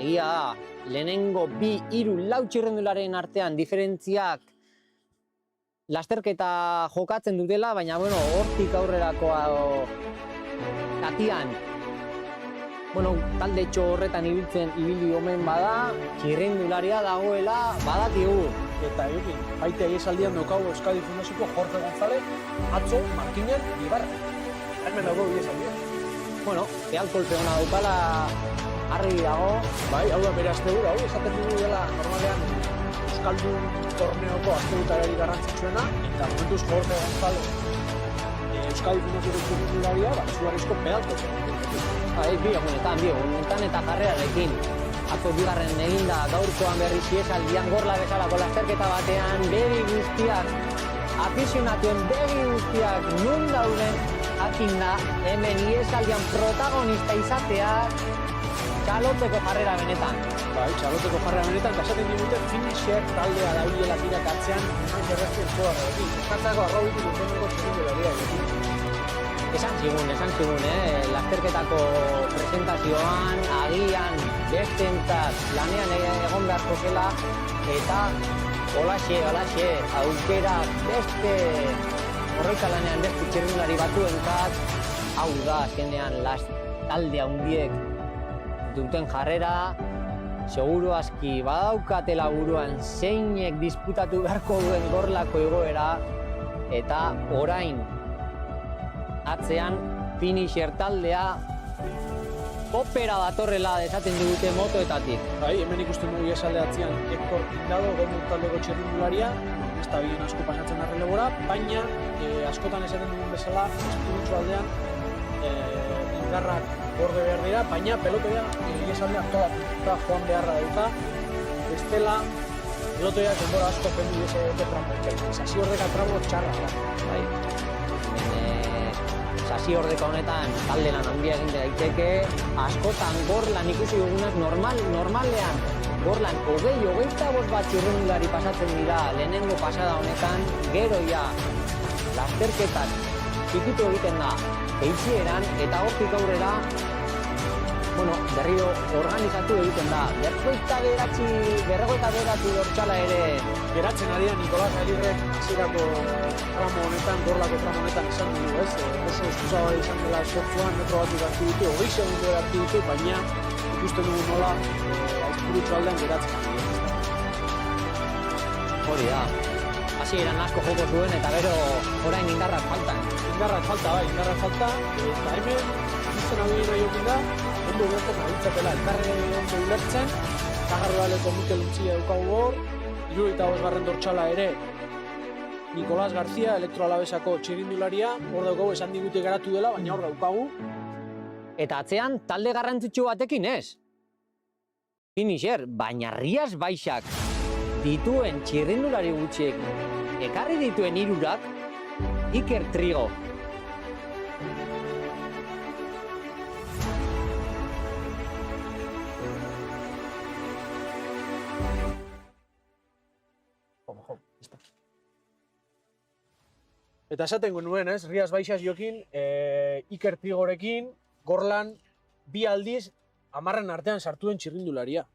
egia da, lehenengo 2, 3, 4 txirrindularen artean diferentziak lasterketa jokatzen dutela, baina hortik aurrerakoa katian, talde txo horretan ibili omen bada, txirrindularia dagoela badakigu. Eta Jokin, baita esaldian daukagu Euskadi Fundazioko Jorge González, atzo, Martínez, Ibarra. Hemen dago esaldian. Pealkolpe hona daukala argi dago. Bai, hau da bere asteburu, hau esaten dugu dela normalean Euskaldun torneoko astebutarari garrantzitsuena, eta momentuz Jorge González Euskadi Fundazioko txirrindularia, izugarrizko pealkolpe. Bi egunetan eta jarrerarekin. Atzo 2. eginda gaurkoan berriz iesaldian Gorla bezalako lasterketa batean begi guztiak, afizionatuen begi guztiak nun dauden jakin da hemen iesaldian protagonista izatea txalotzeko jarrera benetan. Bai, txalotzeko jarrera benetan, kasaten digute finisher taldea dauriela tirakatzean errezien zoarrekin. Eskatzako arrauditu duteneko txirrindularia egitea. Esan zigun, lasterketako presentazioan, agian, bestentzat, lanean egon beharko zela, eta holaxe, aukera beste horreika lanean beste txirrindulari batuentzat, hau da, azkenean, talde handiek duten jarrera, seguru aski badaukatela buruan zeinek disputatu beharko duen Gorlako igoera, eta orain, atzean finisher taldea opera datorrela esaten digute motoetatik. Bai, hemen ikusten dugu esalde atzean Hector Pindado, Dortmund taldeko txirrindularia, ez da bien asko pasatzen arrelebora, baina askotan esaten dugun bezala, espirutzu aldean indarrak gorde behar dira, baina pelotoia esaldean toda joan beharra dauka, bestela pelotoia denbora asko pendu dute tramo. Sasi ordeka tramo txarra da. Bai. Sasi ordeka honetan talde lan handia egin daiteke, askotan Gorlan ikusi dugunak normalean Gorlan 20-25 bat txirrindulari pasatzen dira lehenengo pasada honetan, gero ja lasterketak txikitu egiten da eitxieran eta hortik aurrera berriro organizatu egiten da. Berrogeita bederatzi dortsala ere Geratzen ari da Nikolas Agirrek hasierako tramo honetan, gorlako tramo honetan esan dugu, ez? Oso eskuzagoa izan dela esfortzuan, metro batzuk hartu ditu, 20 segundu hartu ditu, baina ikusten dugu nola aizpurutzu aldean geratzen ari da. hori da. Hasieran asko joko zuen eta gero orain indarrak falta. Indarrak falta, eta hemen izan hau nahi jokin da, ondo ulertzen nahitzatela, elkarre ondo ulertzen, Zagarrodaleko Mikel Untzia daukagu hor, 75. dortsala ere Nicolás García, Elektroalabesako txirrindularia, hor daukagu esan digute garatu dela, baina hor daukagu. Eta atzean talde garrantzitsu batekin ez. Finisher, baina Rías Baixak dituen txirrindulari gutxiek ekarri dituen hirurak Iker Trigo. Eta esaten nuen, ez, Rías Baixas jokin, Iker Trigorekin, Gorlan, bi aldiz, 10 artean sartu den txirrindularia.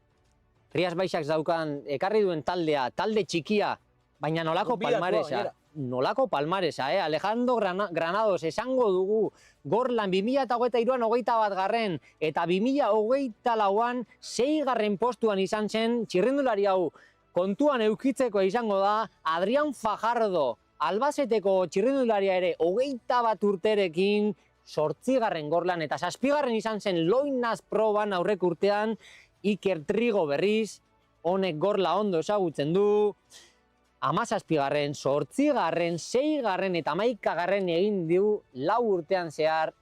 Rías Baixak daukan ekarri duen taldea, talde txikia, baina nolako palmaresa. Nolako palmaresa, Alejandro Granados esango dugu Gorlan 2023an 21 garren eta 2024an 6 garren postuan izan zen txirrindulari hau. Kontuan eukitzeko izango da Adrián Fajardo, Albazeteko txirrindularia ere 21 urterekin 8 garren Gorlan eta 7 garren izan zen Loinaz proban aurrek urtean. Iker Trigo berriz, honek Gorla ondo ezagutzen du, 17 garren, 8 garren, 6 garren eta 11 garren egin du 4 urtean zehar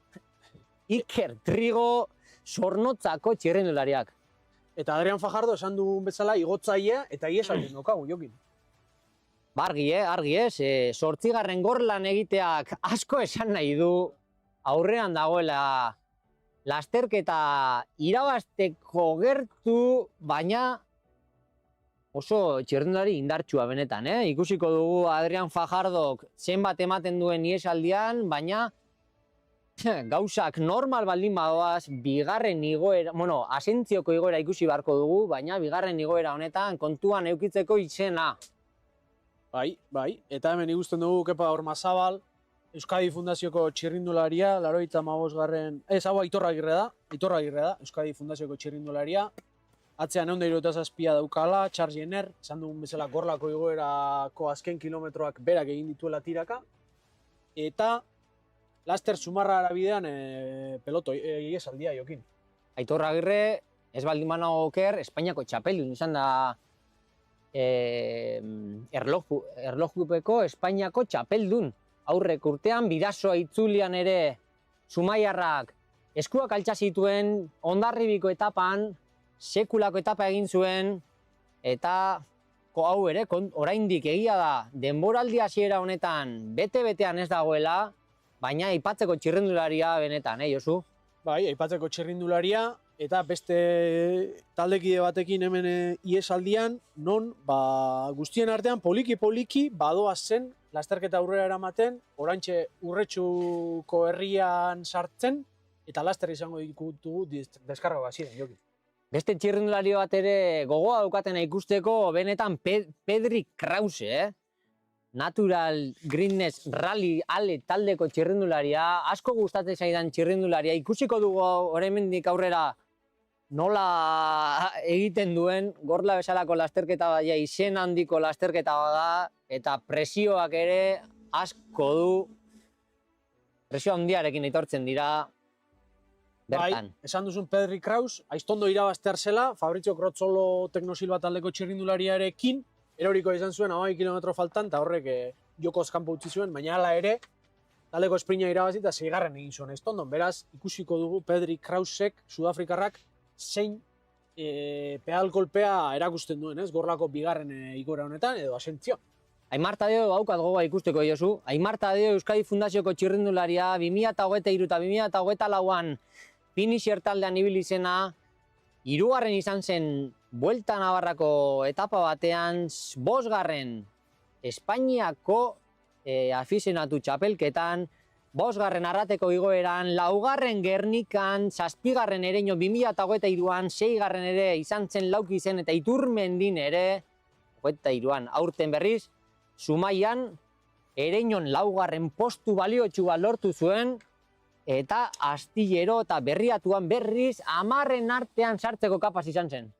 Iker Trigo Zornotzako txirrindulariak. Eta Adrián Fajardo esan dugun bezala igotzailea eta iesalden daukagu jokin. Argi ez, 8 garren Gorlan egiteak asko esan nahi du, aurrean dagoela lasterketa irabazteko gertu, baina oso txirrindulari indartsua benetan, Ikusiko dugu Adrián Fajardok zenbat ematen duen iesaldian, baina gauzak normal baldin badoaz, bigarren igoera, asentzioko igoera ikusi beharko dugu, baina bigarren igoera honetan kontuan eukitzeko izena. Bai, eta hemen ikusten dugu Kepa Ormazabal, Euskadi Fundazioko txirrindularia, 85. Aitor Agirre da, Euskadi Fundazioko txirrindularia. Atzean 177 daukala, Charles Jenner, esan dugun bezala Gorlako igoerako azken kilometroak berak egin dituela tiraka. Eta laster Zumarra arabidean peloto, iesaldia jokin. Aitor Agirre, ez baldin banago oker, Espainiako txapeldun izan da erlojupeko Espainiako txapeldun. Aurrek urtean, Bidasoa itzulian ere Zumaiarrak eskuak altxa zituen, Hondarribiko etapan, sekulako etapa egin zuen, eta hau ere, oraindik egia da, denboraldi hasiera honetan bete-betean ez dagoela, baina aipatzeko txirrindularia benetan, Josu? Bai, aipatzeko txirrindularia, eta beste taldekide batekin hemen iesaldian, non guztien artean poliki-poliki badoa zen lasterketa aurrera eramaten, oraintxe Urretxuko herrian sartzen, eta laster izango ditugu deskarga ziren, jokin. Beste txirrindulari bat ere gogoa daukatena ikusteko benetan Pedri Krause, Natural Greenness Rally Ale taldeko txirrindularia, asko gustatzen zaidan txirrindularia, ikusiko dugu hemendik aurrera nola egiten duen, Gorla bezalako lasterketa baina izen handiko lasterketa bada, eta presioak ere asko du, presio handiarekin etortzen dira bertan. Bai, esan duzun Pedri Kraus, aiztondo irabaztear zela, Fabrizio Crozzolo Teknosilba taldeko txirrindulariarekin, eroriko izan zuen 12 kilometro faltan, eta horrek jokoz kanpo utzi zuen, baina hala ere, taldeko esprina irabazi eta 6 egin zuen aiztondon. Beraz, ikusiko dugu Pedri Krausek, Sudafrikarrak, zein pedal-kolpea erakusten duen, Gorlako bigarren igora honetan, edo asentzio. Aimar Tadeo daukat gogoa ikusteko, Josu. Aimar Tadeo Euskadi Fundazioko txirrindularia 2023 eta 2024an finisher taldean ibili zena, 3. izan zen Vuelta Navarrako etapa batean, 5. Espainiako afizionatu txapelketan, bosgarren Arrateko igoeran, laugarren Gernikan, zazpigarren Ereño 2023an, seigarren ere izan zen Lauki zen eta Iturmendin ere, 23an, aurten berriz, Zumaian, Ereñon laugarren postu baliotxua lortu zuen, eta Astillero eta Berriatuan berriz 10 artean sartzeko kapaz izan zen.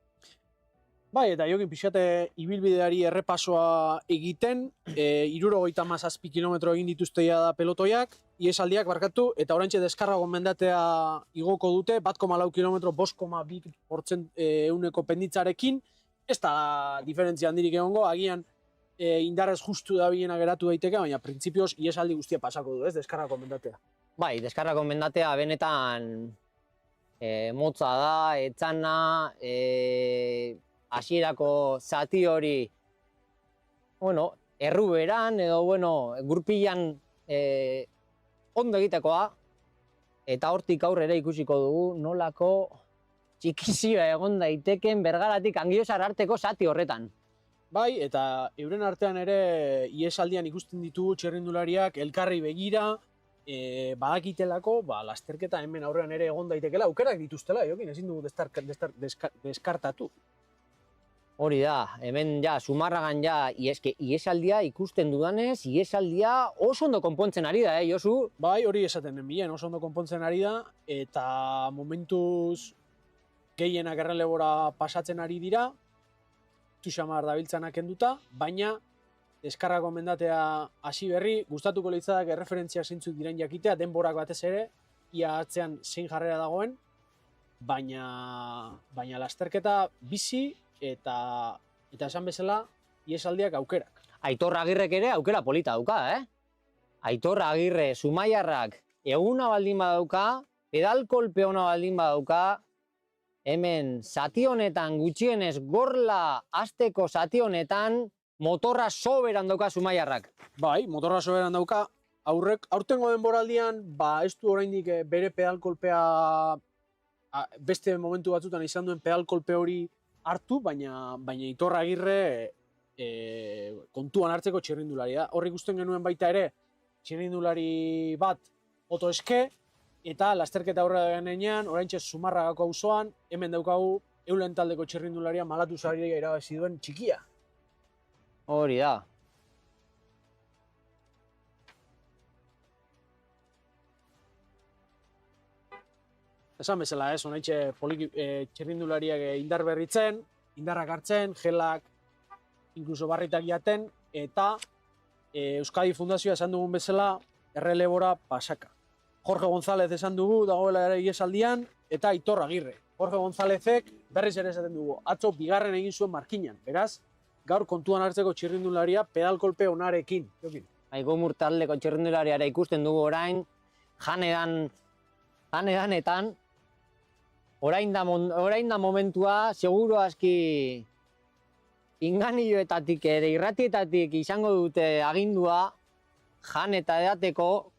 Bai, eta Jokin pixate ibilbideari errepasoa egiten, 77 kilometro egin dituzteia da pelotoiak, iesaldiak barkatu, eta oraintxe deskarrago mendatea igoko dute, 1,4 kilometro, 5,2% penditzarekin, ez da diferentzia handirik egongo, agian indarrez justu da bilena geratu daiteke, baina printzipioz iesaldi guztia pasako du, ez, deskarrago mendatea. Bai, deskarrako mendatea benetan motza da, etzana, hasierako zati hori, erruberan edo, gurpilan ondo egitekoa, eta hortik aurrera ikusiko dugu nolako txikizioa egon daiteken Bergaratik Angiozar arteko zati horretan. Bai, eta euren artean ere iesaldian ikusten ditugu txirrindulariak elkarri begira, badakitelako, lasterketa hemen aurrean ere egon daitekela, aukerak dituztela, Jokin, ezin dugu deskartatu. Hori da, hemen Zumarragan iesaldia ikusten dudanez, iesaldia oso ondo konpontzen ari da, Josu? Bai, hori esaten den oso ondo konpontzen ari da, eta momentuz gehienak errelebora pasatzen ari dira, Tuxamar dabiltzanak enduta, baina deskarrako mendatea hasi berri, gustatuko litzadak erreferentzia zeintzuk diren jakitea, denborak batez ere, ia atzean zein jarrera dagoen, baina lasterketa bizi eta esan bezala iesaldiak aukerak. Aitor Agirrek ere aukera polita dauka, Aitor Agirre, Zumaiarrak, eguna baldin badauka, pedalkolpe ona baldin badauka, hemen zati honetan gutxienez gorla hasteko zati honetan motorra soberan dauka Zumaiarrak. Bai, motorra soberan dauka. Aurtengo denboraldian, ez du oraindik bere pedalkolpea beste momentu batzutan izan duen pedalkolpe hori hartu, baina Aitor Agirre kontuan hartzeko txirrindulari da. Horri ikusten genuen baita ere, txirrindulari bat oto eske, eta lasterketa aurrera denean, oraintxe Zumarragako auzoan, hemen daukagu Eulen taldeko txirrindularia Malatu saria irabazi duen txikia. Hori da. Esan bezala, oraintxe txirrindulariak indar berritzen, indarrak hartzen, gelak, inkluso barritak jaten, eta Euskadi Fundazioa esan dugun bezala, errelebora pasaka. Jorge González esan dugu, dagoela ere iesaldian, eta Aitor Agirre. Jorge Gonzálezek berriz ere esaten dugu, atzo bigarren egin zuen markinan, beraz, gaur kontuan hartzeko txirrindularia pedalkolpe onarekin. Gomur taldeko txirrindulariara ikusten dugu orain, janedanetan, orain da momentua, seguru aski inganioetatik ere irratietatik izango dute agindua, jan eta edateko,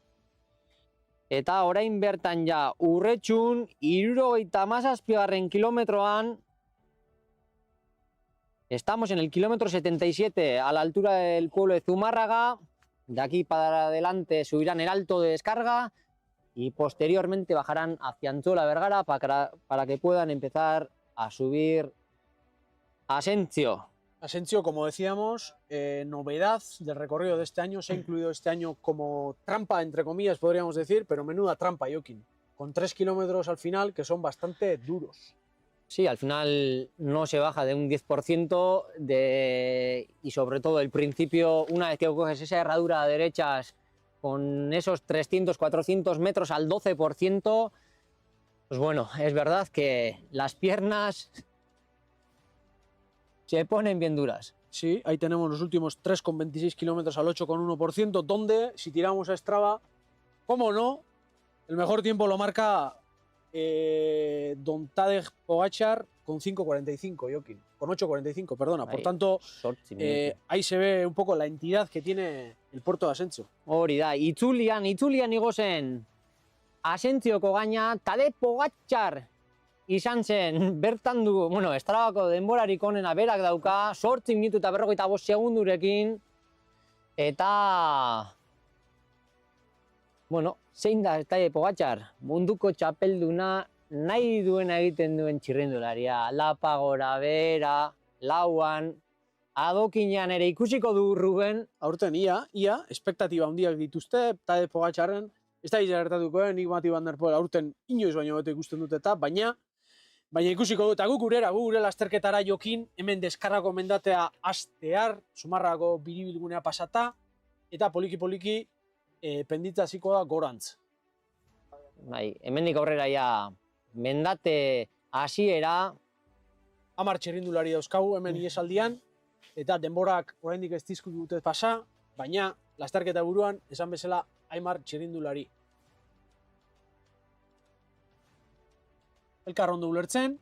eta orain bertan Urretxun, 77. kilometroan, estamos en el kilómetro 77, a la altura del pueblo de Zumárraga. De aquí para adelante subirán el alto de descarga y posteriormente bajarán hacia Antzola Bergara para que puedan empezar a subir Asentzio. Asentzio, como decíamos, novedad del recorrido de este año, se ha incluido este año como trampa, entre comillas, podríamos decir, pero menuda trampa, Jokin, con 3 kilómetros al final que son bastante duros. Sí, al final no se baja de un 10% y sobre todo el principio, una vez que coges esa herradura a derechas con esos 300, 400 metros al 12%, pues bueno, es verdad que las piernas se ponen bien duras. Sí, ahí tenemos los últimos 3,26 kilómetros al 8,1%, donde, si tiramos a Strava, cómo no, el mejor tiempo lo marca Don Tadej Pogačar con 5,45, Jokin, con 8,45, perdona. Por tanto, ahí se ve un poco la entidad que tiene el puerto de Asentzio. Hori da, itzulian igozen Asentzioko gaina Tadej Pogačar izan zen, bertan du, Strabako denborarik onena berak dauka, 8 minutu eta 45 segundurekin, eta Bueno, zein da Tadej Pogačar? Munduko txapelduna nahi duena egiten duen txirrindularia. Lapa gora bera, lauan, adokinean ere ikusiko du Ruben. Aurten ia, espektatiba handiak dituzte, Tadej Pogačarren, ez da gertatuko, nik Mati van der Poel aurten inoiz baino beto ikusten dut eta, baina ikusiko dut, eta gure lasterketara jokin, hemen deskarrako mendatea astear, Zumarrako biribilgunea pasata, eta poliki-poliki penditzaziko da gorantz. Bai, hemendik aurrera ja mendate hasiera. 10 txirrindulari dauzkagu hemen iesaldian, eta denborak oraindik ez dizku dute pasa, baina lasterketa buruan, esan bezala, 10 txirrindulari. Elkar ondo ulertzen.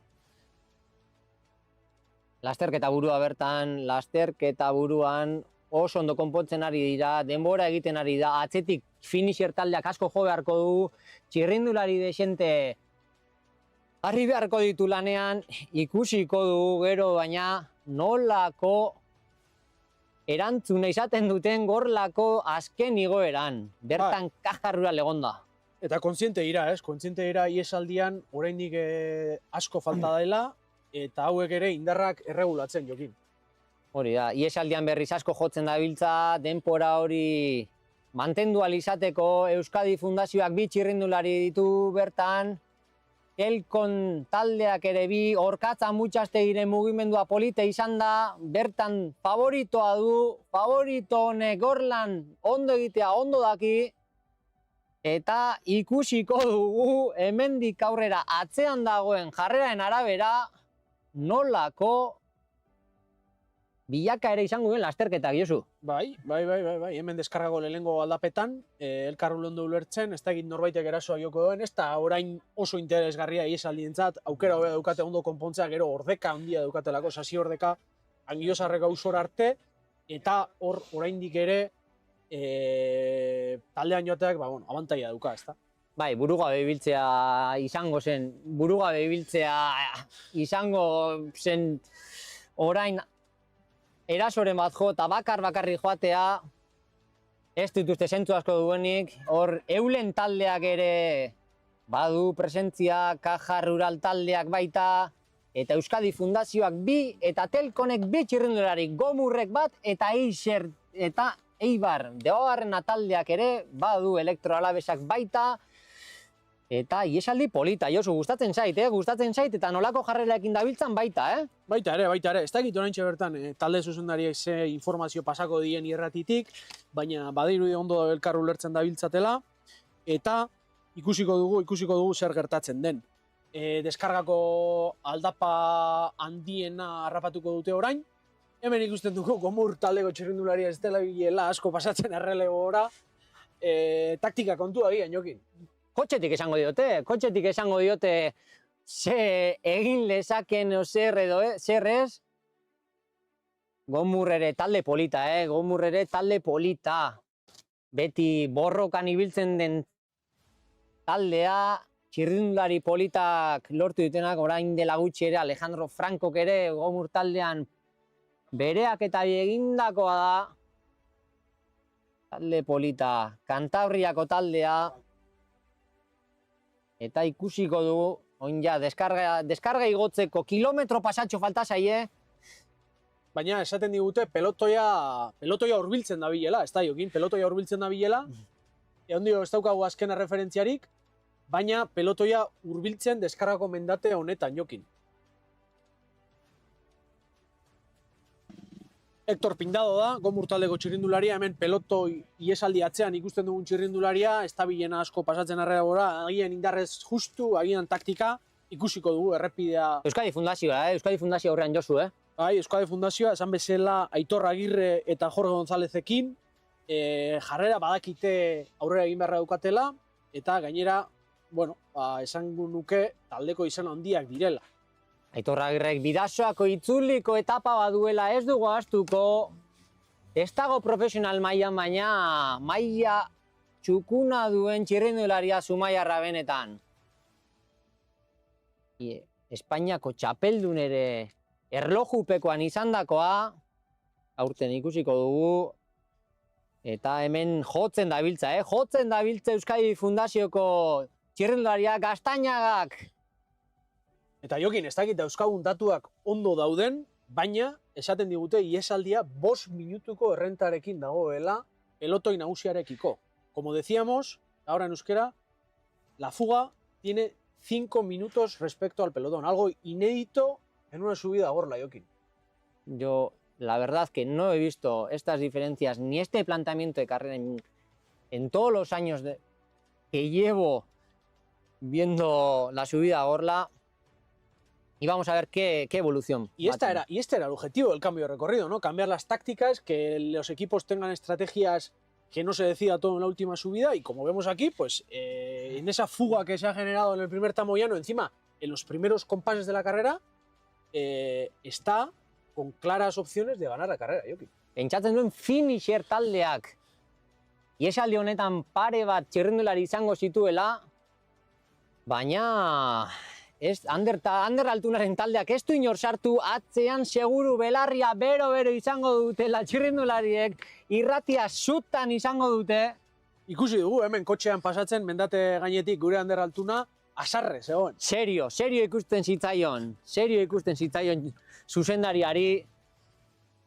Lasterketa buruan oso ondo konpontzen ari dira, denbora egiten ari da, atzetik finisher taldeak asko jo beharko du, txirrindulari desente harri beharko ditu lanean, ikusiko du gero, baina nolako erantzuna izaten duten gorlako azken igoeran, bertan Caja Rural egonda. Eta kontziente dira, kontziente dira iesaldian oraindik asko falta dela, eta hauek ere indarrak erregulatzen jokin. Hori da, iesaldian berriz asko jotzen dabiltza, denpora hori mantendu ahal izateko, Euskadi Fundazioak 2 txirrindulari ditu bertan, Elkon taldeak ere 2, Orkatza Mutxastegiren mugimendua polite izan da, bertan favoritoa du, favorito honek gorlan ondo egitea ondo daki, eta ikusiko dugu hemendik aurrera atzean dagoen jarreraen arabera nolako bilaka ere izango duen lasterketak, Josu. Bai, hemen deskargago lehenengo aldapetan, elkar ondo ulertzen, ez da egin norbaitek erasoa joko duen, ez da orain oso interesgarria iesaldientzat, aukera hobea daukate ondo konpontzea, gero ordeka handia daukatelako, sasi ordeka, Angiozarrek ausor arte, eta hor oraindik ere taldean joateak, abantaia dauka, ez da? Bai, burugabe ibiltzea izango zen orain erasoren bat jo eta bakarrik joatea ez dituzte zentzu asko duenik, hor eulen taldeak ere badu presentzia, Caja Rural taldeak baita, eta Euskadi Fundazioak 2 eta Telkonek 2 txirrindulari, Gomurrek bat eta Eiser eta Eibar Debabarrena taldeak ere badu elektroalabesak baita, eta iesaldi polita, Josu, gustatzen zait eta nolako jarreraekin dabiltzan baita, Baita ere, ez dakit oraintxe bertan talde zuzendariek ze informazio pasako dien irratitik, baina badirudi ondo elkar ulertzen dabiltzatela, eta ikusiko dugu zer gertatzen den. Deskargako aldapa handiena harrapatuko dute orain, hemen ikusten dugu Gomur taldeko txirrindularia ez dela bilela asko pasatzen errelegora, taktika kontua gian, Jokin. Kotxetik esango diote ze egin lezaken o zer edo zer ez. Gomur ere talde polita, Beti borrokan ibiltzen den taldea, txirrindulari politak lortu dutenak, orain dela gutxi ere Alejandro Francok ere Gomur taldean bereak eta egindakoa da. Talde polita, Kantabriako taldea, eta ikusiko dugu, oin ja, deskarga igotzeko kilometro pasatxo falta zaie. Baina esaten digute pelotoia hurbiltzen da bilela, ez da Jokin, pelotoia hurbiltzen da bilela. Ez daukagu azkena referentziarik, baina pelotoia hurbiltzen deskargako mendate honetan, Jokin. Hector Pindado da, Gomur taldeko txirrindularia, hemen pelotoi iesaldi atzean ikusten dugun txirrindularia, ez da bilena asko pasatzen arrera gora, agian indarrez justu, agian taktika, ikusiko dugu errepidea. Euskadi Fundazioa, Euskadi Fundazio aurrean Josu, Bai, Euskadi Fundazioa, esan bezala Aitor Agirre eta Jorge Gonzalezekin, jarrera badakite aurrera egin beharra daukatela, eta gainera, esango nuke taldeko izan handiak direla. Aitor Agirrek bidasoako itzuliko etapa baduela ez dugu ahaztuko, ez dago profesional mailan, baina maila txukuna duen txirrindularia Zumaiarra benetan. Espainiako txapeldun ere erlojupekoan izandakoa, aurten ikusiko dugu, Eta hemen jotzen dabiltza, jotzen dabiltza Euskadi Fundazioko txirrindulariak Gaztainagak. Eta Jokin, ez dakit dauzkagun datuak ondo dauden, baina esaten digute iesaldia 5 minutuko errentarekin dagoela pelotoi nagusiarekiko. Como decíamos, ahora en euskera, la fuga tiene 5 minutos respecto al pelotón, algo inédito en una subida a Gorla, Jokin. Yo, la verdad que no he visto estas diferencias ni este planteamiento de carrera en todos los años que llevo viendo la subida a Gorla. Y vamos a ver qué evolución. Y este era el objetivo del cambio de recorrido, ¿no? Cambiar las tácticas, que los equipos tengan estrategias, que no se decida todo en la última subida. Y como vemos aquí, pues en esa fuga que se ha generado en el primer tramo llano, encima, en los primeros compases de la carrera, está con claras opciones de ganar la carrera, Jokin. Pentsatzen duen finisher taldeak iesaldi honetan pare bat txirrindulari izango zituela, baina Ander Altunaren taldeak ez du inor sartu, atzean seguru belarria bero izango dutela txirrindulariek, irratia zutan izango dute. Ikusi dugu, hemen kotxean pasatzen, mendate gainetik gure Ander Altuna, asarre, zegoen. Serio ikusten zitzaion zuzendariari,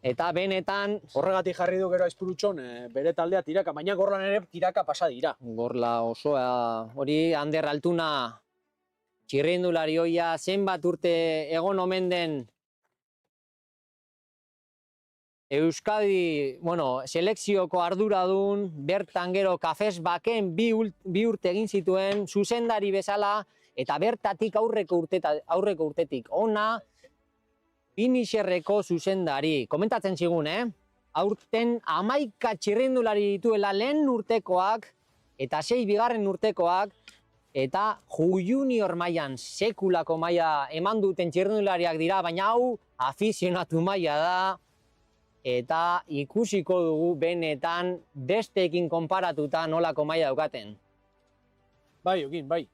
eta benetan... Horregatik jarri du gero Aizpurutxon bere taldea tiraka, baina Gorlan ere tiraka pasa dira. Gorla osoa, hori Ander Altuna txirrindulari hoia zenbat urte egon omen den Euskadi, selekzioko arduradun, bertan gero kafes baken bi urte egin zituen, zuzendari bezala, eta bertatik aurreko urtetik ona, finisherreko zuzendari. Komentatzen zigun, aurten 11 txirrindulari dituela lehen urtekoak, eta 6 bigarren urtekoak, eta junior mailan sekulako maila eman duten txirrindulariak dira, baina hau afizionatu maila da, eta ikusiko dugu benetan besteekin konparatuta nolako maila daukaten. Bai, Jokin, bai.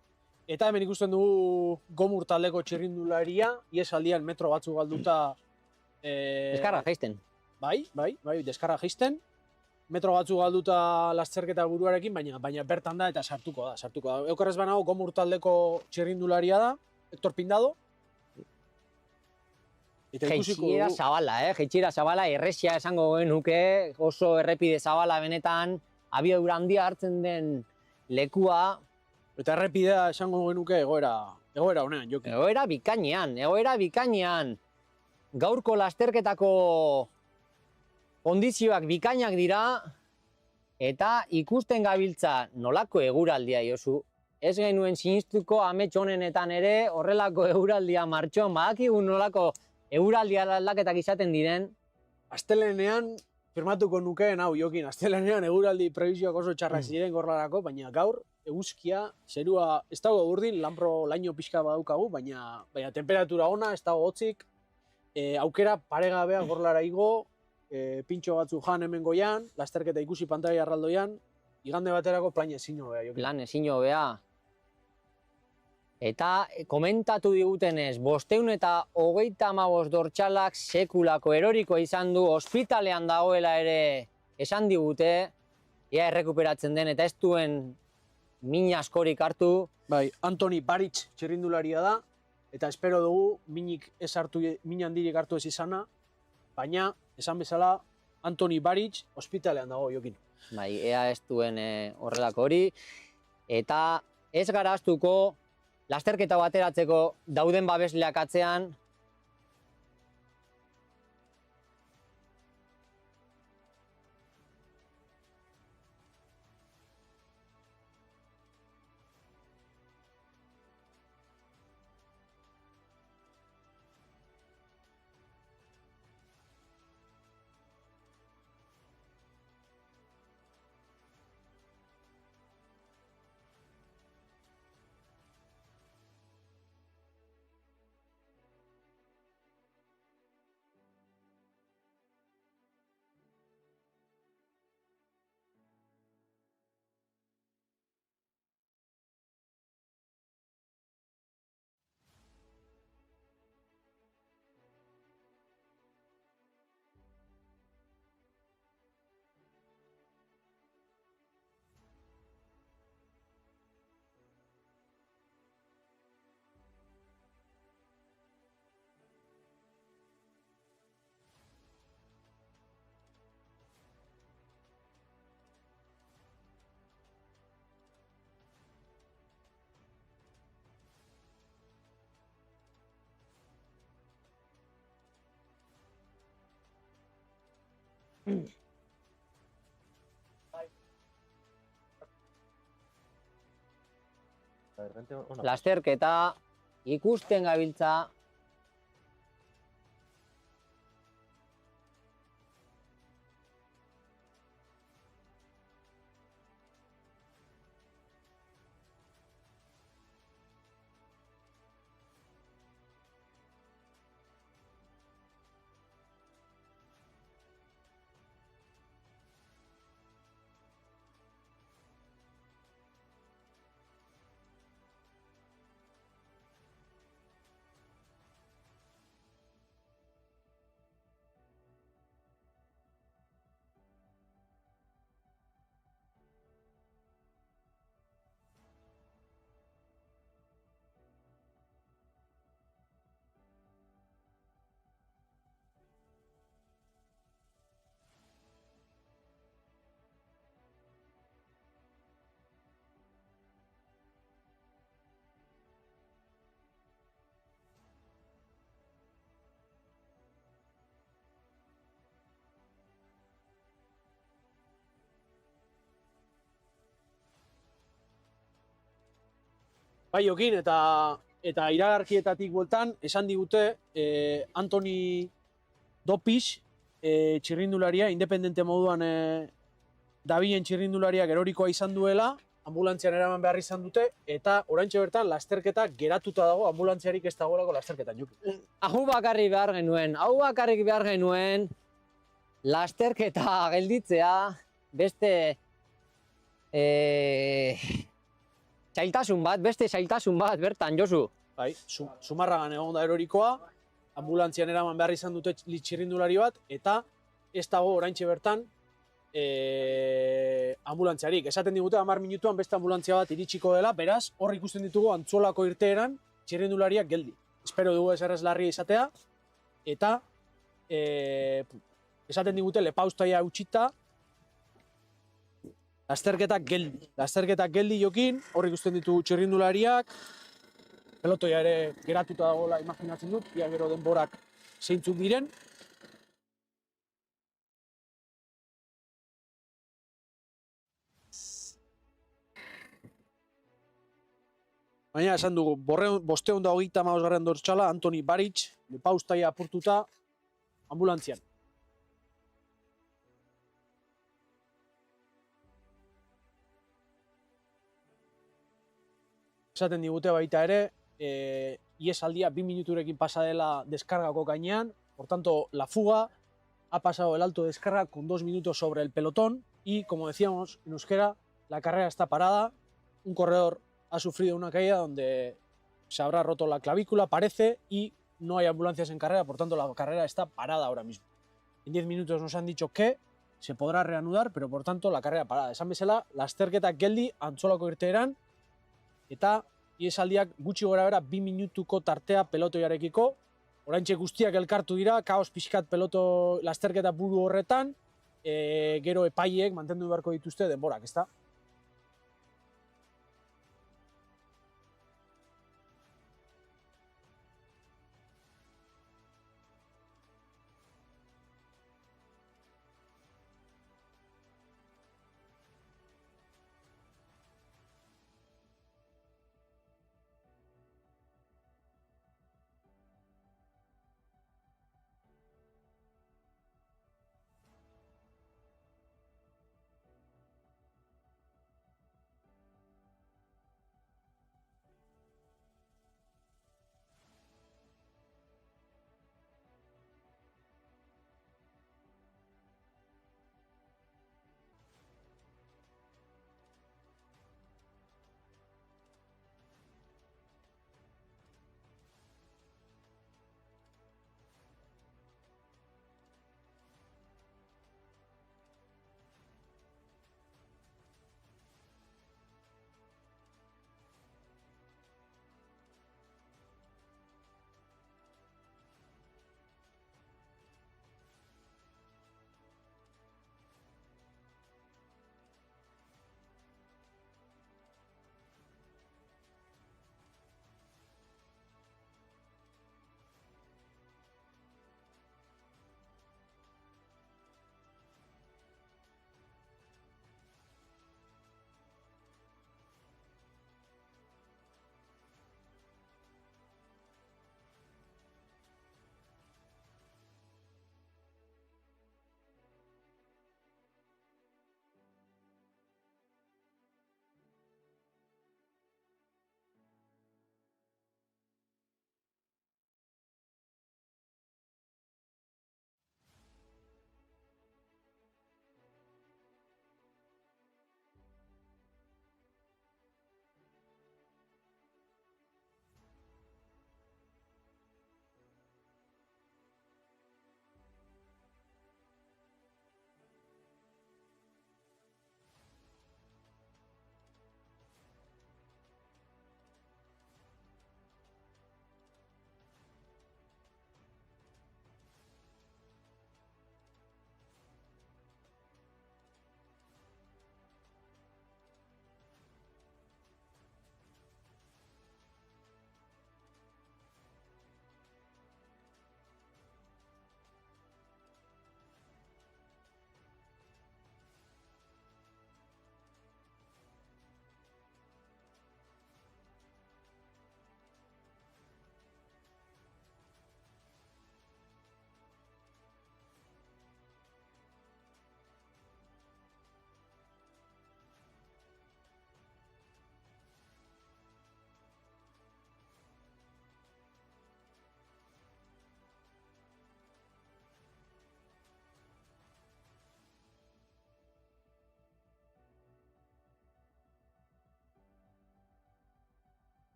Eta hemen ikusten dugu Gomur taldeko txirrindularia, iesaldian metro batzuk galduta... Deskarra jaisten. Bai, deskarra jaisten. Metro batzuk galduta lasterketa buruarekin, baina bertan da eta sartuko da. Eukarrez banago Gomur taldeko txirrindularia da, Hector Pindado. Jeitsiera zabala, erresia esango genuke, oso errepide zabala benetan, abiadura handia hartzen den lekua. Eta errepidea esango genuke egoera honean, Jokin. Egoera bikainean. Gaurko lasterketako kondizioak bikainak dira, eta ikusten gabiltza nolako eguraldia, Josu. Ez genuen sinistuko amets honenetan ere horrelako eguraldia martxoan, badakigu nolako eguraldia aldaketak izaten diren. Astelenean firmatuko nukeen hau, Jokin, astelenean eguraldi prebizioak oso txarrak ziren Gorlarako, baina gaur eguzkia, zerua ez dago urdin, laino pixka badaukagu, baina temperatura ona, ez dago hotzik, aukera paregabea Gorlara igo, pintxo batzu jan hemen goian, lasterketa ikusi pantaila arraldoian, igande baterako plan ezin hobea, Jokin. Plan ezin hobea. Eta komentatu digutenez, 535 dortxalak sekulako eroriko izan du, ospitalean dagoela ere esan digute, ea errekuperatzen den eta ez duen min askorik hartu. Bai, Antoni Baritz txirrindularia da, eta espero dugu min handirik hartu ez izana, baina, esan bezala, Antoni Baritz ospitalean dago, Jokin. Bai, ea ez duen horrelako hori, eta ez gara astuko lasterketa bateratzeko dauden babesleak atzean, Lasterketa ikusten gabiltza. Bai, Jokin, eta iragarkietatik bueltan, esan digute Antoni Dopis, txirrindularia, independente moduan dabien txirrindularia gerorikoa izan duela, ambulantzian eraman behar izan dute, eta oraintxe bertan lasterketa geratuta dago, ambulantziarik ez dagoelako lasterketan, Jokin. Hau bakarrik behar genuen, lasterketa gelditzea, beste beste zailtasun bat bertan, Josu. Bai, Zumarragan egon da erorikoa, ambulantzian eraman behar izan dute txirrindulari bat, eta ez dago oraintxe bertan ambulantziarik. Esaten digute 10 minutuan beste ambulantzia bat iritsiko dela, beraz, hor ikusten ditugu Antzuolako irteeran txirrindulariak geldi. Espero dugu ezer ez larria izatea, eta esaten digute lepaustaia utxita, lasterketak geldi, Jokin, hor ikusten ditugu txirrindulariak, pelotoia ere geratuta dagoela imaginatzen dut, ia gero denborak zeintzuk diren. Baina esan dugu, 525. dortsala, Antoni Baritx, lepaustaia apurtuta, ambulantzian. Esaten digute baita ere, iesaldia 2 minuturekin pasa dela deskargako gainean, por tanto, la fuga ha pasado el alto de descarga con 2 minutos sobre el pelotón y, como decíamos en euskera, la carrera está parada, un corredor ha sufrido una caída donde se habrá roto la clavícula, parece, y no hay ambulancias en carrera, por tanto la carrera está parada ahora mismo. En 10 minutos nos han dicho que se podrá reanudar, pero por tanto la carrera parada. Esan bezala, lasterketak geldi Antzuolako irteeran, eta iesaldiak gutxi gorabehera 2 minutuko tartea pelotoiarekiko. Oraintxe guztiak elkartu dira, kaos pixkat peloto lasterketa buru horretan, gero epaiek mantendu beharko dituzte denborak, ezta?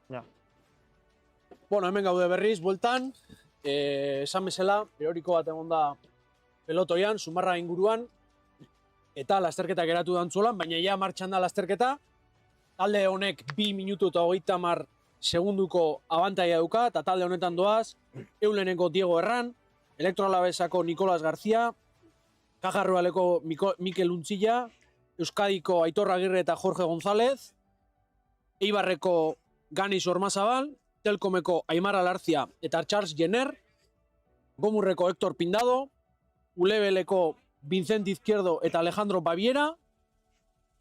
Ja. Bueno, hemen gaude berriz, bueltan, esan bezala, periodiko bat egon da pelotoian, Zumarraga inguruan, eta lasterketa geratu dantzuelan, baina ja martxan da lasterketa, talde honek 2 minutu eta 30 segunduko abantaia dauka, eta talde honetan doaz, Euleneko Diego Herran, Elektroalabesako Nikolas García, Caja-Rualeko Mikel Untzilla, Euskadiko Aitor Agirre eta Jorge González, Eibarreko Ganis Ormazabal, Telkomeko Aimar Alartzia eta Charles Jenner, Gomurreko Héctor Pindado, Ulebeleko Vincent Izquierdo eta Alejandro Baviera,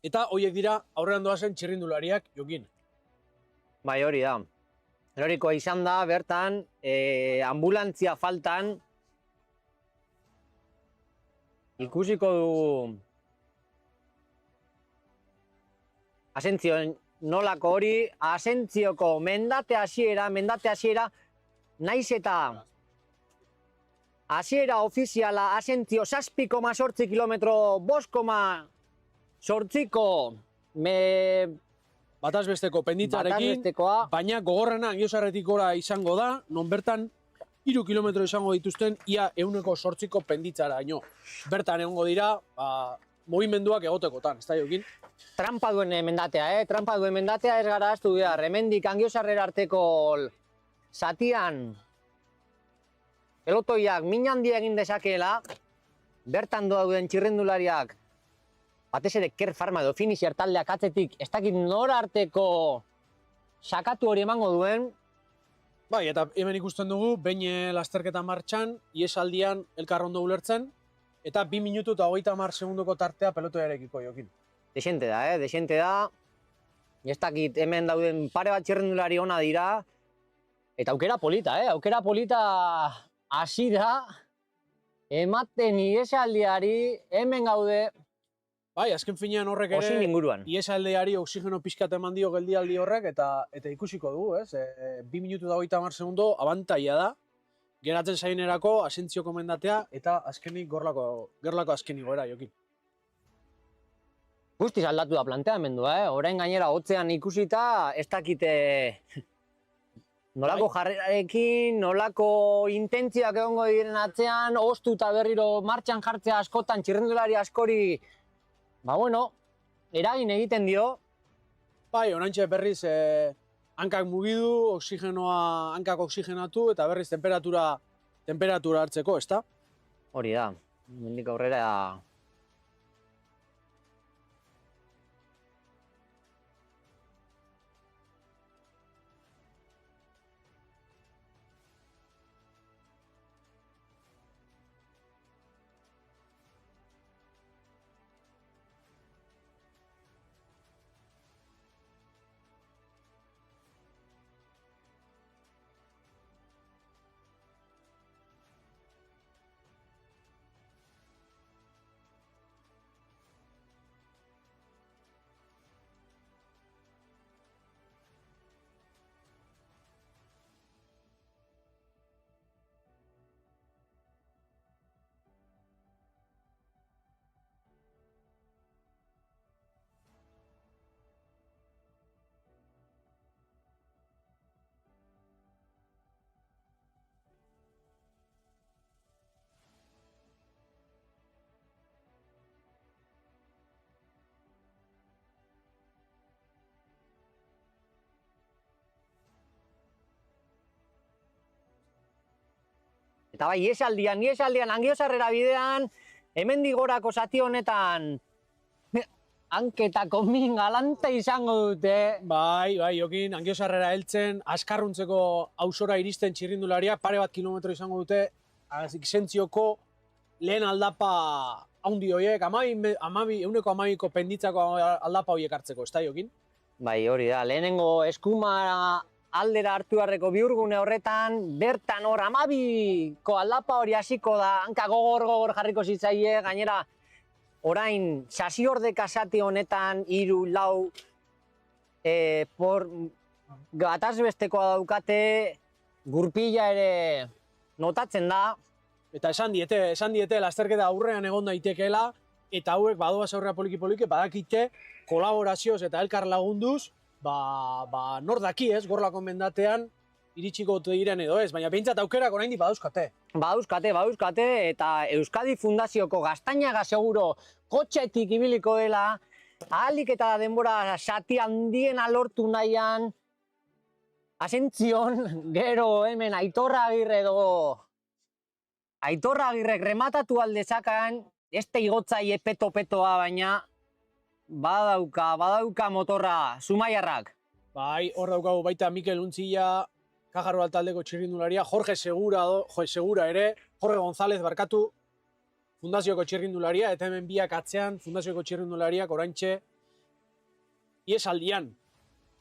eta hoiek dira aurrean doazen txirrindulariak jokin. Bai, hori da. Erorikoa izan da, bertan, ambulantzia faltan, ikusiko du Asentzio nolako hori, Asentzioko mendate hasiera, naiz eta hasiera ofiziala Asentzio 7,8 kilometro, 5,8ko Batazbesteko penditzarekin, baina gogorrena Angiozarretik gora izango da, non bertan 3 kilometro izango dituzten ia 108ko penditzaraino. Bertan egongo dira, movimenduak egotekotan, ez da jokin? Trampa duen mendatea, Trampa duen mendatea ez gara astu behar. Hemendik Angiozarrera arteko zatian pelotoiak min handia egin dezakeela, bertan dauden txirrindulariak batez ere Ker Pharma edo Finisher taldeak atzetik ez dakit nora arteko sakatu hori emango duen. Bai, eta hemen ikusten dugu, behin lasterketa martxan, iesaldian elkarrondo ulertzen, eta 2 minutu eta 30 segundoko tartea pelotoiarekiko jokin. Desente da, desente da. Ez dakit hemen dauden pare bat txirrindulari ona dira. Eta aukera polita, aukera polita hasi da. Ematen iesaldiari, hemen gaude. Bai, azken finean horrek ere, Osin inguruan. Iesaldiari oksigeno pixkat eman dio geldialdi horrek, eta ikusiko dugu, ez? 2 minutu eta 30 segundo abantaia da. Geratzen zainerako, Asentzioko mendatea, eta azkenik gerlako azkenik goera jokin. Guztiz aldatu da planteamendua, orain gainera hotzean ikusita, ez dakite nolako jarrerarekin, nolako intentzioak egongo diren atzean, ostu eta berriro martxan jartzea askotan, txirrindulari askori, eragin egiten dio. Bai, oraintxe berriz hankak mugidu, hankak oxigenatu, eta berriz temperatura hartzeko, ezta? Hori da, hemendik aurrera. Eta bai, iesaldian, Angiozarrera bidean, hemendik gorako zati honetan, hanketako min galanta izango dute. Bai, jokin, Angiozarrera heltzen, askarruntzeko auzora iristen txirrindulariak, pare bat kilometro izango dute, Asentzioko lehen aldapa haundi horiek, 112ko penditzako aldapa horiek hartzeko, ez da jokin? Bai, hori da, lehenengo eskuma aldera hartu harreko bihurgune horretan, bertan hor 12ko aldapa hori hasiko da, hanka gogor jarriko zitzaie, gainera orain sasiordeka zati honetan 3-4 gatazbestekoa daukate, gurpila ere notatzen da. Eta esan diete lasterketa aurrean egon daitekeela, eta hauek badoaz aurrea poliki-poliki, badakite kolaborazioz eta elkar lagunduz, nor daki ez, gorlako mendatean, iritsiko diren edo ez, baina behintzat aukerak oraindik badauzkate. Badauzkate, eta Euskadi Fundazioko Gaztañaga seguro kotxetik ibiliko dela, ahalik eta denbora sati handiena lortu nahian, Asentzion, gero hemen Aitor Agirrek rematatu aldezakan, este igotzaile peto-petoa, baina badauka motorra, Zumaiarrak. Bai, hor daukagu baita Mikel Untzilla, Kajarro taldeko txirrindularia, Jorge Segura ere, Jorge González barkatu, Fundazioko txirrindularia, eta hemen biak atzean, Fundazioko txirrindulariak oraintxe iesaldian.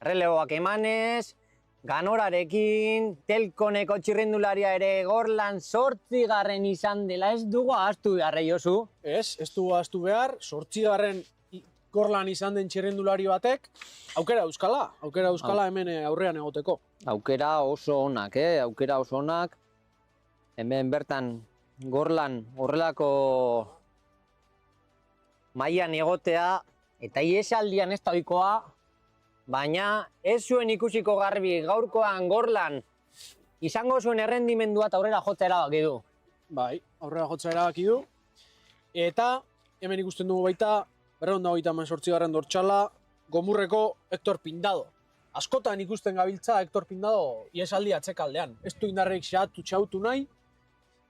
Releboak emanez, Ganorarekin, Telkoneko txirrindularia ere Gorlan 8. izan dela, ez dugu ahaztu beharre, Josu. Ez dugu ahaztu behar, 8. Gorlan izan den txirrindulari batek, aukera euskala hemen aurrean egoteko. Aukera oso onak, aukera oso onak. Hemen bertan Gorlan horrelako mailan egotea, eta iesaldian ez da ohikoa, baina ez zuen ikusiko garbi gaurkoan Gorlan izango zuen errendimendua eta aurrera jotzea erabaki du. Bai, aurrera jotzea erabaki du. Eta hemen ikusten dugu baita 228. dortsala, Gomurreko Hector Pindado. Askotan ikusten gabiltza Hector Pindado iesaldi atzekaldean. Ez du indarrek txautu nahi,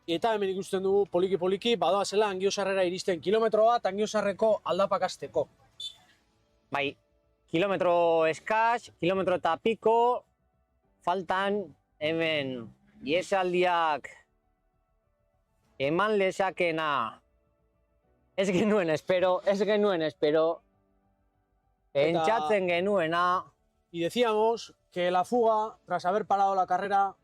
eta hemen ikusten dugu poliki-poliki badoazela Angiosarrera iristen kilometro bat Angiosarreko aldapakasteko. Bai, kilometro eskas, kilometro eta piko, faltan hemen iesaldiak eman lezakena. Ez genuen espero, pentsatzen genuena. Y decíamos que la fuga, tras haber parado la carrera,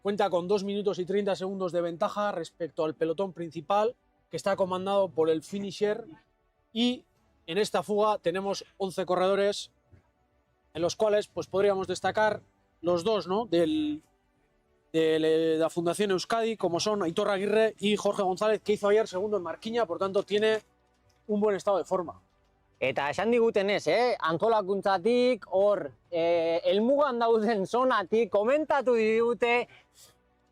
cuenta con 2 minutos y 30 segundos de ventaja respecto al pelotón principal, que está comandado por el finisher, y en esta fuga tenemos 11 corredores, en los cuales pues podríamos destacar los dos, ¿no?, de la Fundación Euskadi, como son Aitor Aguirre y Jorge González, que hizo ayer segundo en Markiña, por tanto tiene un buen estado de forma. Eta esan digutenez, antolakuntzatik, hor, helmugan dauden zonatik, komentatu digute,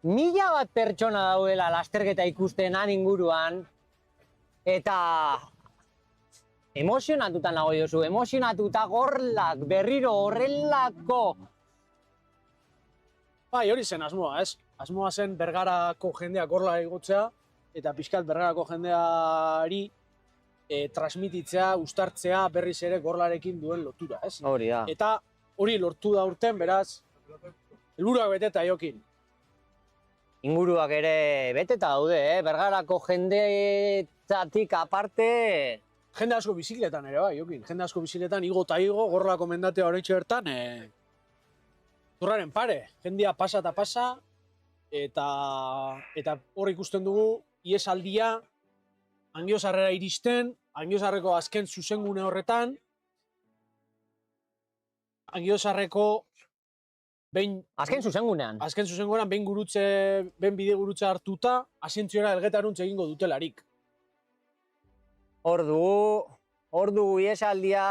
1000 bat pertsona daudela lasterketa ikusten han inguruan, eta emozionatuta nago Josu, emozionatuta Gorlak berriro horrelako. Bai, hori zen asmoa, ez? Asmoa zen Bergarako jendea Gorla igotzea, eta pixkat Bergarako jendeari transmititzea, uztartzea berriz ere Gorlarekin duen lotura, ez? Hori da. Eta hori lortu da urten, beraz, helburuak beteta Jokin. Inguruak ere beteta daude, Bergarako jendetatik aparte. Jende asko bizikletan ere bai, Jokin. Jende asko bizikletan, igo eta igo, Gorlako mendatea oraintxe bertan, zurraren pare. Jendea pasa eta pasa, eta hor ikusten dugu, iesaldia, Angiosarrera iristen, Angiosarreko azken zuzengune horretan, Angiosarreko azken zuzengunean, behin bide gurutze hartuta, Asentziora elgetaruntz egingo dutelarik. Hor dugu iesaldia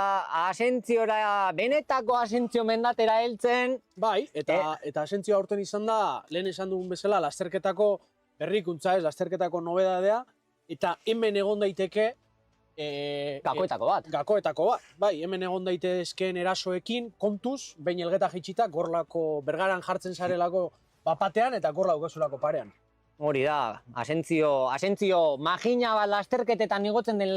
Asentziora, benetako Asentzio mendatera heltzen. Bai, eta Asentzioa aurten izan da, lehen esan dugun bezala, lasterketako berrikuntza ez, lasterketako nobedadea, eta hemen egon daiteke gakoetako bat. Bai, hemen egon daitezkeen erasoekin, kontuz, behin elgeta jitsita, Gorlako Bergaran jartzen zarelako bapatean eta Gorla daukazulako parean. Hori da, Asentzio magina bat lasterketetan igotzen den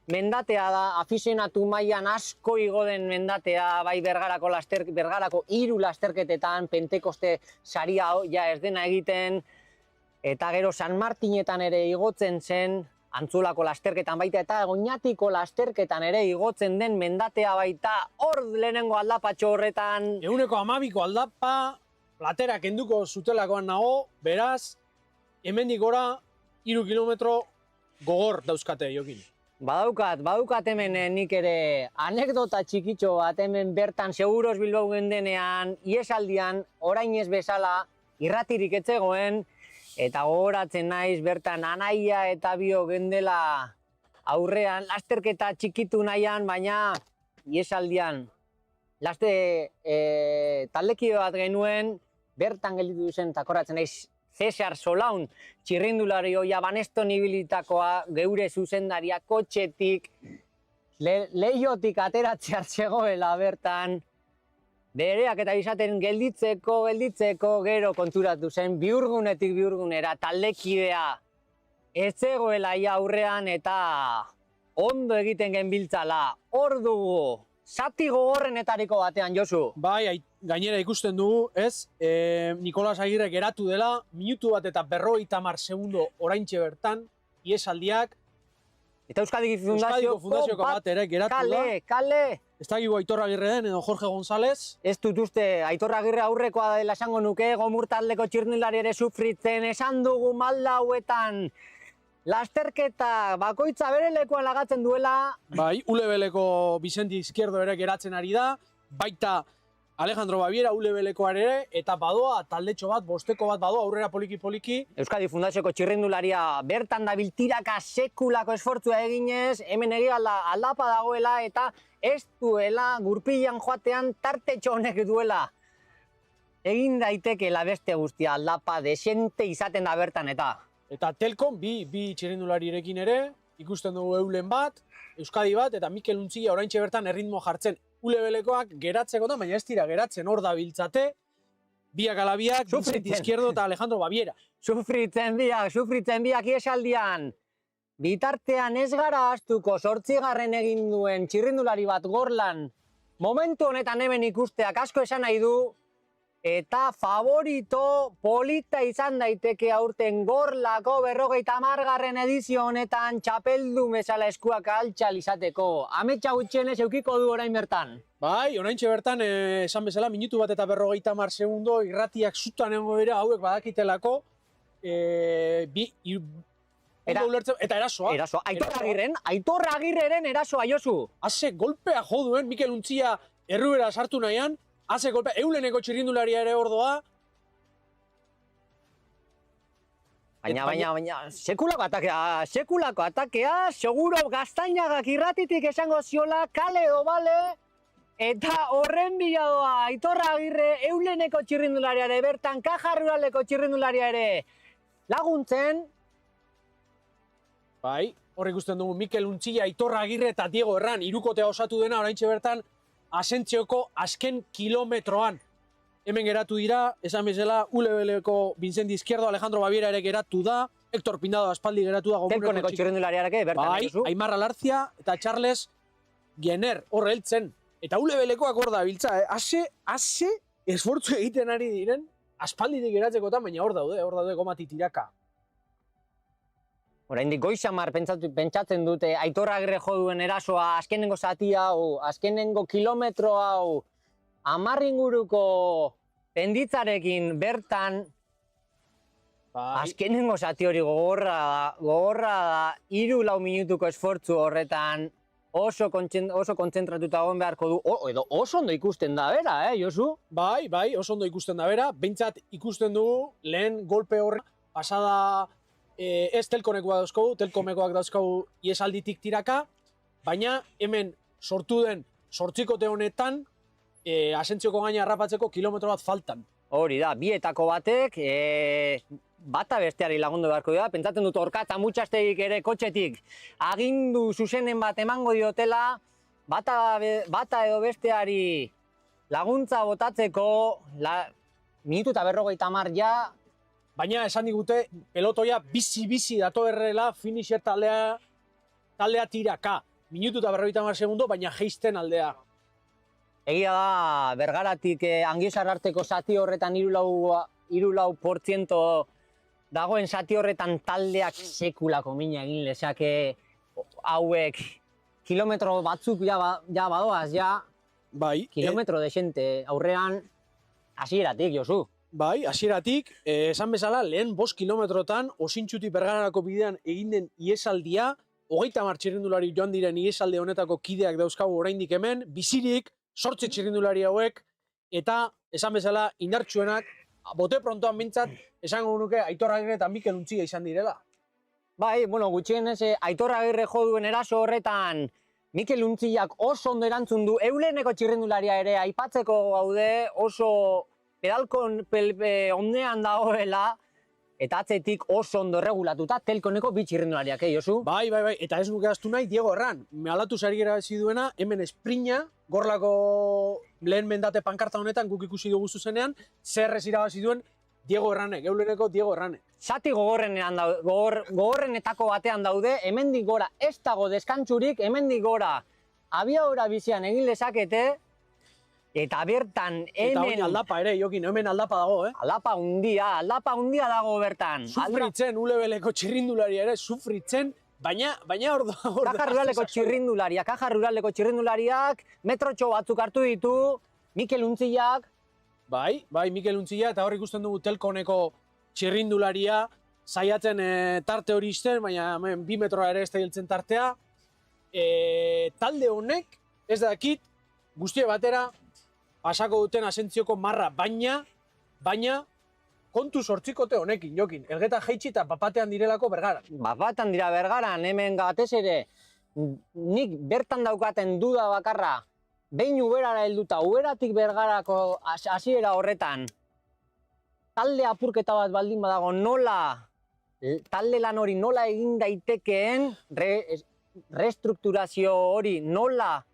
mendatea da, afizionatu mailan asko igo den mendatea, bai Bergarako 3 lasterketetan, Pentekoste saria ja ez dena egiten, eta gero San Martinetan ere igotzen zen, Antzolako lasterketan baita, eta Oñatiko lasterketan ere igotzen den mendatea baita, hor lehenengo aldapatxo horretan. 112ko aldapa, platera kenduko zutelakoan nago, beraz, hemendik gora 3 kilometro gogor dauzkate Jokin. Badaukat hemen nik ere anekdota txikitxo bat, hemen bertan Seguros Bilbao gendenean, iesaldian, orain ez bezala, irratirik etzegoen, eta gogoratzen naiz bertan anaia eta bio gendela aurrean, lasterketa txikitu nahian, baina iesaldian laste taldekide bat genuen, bertan gelditu zen, takoratzen naiz, Cesar Solaun, txirrindulari hoia baneston ibilitakoa, geure zuzendaria kotxetik, leiotik ateratzear zegoela bertan, bereak eta izaten gelditzeko, gero konturatu zen, bihurgunetik bihurgunera, taldekidea ez zegoela ia aurrean eta ondo egiten genbiltzala, hor dugu, zati gogorrenetariko batean, Josu. Bai, gainera ikusten dugu, ez? Nikolas Agirre geratu dela, minutu bat eta 50 segundo oraintxe bertan, iesaldiak, Eta Euskadiko Fundazioko bat ere geratu da. Kale! Ez dakigu Aitor Agirre den edo Jorge González. Ez dut uste, Aitor Agirre aurrekoa dela esango nuke, Gomur taldeko txirrindulari ere sufritzen, esan dugu malda hauetan, lasterketa bakoitza bere lekuan lagatzen duela. Bai, Ulebeleko Vicente Izquierdo ere geratzen ari da, baita Alejandro Baviera Ulebelekoa ere, eta badoa taldetxo bat, bosteko bat badoa aurrera poliki-poliki. Euskadi Fundazioko txirrindularia bertan dabil tiraka sekulako esfortzua eginez, hemen egia aldapa dagoela eta ez duela gurpilan joatean tartetxo honek duela. Egin daitekeela beste guztia aldapa desente izaten da bertan eta. Eta Telkom bi txirrindularirekin ere, ikusten dugu Eulen bat, Euskadi bat, eta Mikel Untzilla oraintxe bertan erritmo jartzen. Ulebelekoak geratzeko da, baina ez dira geratzen hor da biltzate, biak alabiak, Vicente Izquierdo eta Alejandro Baviera. Sufritzen biak iesaldian. Bitartean ez gara astuko 8. egin duen txirrindulari bat gorlan. Momentu honetan hemen ikusteak asko esan nahi du, eta favorito polita izan daiteke aurten gorlako 50. edizio honetan txapeldu bezala eskuak altxal izateko. Ametsa gutxienez eukiko du orain bertan. Bai, oraintxe bertan esan bezala minutu bat eta 50 segundo irratiak zutan egongo dira hauek badakitelako eta erasoa. Aitor Agirreren erasoa, Josu. Haze golpea jo duen Mikel Untzilla errubera sartu nahian, haze golpea, Euleneko txirrindularia ere ordoa. Baina, sekulako atakea, seguro Gaztainagak irratitik esango ziola, kale edo bale, eta horren bila doa, Aitor Agirre, Euleneko txirrindulariare, bertan Kaja Ruraleko txirrindularia ere laguntzen. Bai, hor ikusten dugu Mikel Untzilla, Aitor Agirre eta Diego Herran, hirukotea osatu dena oraintxe bertan, Asentzioko azken kilometroan. Hemen geratu dira, esan bezala, Ulebeleko Vicente Izquierdo, Alejandro Baviera ere geratu da, Héctor Pindado aspaldi geratu da. Telkoneko txirrindulariarake, bertan. Bai, Aimar Alartzia eta Charles Jenner hor heltzen. Eta Ulebelekoak hor da biltza, Ase esfortzu egiten ari diren, aspalditik geratzekotan, baina hor daude gomati tiraka. Oraindik goizamar pentsatzen dute Aitor Agirre jo duen erasoa, azkenengo zati hau, azkenengo kilometro hau, 10 inguruko penditzarekin bertan, azkenengo zati hori gogorra da, 3-4 minutuko esfortzu horretan, oso kontzentratuta egon beharko du, edo oso ondo ikusten da bera, Josu? Bai, oso ondo ikusten da bera, behintzat ikusten dugu lehen golpe horre, pasada ez Telkomekoak dauzkagu iesalditik tiraka, baina hemen sortu den sortzikote honetan Asentzioko gaina harrapatzeko kilometro bat faltan. Hori da, bietako batek bata besteari lagundu beharko da, pentsatzen dut Orkatza Mutxastegik ere kotxetik agindu zuzenen bat emango diotela, bata edo besteari laguntza botatzeko, minutu eta 50 ja. Baina esan digute, pelotoia bizi dato errela finisher taldea tiraka. Minutu eta 50 segundo, baina geisten aldea. Egia da, Bergaratik Angiozar arteko zati horretan 3-4% dagoen zati horretan taldeak sekulako mina egin lezake hauek kilometro batzuk ja badoaz, Bai. Kilometro desente aurrean hasieratik, Josu. Bai, hasieratik, esan bezala, lehen 5 kilometrotan, Osintxutik Bergararako bidean egin den iesaldia, 30 txirrindulari joan diren iesalde honetako kideak dauzkagu oraindik hemen, bizirik, 8 txirrindulari hauek, eta esan bezala, indartsuenak, bote prontoan bintzat, esango nuke Aitor Agirre eta Mikel Untzilla izan direla. Bai, gutxienez, Aitor Agirre jo duen eraso horretan, Mikel Untziak oso ondo erantzun du, Euleneko txirrindularia ere aipatzeko gaude, oso ondean dagoela, eta atzetik oso ondo erregulatuta Telkoneko bi txirrindulariak, Josu? Bai, eta ez nuke ahaztu nahi Diego Herran, mehalatu sari erabazi duena, hemen esprina, Gorlako lehen mendate pankarta honetan guk ikusi dugu zuzenean, zerrez irabazi duen Diego Herranek, Euleneko Diego Herranek. Zati gogorrenetako batean daude, hemendik gora ez dago deskantzurik, hemendik gora abiadura bizian egin lezakete, eta bertan hemen... Eta hori aldapa ere, Jokin, hemen aldapa dago, Aldapa hundia dago bertan. Sufritzen, ulebeleko txirrindulari ere, sufritzen, baina ordo... Kaja ruraleko txirrindulariak, metrotxo batzuk hartu ditu, Mikel Untziak... Bai, Mikel Untzilla, eta hor ikusten dugu Telkoneko txirrindularia, saiatzen tarte hori izten, baina hemen 2 metroa ere ez da hiltzen tartea. Talde honek, ez dakit, guztie batera, pasako duten asentzioko marra, baina, kontu sortzikote honekin, Jokin. Elgeta jaitsi eta bapatean direlako Bergaran. Bapatean dira Bergaran, hemen gatez ere, nik bertan daukaten duda bakarra, behin Uberara helduta, Uberatik Bergarako hasiera horretan, talde apurketa bat baldin badago, talde lan hori nola egin daitekeen, restrukturazio hori nola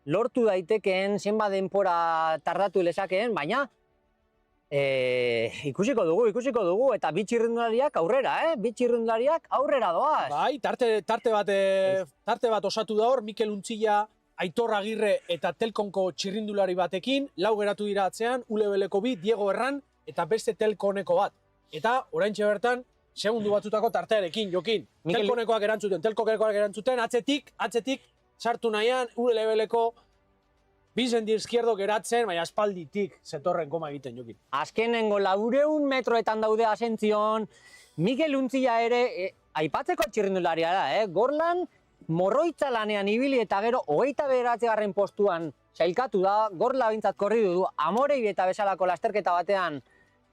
lortu daitekeen, zenbat denpora tardatu lezakeen, baina ikusiko dugu, eta bi txirrindulariak aurrera doaz. Bai, tarte bat osatu da hor, Mikel Untzilla, Aitor Agirre eta Telkonko txirrindulari batekin, 4 geratu dira atzean, ulebeleko 2, Diego Herran, eta beste Telkoneko bat. Eta, oraintxe bertan, segundu batzutako tartearekin, Jokin. Telkonekoak erantzuten, atzetik, sartu nahian, ulebeleko Bizendi Izquierdo geratzen, baina aspalditik zetorren koma egiten, Jokin. Azkenengo 400 metroetan daude asentzion, Mikel Untzilla ere, aipatzeko txirrindularia da, Gorlan, morroitza lanean ibili eta gero 29. postuan sailkatu da, Gorla bintzat korri du, Amorei eta bezalako lasterketa batean,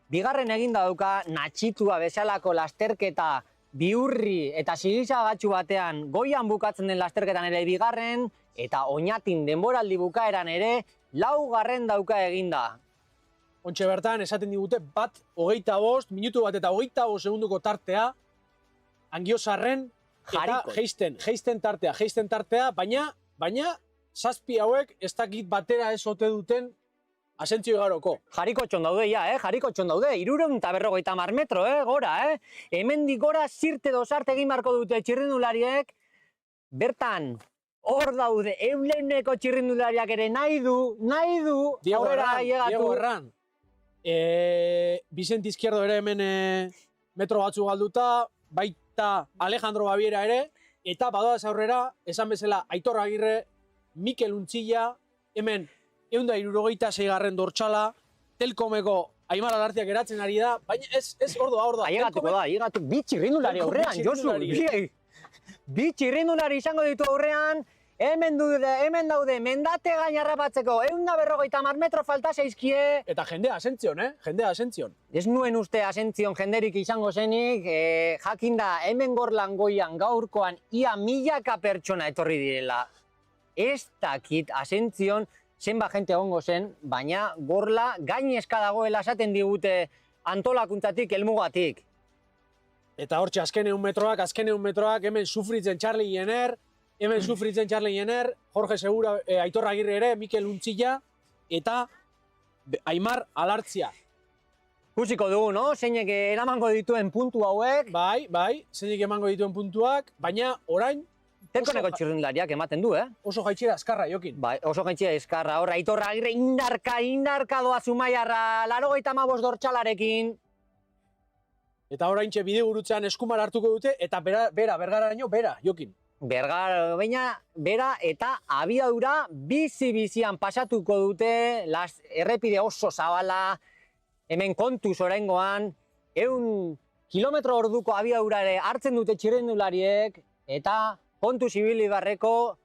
bigarren eginda dauka, Natxitua bezalako lasterketa, Biurri eta Silizagatxu batean, goian bukatzen den lasterketan ere bigarren, eta Oñatin denboraldi bukaeran ere, 4. dauka eginda. Ontxe bertan, esaten digute, 1:25, minutu bat eta 25 segunduko tartea, Angiozarren, eta geisten tartea, baina zazpi hauek ez dakit batera ez ote duten asentzio igaroko. Jarikotxon daude, jarikotxon daude, 350 metro, gora, Hemendik gora zirte dozarte egin barko dute txirrindulariek, bertan, hor daude, Euleneko txirrindulariak ere nahi du, Diego Herran. Bizenti Izquierdo ere hemen metro batzu galduta, baita Alejandro Baviera ere, eta badoaz aurrera, esan bezala Aitor Agirre, Mikel Untzilla, hemen 166. dortxala, Telkomeko Aimar Alartiak geratzen ari da, baina ez ordoa. Ailegatuko da, bi txirrindulari aurrean, Josu. Bi txirrindulari izango ditu aurrean, hemen daude mendate gain harrapatzeko, 150 metro falta zaizkie. Eta jendea asentzion, Ez nuen uste asentzion jenderik izango zenik, jakinda hemen Gorlan goian gaurkoan ia 1000 pertsona etorri direla. Ez dakit asentzion zenba jente egongo zen, baina Gorla gainezka dagoela esaten digute antolakuntzatik, helmugatik. Eta hortxe azken 100 metroak, hemen sufritzen Charlie Jenner, Jorge Segura, Aitor Agirre ere, Mikel Untzilla, eta Aimar Alartzia. Ikusiko dugu, no? Zeinek eramango dituen puntu hauek. Bai, zeinek emango dituen puntuak, baina orain... Telkoneko txirrindulariak ematen du, Oso jaitxera eskarra, Jokin. Bai, oso jaitxera eskarra. Hor, Aitor Agirre indarka doa Zumaiarra, 95 dortxalarekin. Eta oraintxe bide gurutzean eskumar hartuko dute, eta Bergaraino, Jokin. Bera eta abiadura bizi-bizian pasatuko dute, errepide oso zabala, hemen kontuz oraingoan, 100 kilometro orduko abiadurare hartzen dute txirrindulariek, eta kontuz ibili barreko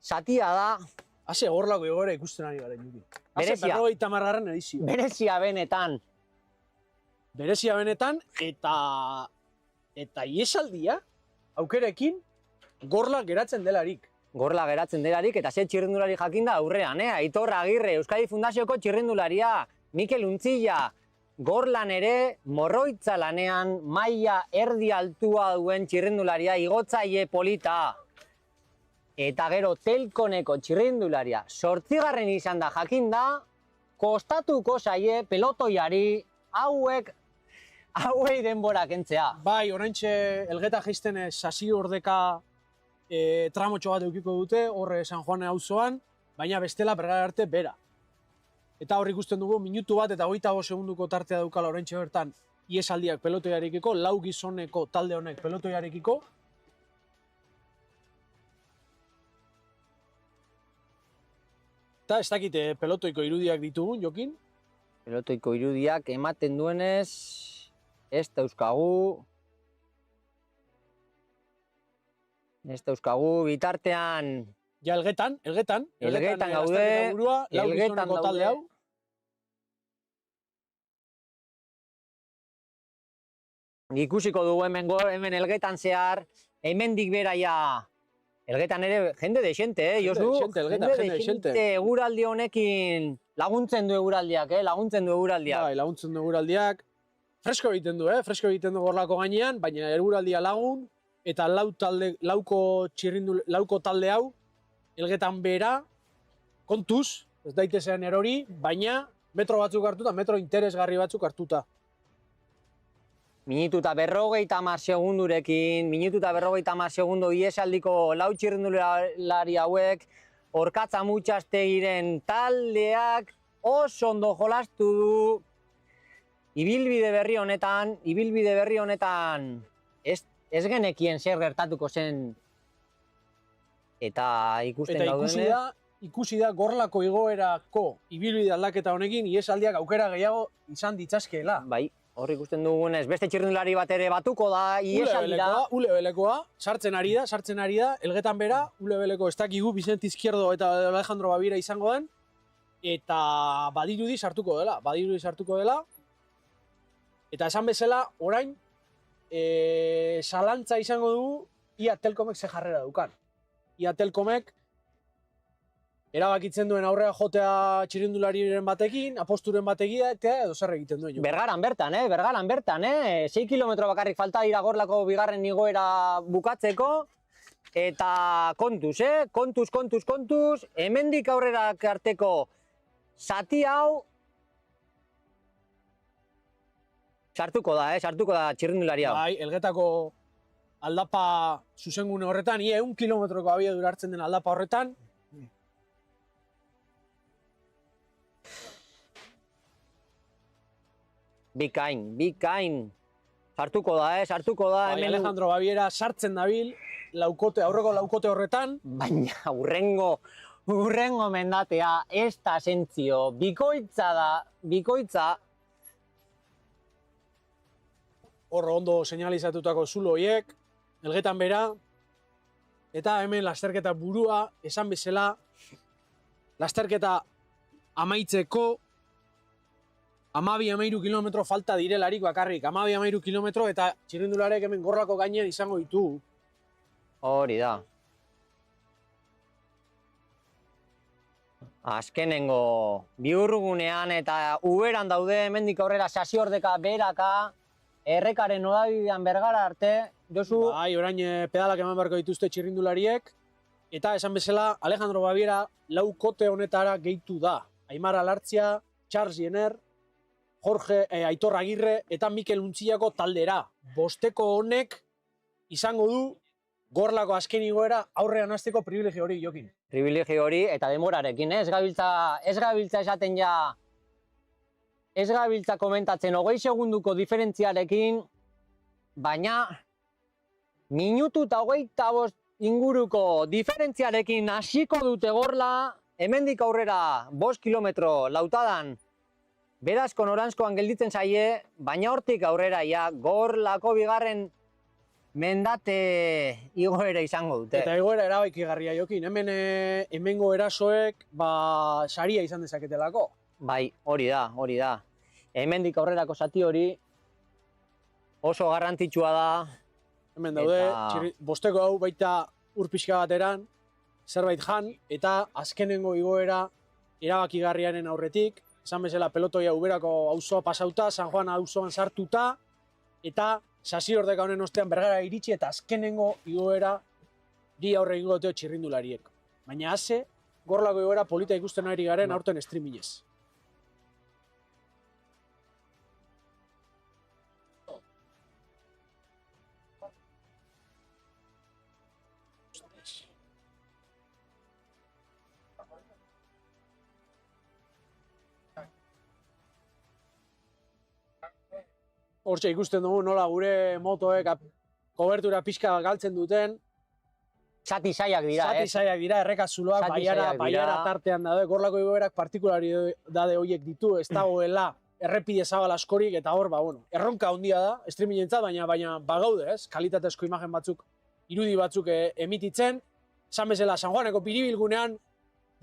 zatia da. Hase Gorlako egoera ikusten ari garen, Jokin. Hase 50. edizio. Berezia benetan, eta iesaldia, aukerekin, Gorla geratzen delarik. gorla geratzen delarik, eta ze txirrindulari jakinda aurrean, Aitor Agirre, Euskadi Fundazioko txirrindularia, Mikel Untzilla, gorlan ere Morroitza lanean maila erdi altua duen txirrindularia, igotzaile polita. Eta gero Telkoneko txirrindularia, 8. izan da jakinda, kostatuko zaie pelotoiari hauei denbora kentzea. Bai, oraintxe Elgeta jaisten sasi ordeka tramotxo bat eukiko dute, horre San Juan auzoan, baina bestela Bergara arte bera. Eta hor ikusten dugu, minutu bat eta 25 segunduko tartea daukala oraintxe bertan iesaldiak pelotoiarekiko, 4 gizoneko talde honek pelotoiarekiko. Eta ez dakit pelotoiko irudiak ditugun, Jokin? Pelotoiko irudiak ematen duenez, ez dauzkagu. Bitartean... Ja, Elgetan gaude, Elgetan talde hau. Ikusiko dugu hemen Elgetan zehar, hemendik beraia, Elgetan ere jende dexente, Josu? Jende dexente. Eguraldi honekin laguntzen du eguraldiak, Bai, laguntzen du eguraldiak. Fresko egiten du gorlako gainean, baina eguraldia lagun, eta lauko talde hau, Elgetan bera, kontuz, ez daitezen erori, baina metro batzuk hartuta, metro interesgarri batzuk hartuta. Minutu eta 50 segundurekin, segundo iesaldiko lau txirrindulari hauek, Orkatza Mutxastegiren taldeak oso ondo jolastu du. Ibilbide berri honetan ez genekien zer gertatuko zen. Eta ikusten gaudene. Ikusi da gorlako igoerako ibilbide aldaketa honekin iesaldiak aukera gehiago izan ditzazkeela. Bai, hor ikusten dugunez, beste txirrindulari bat ere batuko da, iesaldira. Ulebelekoa, sartzen ari da, Elgetan bera, Ulebeleko ez dakigu Vicente Izquierdo eta Alejandro Baviera izango den, eta badirudi sartuko dela. Eta esan bezala, orain, zalantza izango dugu, ia Telkomek ze jarrera dukan. Ia Telkomek erabakitzen duen aurrea jotea txirrindulariren batekin, aposturen bategia, eta edo zer egiten duen. Bergaran bertan, 6 kilometro bakarrik falta dira gorlako bigarren igoera bukatzeko, eta kontuz, hemendik aurrera arteko zati hau, sartuko da txirrindulari hau. Bai, Elgetako aldapa zuzengune horretan, ia 1 kilometroko abiadura hartzen den aldapa horretan. Bikain. Sartuko da. Bai, Alejandro Baviera sartzen dabil, aurreko laukote horretan. Baina hurrengo mendatea ez da sentzio, bikoitza. Hor ondo seinalizatutako zulo horiek, Elgetan bera, eta hemen lasterketa burua, esan bezala, lasterketa amaitzeko 12-13 kilometro falta direlarik bakarrik, 12-13 kilometro eta txirrindularek hemen gorlako gainean izango ditugu. Hori da. Azkenengo bihurgunean eta uberan daude hemendik aurrera Sasiordeka, Beraka, errekaren nodabidean Bergara arte, Josu? Bai, orain pedalak eman beharko dituzte txirrindulariek, eta esan bezala Alejandro Baviera laukote honetara gehitu da. Aimar Alartzia, Charles Jenner, Aitor Agirre eta Mikel Untzillako taldera. Bosteko honek izango du gorlako azken igoera aurrean hasteko privilegio hori, Jokin. Privilegio hori eta demorarekin, ez gabiltza esaten ja, ez gabiltza komentatzen 20 segunduko diferentziarekin, baina minutu eta 25 inguruko diferentziarekin hasiko dute gorla, hemendik aurrera 5 kilometro lautadan Berazko noranzkoan gelditzen zaie, baina hortik aurrera ja gorlako bigarren mendate igoera izango dute. Eta igoera erabaikigarria, Jokin, hemengo erasoek saria izan dezaketelako. Bai, hori da. Hemendik aurrerako zati hori oso garrantzitsua da. Hemen daude, bosteko hau baita ur pixka bateran. zerbait jan, eta azkenengo igoera erabakigarriaren aurretik, esan bezala pelotoia Uberako auzoa pasauta, San Juan auzoan sartuta, eta Sasiordeka honen ostean Bergara iritsi, eta azkenengo igoera di aurre egingo duteo txirrindulariek. Baina haze, gorlako igoera polita ikusten ari garen aurten streamingez. Hortxe ikusten dugu nola gure motoek kobertura pixka galtzen duten. Zati zaiak dira, Zati zaiak dira, errekazuloak, baiara tartean daude, gorlako igoerak partikularitate horiek ditu, ez dagoela errepide zabal askorik, eta hor, erronka handia da, streamingentzat, baina bagaude, ez? Kalitatezko imagen batzuk, irudi batzuk emititzen, esan bezala San Juaneko piribilgunean,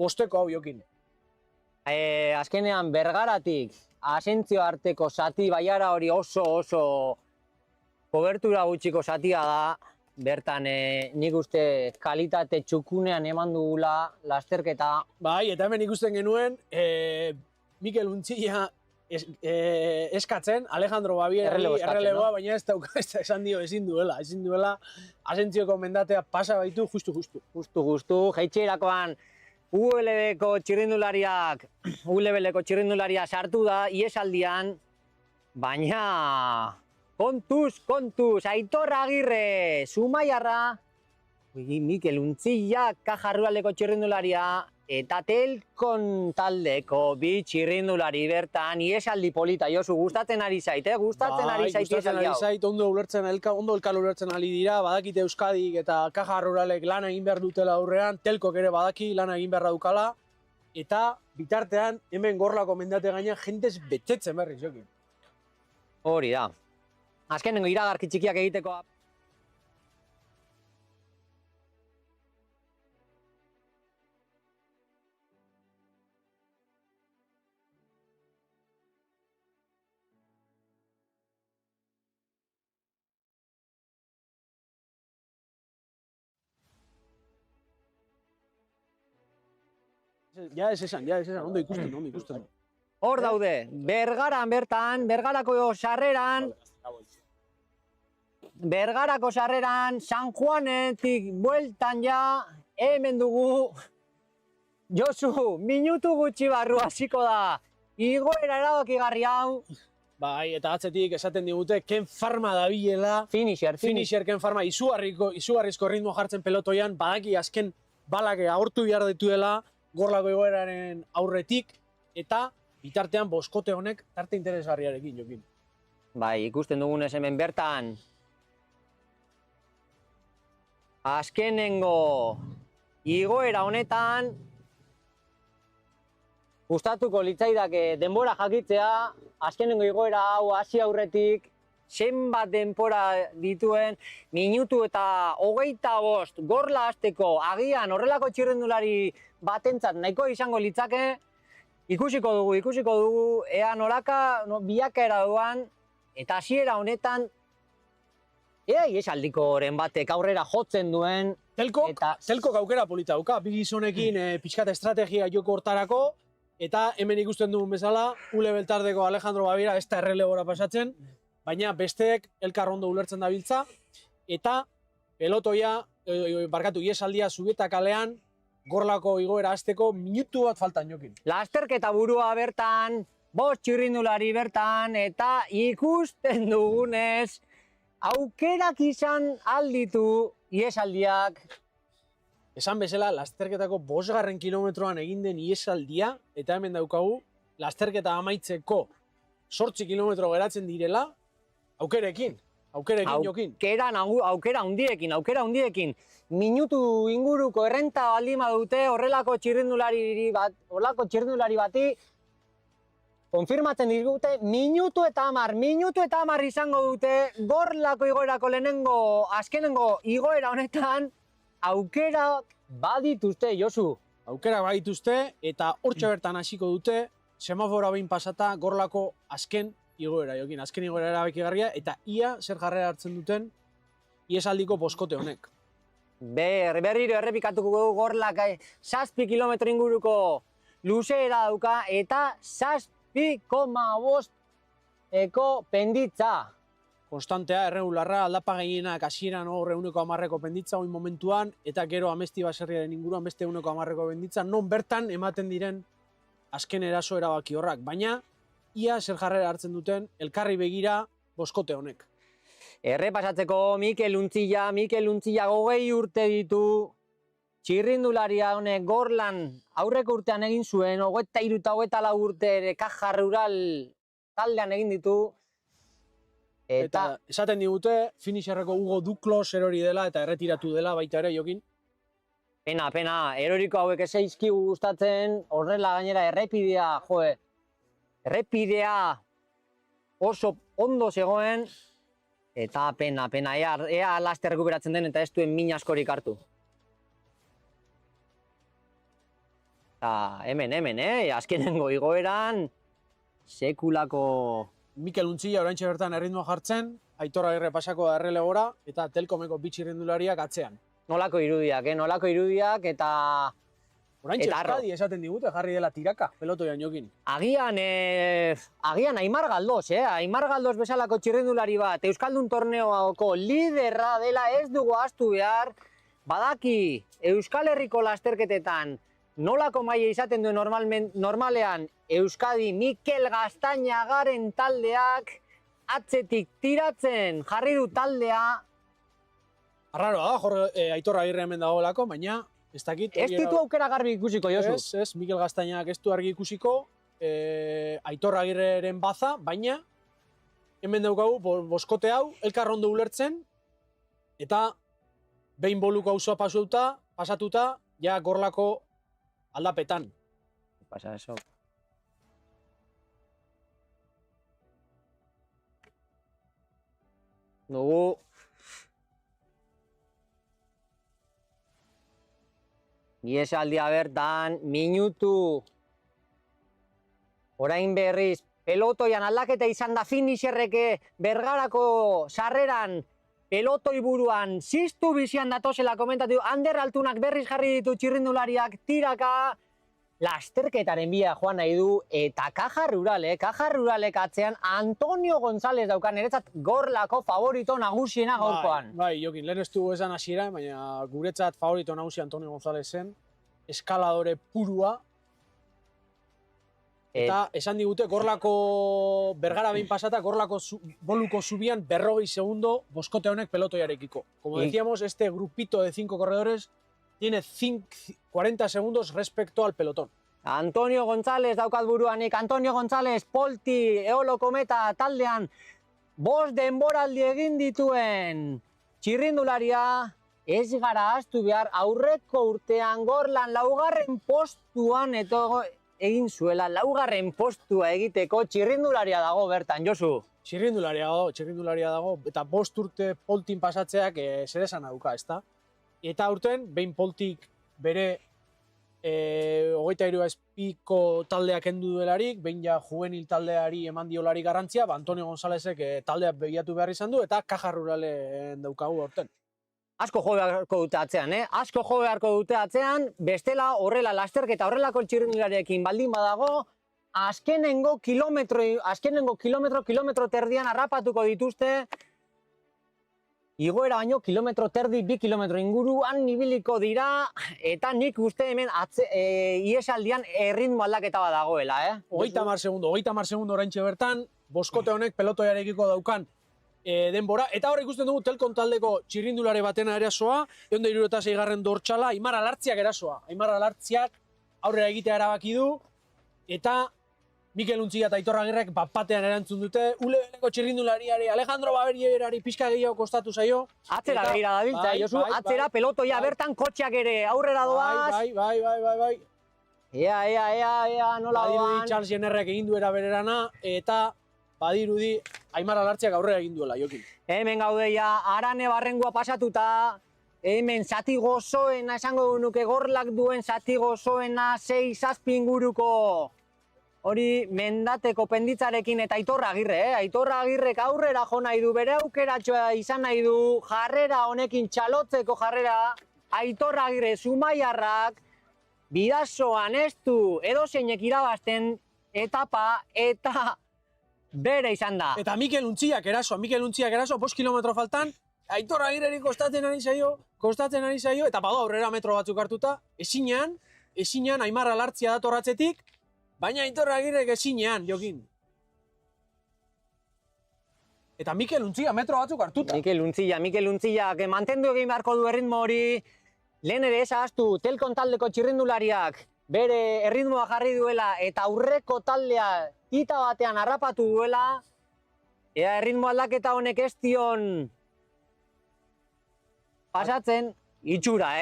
bosteko hau jokin. Azkenean Bergaratik, Asentzio arteko zati baiara hori oso kobertura gutxiko zatia da, bertan nik uste kalitate txukunean eman dugula lasterketa. Bai, eta hemen ikusten genuen, Mikel Untzilla eskatzen, Alejandro Babieri erreleboa, baina ez dauka esan dio ezin duela. Asentzioko mendatea pasa baitu justu. Justu, jaitxerakoan ULB-ko txirrindularia sartu da, iesaldian, baina kontuz, Aitor Agirre, Zumaiarra, Mikel Untzilla, Kajarrualdeko txirrindularia, eta Telkon taldeko bi txirrindulari bertan, iesaldi polita, Josu, gustatzen ari zait, gustatzen ari zait iesaldi hau. Ondo elkar ulertzen ari dira, badakite Euskadik eta Kaja Ruralek lana egin behar dutela aurrean, Telkok ere badaki lana egin beharra dukala, eta bitartean hemen gorlako mendate gaina jendez betxetzen berriz jokin. Hori da. Azkenengo iragarki txikiak egiteko. Ja ez esan, ondo ikusten. Hor daude, Bergaran bertan, Bergarako sarreran, San Juanetik bueltan ja, hemen dugu, Josu, minutu gutxi barru hasiko da, igoera erabakigarri hau. Bai, eta atzetik esaten digute, Ken Farma dabilela. Finisher Ken Farma, izugarrizko ritmo jartzen pelotoian, badaki azken balak agortu behar dituela, gorlako igoeraren aurretik, eta bitartean boskote honek tarte interesgarriarekin jokin. Bai, ikusten dugunez hemen bertan, azkenengo igoera honetan, gustatuko litzaidake denbora jakitzea, azkenengo igoera hau hasi aurretik, zenbat denbora dituen, minutu eta 25 gorla hasteko, agian horrelako txirrindulari batentzat nahiko izango litzake, ikusiko dugu, ea nolaka biakaera duan, eta hasiera honetan, ea iesaldikoren batek aurrera jotzen duen. Telkok aukera polita dauka, bi gizonekin pixkat estrategia joko hortarako, eta hemen ikusten dugun bezala, ULB taldeko Alejandro Babiera ez da errelebora pasatzen, baina besteek elkar ondo ulertzen dabiltza, eta pelotoia, iesaldia Zubieta kalean, gorlako igoera hasteko minutu bat faltan jokin. Lasterketa burua bertan, 5 txirrindulari bertan, eta ikusten dugunez, aukerak izan alditu iesaldiak. Esan bezala, lasterketako 5. kilometroan egin den iesaldia, eta hemen daukagu, lasterketa amaitzeko 8 kilometro geratzen direla, aukerekin jokin. Aukera hundiekin. Minutu inguruko errenta baldin badute horrelako txirrindulari bati konfirmatzen digute minutu eta 10 izango dute gorlako igoerako azkenengo igoera honetan aukerak badituzte, Josu. Aukerak badituzte eta hortxe bertan hasiko dute semafora behin pasata gorlako azken igoera jokin, azken igoera erabakigarria eta ia zer jarrera hartzen duten iesaldiko boskote honek. berriro errepikatuko dugu Gorlak 7 kilometro inguruko luzeera dauka eta 7,5 eko penditza. Konstantea, erregularra, aldapa gehienak hasieran hor 110ko penditza oin momentuan, eta gero Amesti baserriaren inguruan beste 110ko penditza, non bertan ematen diren azken eraso erabaki horrak. Baina, ia zer jarrera hartzen duten, elkarri begira boskote honek. Errepasatzeko Mikel Untzilla 20 urte ditu, txirrindularia honek Gorlan aurreko urtean egin zuen, 23 eta 24 urte ere Caja Rural taldean egin ditu. Eta esaten digute, finisherreko Hugo Duklos erori dela eta erretiratu dela baita ere Jokin. Pena, eroriko hauek ez zaizkigu gustatzen, horrela gainera errepidea, errepidea oso ondo zegoen, eta pena, ea laster rekuperatzen den eta ez duen min askorik hartu. Eta hemen, azkenengo igoeran, sekulako... Mikel Untzilla oraintxe bertan erritmoa jartzen, Aitor Agirre pasako da errelegora, eta Telkomeko bi txirrindulariak atzean. Nolako irudiak eta... Oraintxe Euskadi esaten digute jarri dela tiraka, pelotoian Jokin. Agian Aimar Galdoz, Aimar Galdoz bezalako txirrindulari bat, Euskaldun torneoako liderra dela ez dugu ahaztu behar, badaki Euskal Herriko lasterketetan nolako maila izaten duen normalean Euskadi Mikel Gaztainagaren taldeak atzetik tiratzen jarri du taldea. Arraroa da, Aitor Agirre hemen dagoelako, baina ez dakit... Ez ditu aukera garbi ikusiko, Josu. Ez, Mikel Gaztainagak ez du argi ikusiko, Aitor Agirreren baza, baina hemen daukagu boskote hau, elkar ondo ulertzen, eta behin boluko auzoa pasatuta, ja Gorlako aldapetan. Pasa eso. Dugu Iesaldia bertan, minutu orain berriz pelotoian aldaketa izan da finisherreke Bergarako sarreran pelotoi buruan ziztu bizian datozela komentatu, Ander Altunak berriz jarri ditu txirrindulariak tiraka, lasterketaren bila joan nahi du, eta Caja Ruralek atzean Antonio González daukan, niretzat Gorlako favorito nagusiena gaurkoan. Bai, Jokin, lehen ez dugu esan hasiera, baina guretzat favorito nagusi Antonio González zen, eskaladore purua, eta esan digute Gorlako Bergara behin pasata, Gorlako boluko zubian 40 segundo boskote honek pelotoiarekiko. Como decíamos, este grupito de 5 corredores tiene 40 segundos respecto al pelotón. Antonio González daukat buruanik, Antonio González Polti Eolo Kometa taldean 5 denboraldi egin dituen txirrindularia, ez gara ahaztu behar aurreko urtean Gorlan 4. postuan egin zuela, 4. postua egiteko txirrindularia dago bertan, Josu. Txirrindularia dago, eta 5 urte Poltin pasatzeak zer esan dauka, ezta? Eta urten, behin Poltik bere 23 espiko taldeak endu duelarik, behin ja juvenil taldeari eman diolarik garrantzia, Antonio Gonzálezek taldeak begiatu behar izan du, eta Caja Ruralen daukagu horten. Asko jo beharko dute atzean, Asko jo beharko dute atzean, bestela horrela lasterketa horrelako txirrindulariarekin baldin badago, azkenengo kilometro terdian harrapatuko dituzte, igoera baino kilometro terdi, 2 kilometro inguruan ibiliko dira, eta nik uste hemen iesaldian erritmo aldaketa bat dagoela, 30 segundo oraintxe bertan, boskote honek pelotoiarekiko daukan denbora, eta hor ikusten dugu Telkom taldeko txirrindulari batena erasoa, 176. dortxala, Aimar Alartziak erasoa. Aimar Alartziak aurrera egitea erabaki du, eta Mikel Untzilla eta Aitor Agirrek batean erantzun dute, ulebeleko txirrindulariari, Alejandro Baberierari pixka gehiago kostatu zaio. Atzera begira dabiltza, Josu, atzera pelotoia bertan kotxeak ere aurrera doaz. Bai. Ea, nola doan. Badirudi Charles Jennerrek egin duera bererana, eta badirudi Aimar Alartziak aurrera egin duela, Jokin. Hemen gaudeia, Arane Barrengua pasatuta, hemen zati gozoena, esango nuke Gorlak duen zati gozoena, 6-7 inguruko. Hori mendateko penditzarekin eta Aitor Agirre, Aitor Agirrek aurrera jo nahi du, bere aukeratxoa izan nahi du, jarrera honekin txalotzeko jarrera. Aitor Agirre Zumaiarrak bidazoan ez du edozeinek irabazten etapa eta bere izan da. Eta Mikel Untziak eraso, 5 kilometro faltan, Aitor Agirreri kostatzen ari zaio, eta badu aurrera metro batzuk hartuta, ezinean, Aimar Alartzia datorratzetik, baina Aitor Agirrek ezinean, Jokin. Eta Mikel Untzia metro batzuk hartuta. Mikel Untziak mantendu egin beharko du erritmo hori, lehen ere esahaztu Telkon taldeko txirrindulariak bere erritmoa jarri duela eta aurreko taldea kita batean harrapatu duela, ea erritmo aldaketa honek ez dion pasatzen, itxura,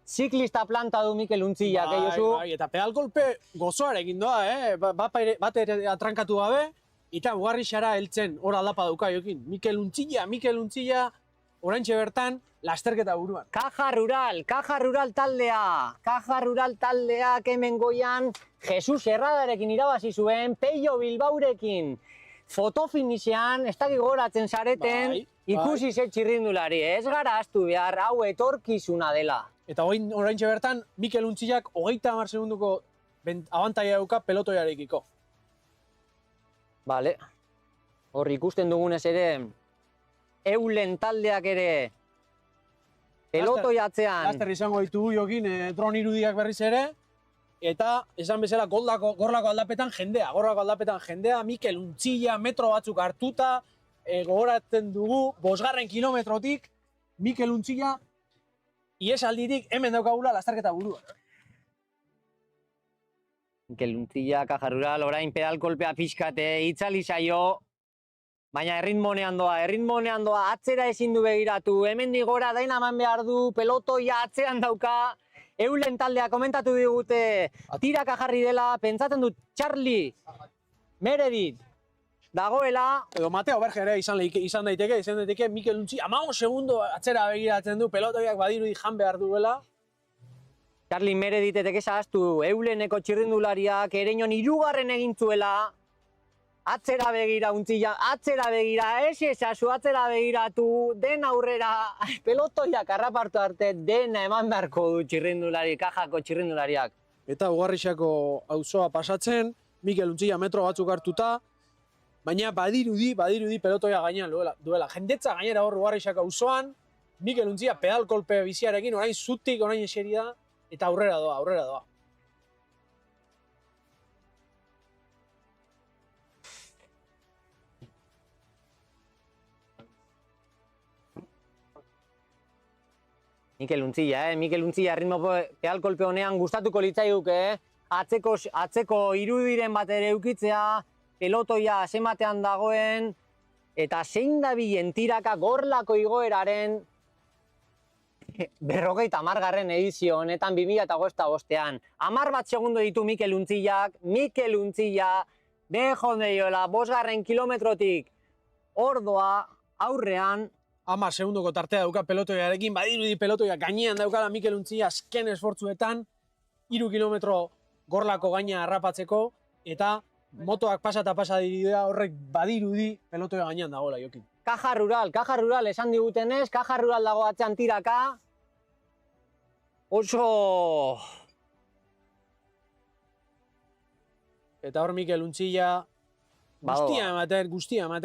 ziklista planta du Mikel Untziak, Josu. Bai, eta pedal kolpe gozoarekin doa, bat ere atrankatu gabe, eta ugarrixara heltzen hor aldapa dauka Jokin. Mikel Untzia, oraintxe bertan, lasterketa buruan. Caja Rural taldeak hemen goian Jesus Herradarekin irabazi zuen, Peio Bilbaurekin fotofinixean, ez dakik goratzen zareten, ikusi ze txirrindulari, ez gara astu behar, hau etorkizuna dela. Eta oraintxe bertan, Mikel Untziak 30 segunduko abantaia dauka pelotoiarekiko. Bale, hor ikusten dugunez ere, Eulen taldeak ere pelotoi atzean. Laster izango ditugu Jokin, dron irudiak berriz ere, eta esan bezala gorlako aldapetan jendea, Mikel Untzia metro batzuk hartuta, gogoratzen dugu, 5. kilometrotik, Mikel Untzia, iesaldirik hemen daukagula lasterketa burua. Mikel Untzia, Caja Rural, orain pedal kolpea pixkate, itzali zaio, baina erritmonean doa, atzera ezin du begiratu, hemendik gora daina eman behar du, pelotoia atzean dauka, Eulen taldea komentatu digute, tiraka jarri dela, pentsatzen dut Charlie Meredith dagoela. Edo Mateo Berge ere izan daiteke, Mikel Untzi 15 segundo atzera begiratzen du, pelotoiak badirudi jan behar duela. Charlie Meredith etek esahaztu, Euleneko txirrindulariak ereinon 3. egin zuela, atzera begira Untzia, atzera begira, ez ezazu atzera begiratu, den aurrera, pelotoiak harrapartu arte, dena eman beharko du txirrindulari, Kajako txirrindulariak. Eta Ugarrixako auzoa pasatzen, Mikel Untzia metro batzuk hartuta, baina badirudi pelotoia gainean duela. Jendetza gainera hor Ugarrixako auzoan, Mikel Untzia pedal kolpe biziarekin, orain zutik, orain eseri da, eta aurrera doa. Mikel Untzia ritmo pedal kolpe honean gustatuko litzaiguke, atzeko irudiren bat ere eukitzea, pelotoia zenbatean dagoen, eta zein dabilen tiraka gorlako igoeraren 50. edizio honetan 2025ean. 10 segundo ditu Mikel Untziak, dejon deiola 5. kilometrotik ordoa aurrean, 10 segundoko tartea dauka pelotoiarekin, badirudi pelotoia gainean daukala Mikel Untzia azken esfortzuetan, 3 kilometro gorlako gaina harrapatzeko, eta motoak pasa dira horrek badirudi pelotoia gainean dagoela Jokin. Caja Rural esan digutenez, Caja Rural dago atzean tiraka, oso... Eta hor Mikel Untzia guztia ematen.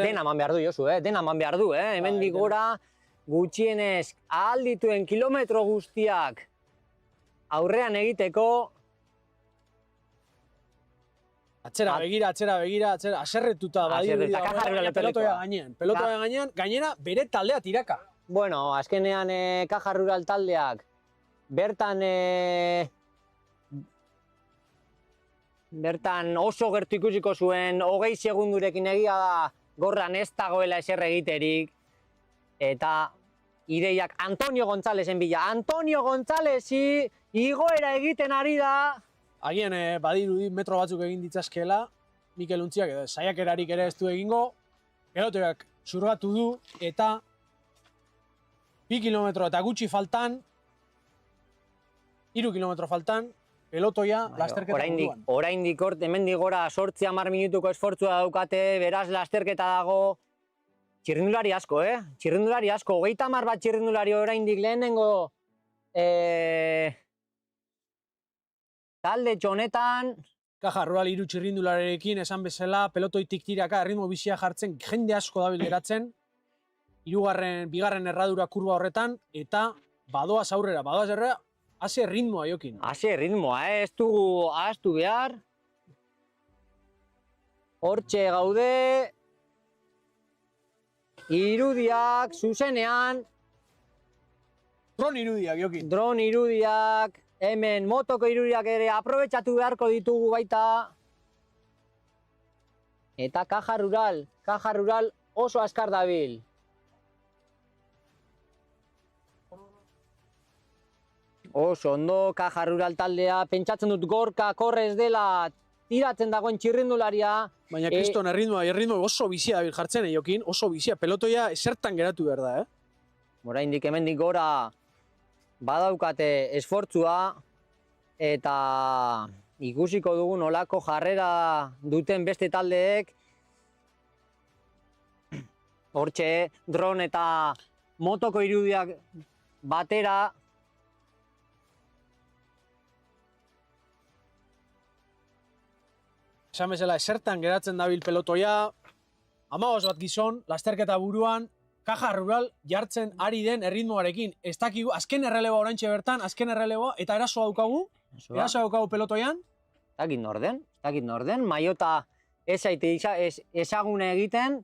Dena eman behar du, Josu, dena eman behar du, hemendik gora gutxienez ahal dituen kilometro guztiak aurrean egiteko. Atzera begira, aserretuta badirudi pelotoia gainean. Pelotoia gainean, gainera bere taldea tiraka. Bueno, azkenean Caja Rural taldeak bertan oso gertu ikusiko zuen, 20 segundurekin egia da gorran ez dagoela eser egiterik, eta ideiak Antonio Gonzálesen bila. Antonio Gonzálesi igoera egiten ari da. Agian badirudi metro batzuk egin ditzazkeela, Mikel Untziak edo saiakerarik ere ez du egingo, pelotoiak xurgatu du, eta 2 kilometro eta gutxi faltan, 3 kilometro faltan, pelotoia lasterketa buruan. Oraindik hemendik gora 8-10 minutuko esfortzua daukate, beraz lasterketa dago. Txirrindulari asko, Txirrindulari asko, 30 bat txirrindulari oraindik lehenengo talde txonetan, Kaja Rural hiru txirrindularekin esan bezala, pelotoitik tiraka erritmo bizia jartzen, jende asko dabil geratzen, bigarren erradura kurba horretan, eta badoaz aurrera, hase ritmoa jokin. hase ritmoa, ez dugu ahaztu behar. Hortxe gaude, irudiak, zuzenean, Dron irudiak jokin. dron irudiak, hemen motoko irudiak ere aprobetxatu beharko ditugu baita. Eta Kaja Rural oso askar dabil. Oso ondo, Kaja Rural taldea, pentsatzen dut Gorka Korrez dela tiratzen dagoen txirrindularia. Baina kriston erritmo oso bizia dabil jartzen jokin, oso bizia, pelotoia esertan geratu behar da, Oraindik hemendik gora badaukate esfortzua eta ikusiko dugu nolako jarrera duten beste taldeek. Hortxe, dron eta motoko irudiak batera. Esan bezala, esertan geratzen dabil pelotoia, 15 bat gizon, lasterketa buruan, Kaja Rural jartzen ari den erritmoarekin. Ez dakigu, azken erreleboa oraintxe bertan, eta erasoa daukagu pelotoian. Ez dakit norden, Maiota ez zaite ezagune egiten,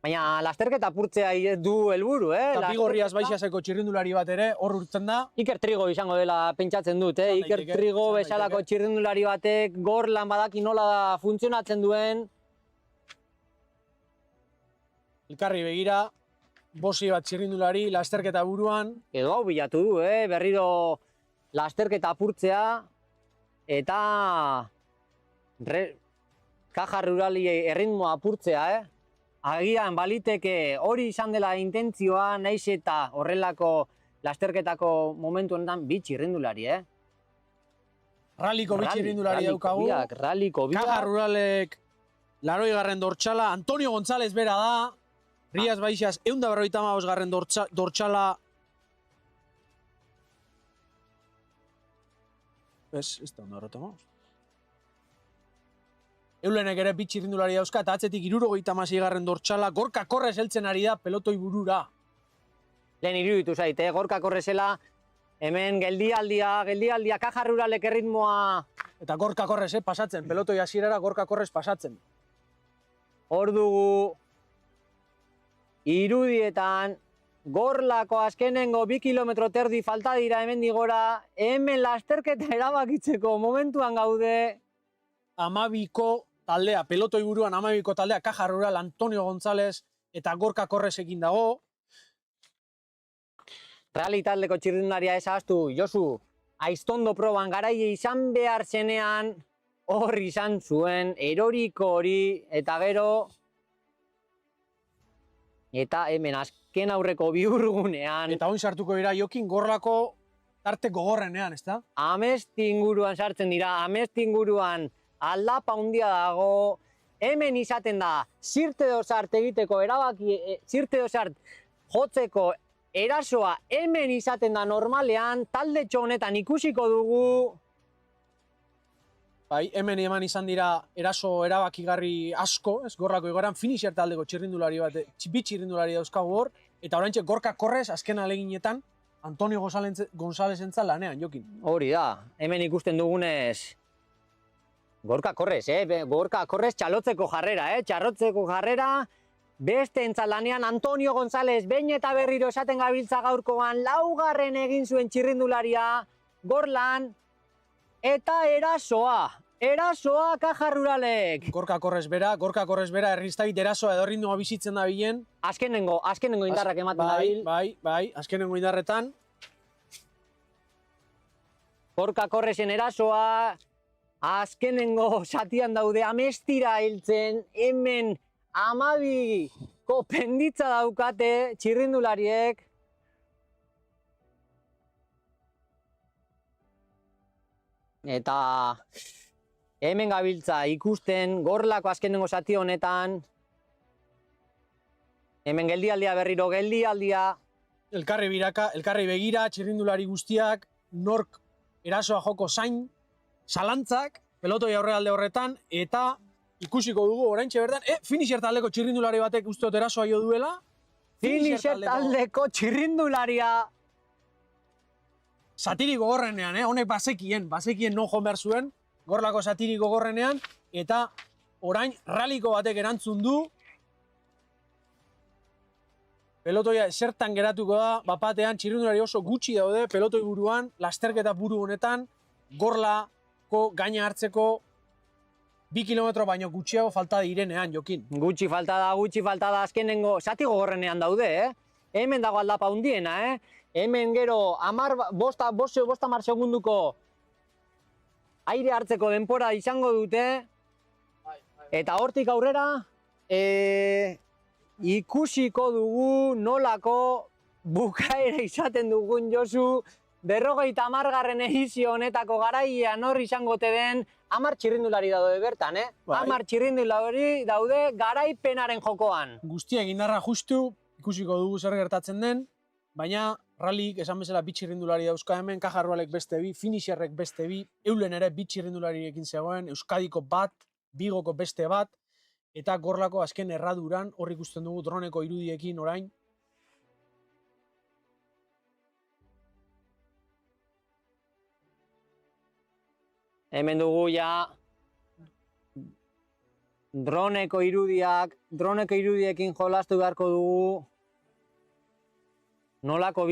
baina lasterketa apurtzea du helburu, Eta Bigorriaz Baixaseko txirrindulari bat ere, hor urtzen da. Iker Trigo izango dela pentsatzen dut, Iker Trigo bezalako txirrindulari batek Gorlan badaki nola funtzionatzen duen. Elkarri begira, bosi bat txirrindulari, lasterketa buruan. Edo hau bilatu du, berriro lasterketa apurtzea, eta Kaja Rurali erritmoa apurtzea, Agian baliteke hori izan dela intentzioa, naiz eta horrelako lasterketako momentu honetan bi txirrindulari, Ralliko bi txirrindulari daukagu. Ralliko biak. Kaja Ruralek 80. dortxala, Antonio González bera da. Riaz Baixas 155. dortxala. Ez da ondo horretan. Eulenek ere bi txirrindulari dauzka, eta atzetik 76. dortxala, Gorka Korrez heltzen ari da pelotoi burura. Lehen iruditu zaite, Gorka Korrezela, hemen geldialdia, Kaja Ruralek erritmoa. Eta Gorka Korrez, pasatzen, pelotoi hasierara Gorka Korrez pasatzen. Hor dugu, irudietan, Gorlako azkenengo 2 kilometro terdi falta dira hemendik gora, hemen lasterketa erabakitzeko momentuan gaude. 12ko taldea, pelotoi buruan 12ko taldea, Kaja Rural, Antonio González eta Gorka Korrezekin dago. Rally taldeko txirrindularia ez ahaztu, Josu, Aiztondo proban garaile izan behar zenean, hor izan zuen, eroriko hori, eta gero, eta hemen azken aurreko bihurgunean. Eta oin sartuko dira Jokin Gorlako tarte gogorrenean, ezta? Amesti inguruan sartzen dira, amesti inguruan aldapa handia dago, hemen izaten da, zirte dozart egiteko erabaki, zirte dozart jotzeko erasoa hemen izaten da normalean, talde honetan ikusiko dugu. Bai, hemen eman izan dira eraso erabakigarri asko, ez Gorlako igoran, finisher taldeko txirrindulari bat, bi txirrindulari dauzkagu hor, eta oraintxe Gorka Korrez azken aleginetan Antonio González entzal lanean, Jokin. Hori da, hemen ikusten dugunez Gorka Korrez, Gorka Korrez txalotzeko jarrera, beste entzal lanean Antonio González behin eta berriro esaten gabiltza gaurkoan, 4. egin zuen txirrindularia, Gorlan, eta erasoa Kaja Ruralek. Gorka Korrez bera, erriztabit erasoa edo erritmoa bizitzen da bilen. Azkenengo indarrak ematen dabil. Bai, azkenengo indarretan. Gorka Korrezen erasoa, azkenengo satian daude, amestira hiltzen, hemen 12ko penditza daukate txirrindulariek. Eta hemen gabiltza ikusten Gorlako azkenengo zati honetan. Hemen geldialdia berriro, geldialdia. elkarri begira, txirrindulari guztiak, nork erasoa joko zain, zalantzak, pelotoi aurrealde horretan, eta ikusiko dugu oraintxe bertan, finisher taldeko txirrindulari batek usteot erasoa jo duela. Finisher taldeko txirrindularia. Zatiri gogorrenean, honek bazekien non joan behar zuen, gorlako zatiri gogorrenean, eta orain raliko batek erantzun du, pelotoia zertan geratuko da, bapatean txirrindulari oso gutxi daude, pelotoi buruan, lasterketa buru honetan, gorlako gaina hartzeko 2 kilometro baino gutxiago falta direnean, Jokin. Gutxi falta da, azkenengo, zati gogorrenean daude, Hemen dago aldapa hundiena, Hemen gero, bosta mar segunduko aire hartzeko denpora izango dute, eta hortik aurrera, ikusiko dugu nolako bukaera izaten dugun Josu, 50. edizio honetako garaia nor izango te den, 10 txirrindulari daude bertan, 10 txirrindulari daude garaipenaren jokoan. Guztiak indarra justu, ikusiko dugu zer gertatzen den, baina rallyk esan bezala 2 txirrindulari dauzka hemen, Kajarrualek beste 2, Finisherrek beste 2, Eulen ere 2 txirrindulariekin zegoen, Euskadiko bat, Bigoko beste bat, eta Gorlako azken erraduran, hor ikusten dugu droneko irudiekin orain. Hemen dugu ja droneko irudiekin jolastu beharko dugu. Nolako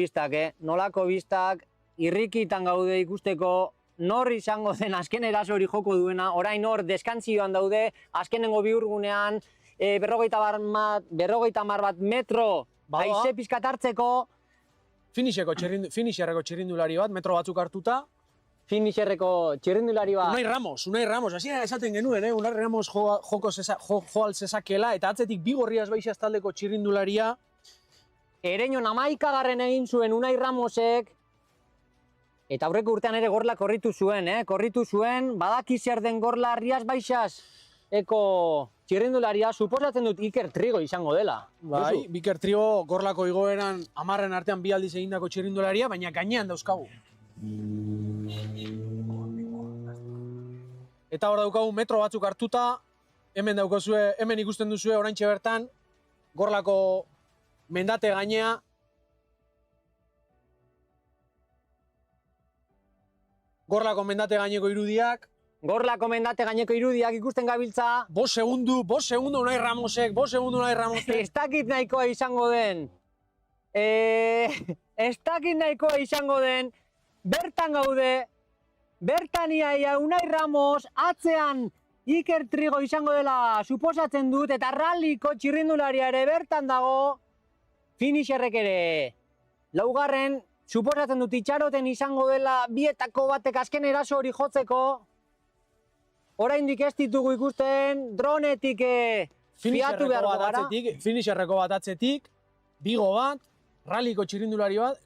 biztak, irrikitan gaude ikusteko nor izango den azken eraso hori joko duena, orain hor deskantzioan daude, azkenengo bihurgunean, 50 bat metro haize pizkat hartzeko. Finisherreko txirrindulari bat, metro batzuk hartuta. Finisherreko txirrindulari bat. Unai Ramos, hasi esaten genuen, Unai Ramos jo alzezakela, eta atzetik Bigorriaz Baixas taldeko txirrindularia. Ereñon 11. egin zuen Unai Ramosek, eta aurreko urtean ere Gorla korritu zuen, badaki zer den Gorla Rias Baixas eko txirrindularia, suposatzen dut Iker Trigo izango dela. Bai, Iker Trigo Gorlako igoeran 10 artean 2 aldiz egindako txirrindularia, baina gainean dauzkagu. Eta hor daukagu metro batzuk hartuta, hemen ikusten duzue oraintxe bertan, Gorlako mendate gainea. Gorlako mendate gaineko irudiak. Ikusten gabiltza. 5 segundu Unai Ramosek, 5 segundu Unai Ramosek. Ez dakit nahikoa izango den. Bertan gaude, bertan iaia Unai Ramos, atzean Iker Trigo izango dela suposatzen dut, eta ralliko txirrindularia ere bertan dago, Finisherrek ere. Laugarren, suposatzen dut itxaroten izango dela bietako batek azken eraso hori jotzeko. Oraindik ez ditugu ikusten, dronetik fiatu beharko gara. Finisherreko bat atzetik, Bigo bat, ralliko txirrindulari bat,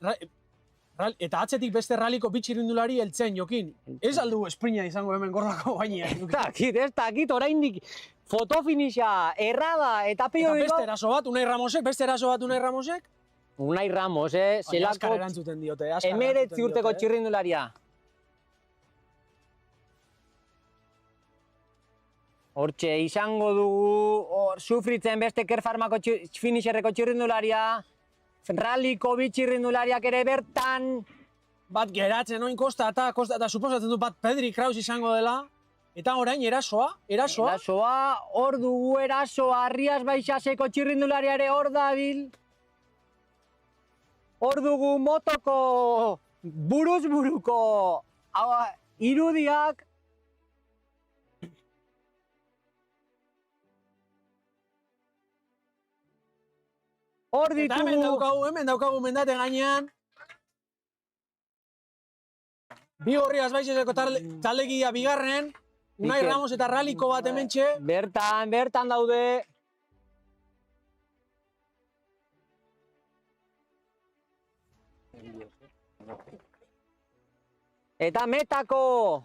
eta atzetik beste ralliko 2 txirrindulari heltzen, Jokin. Ez aldu esprina izango hemen Gorlako gainean. Ez dakit, oraindik fotofinixa, errada, eta pio diko. Eta beste eraso bat, Unai Ramosek? Unai Ramos, zelako 19 urteko txirrindularia. Hortxe, izango dugu, sufritzen beste Kerfarmako Finisherreko txirrindularia, ralliko 2 txirrindulariak ere bertan. Bat geratzen oin kosta eta suposatzen du bat Pedri Kraus izango dela. Eta orain erasoa. Hor dugu erasoa, Rias Baixaseko txirrindularia ere hor dabil. Hor dugu motoko buruz buruko irudiak. Hor ditugu. Eta hemen daukagu mendate gainean. Bigorriaz Baixaseko taldegia bigarren. Unai Ramos eta ralliko bat hementxe. Bertan daude. Eta metako.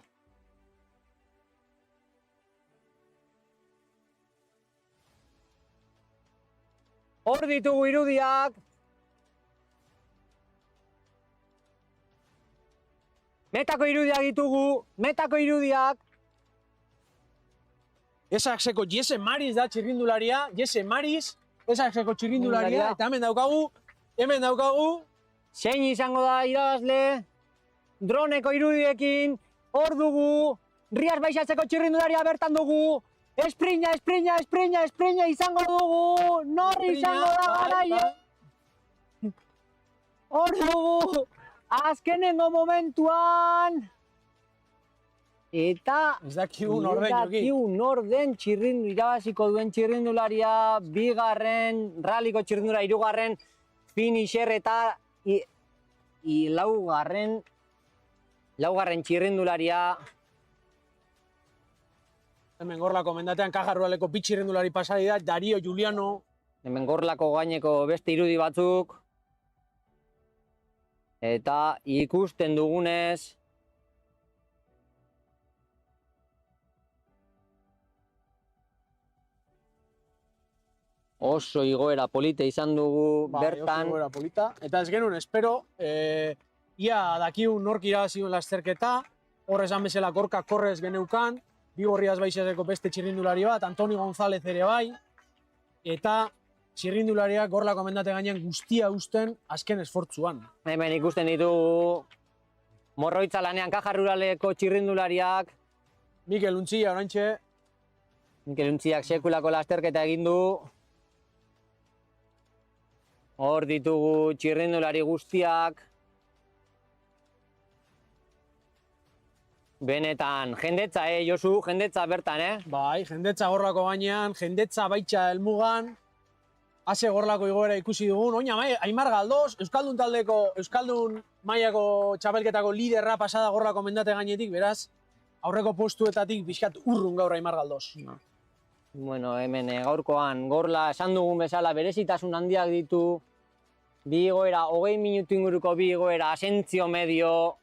Hor ditugu irudiak. Metako irudiak ditugu, metako irudiak. Esakseko Jesse Maris da txirrindularia, Jesse Maris, esakseko txirrindularia, eta hemen daukagu, Zein izango da irabazle, droneko irudiekin, hor dugu, Rias Baixatzeko txirrindularia bertan dugu, esprina izango dugu, nor izango da garaile. Hor dugu, azkenengo momentuan, eta ez dakigu norden irabaziko duen txirrindularia, bigarren, raliko txirrindularia, hirugarren, finisher eta laugarren txirrindularia. Hemen Gorlako mendatean Kajarrualeko bi txirrindulari pasari da, Dario Juliano. Hemen Gorlako gaineko beste irudi batzuk. Eta ikusten dugunez, oso igoera polita izan dugu bertan. Oso igoera polita. Eta ez genuen, espero, ia dakiun nork irabaziun lasterketa, hor esan bezala Gorka Korrez geneukan, Bigorriaz Baixaseko beste txirrindulari bat, Antoni González ere bai, eta txirrindulariak Gorlako mendate gainean guztia usten azken esfortzuan. Hemen ikusten ditugu Morroitza lanean Kajarruraleko txirrindulariak. Mikel Untzilla oraintxe. Mikel Untziak sekulako lasterketa egin du. Hor ditugu txirrindulari guztiak. Benetan, jendetza, Josu, jendetza bertan, Bai, jendetza Gorlako gainean, jendetza baitxa helmugan. Ase Gorlako igoera ikusi dugun, oina Aimar Galdoz, Euskaldun mailako txapelketako liderra pasada Gorlako mendate gainetik, beraz, aurreko postuetatik bizkat urrun gaur Aimar Galdoz. Bueno, hemen gaurkoan Gorla esan dugun bezala berezitasun handiak ditu, bi igoera, 20 minutu inguruko bi igoera, asentzio medio,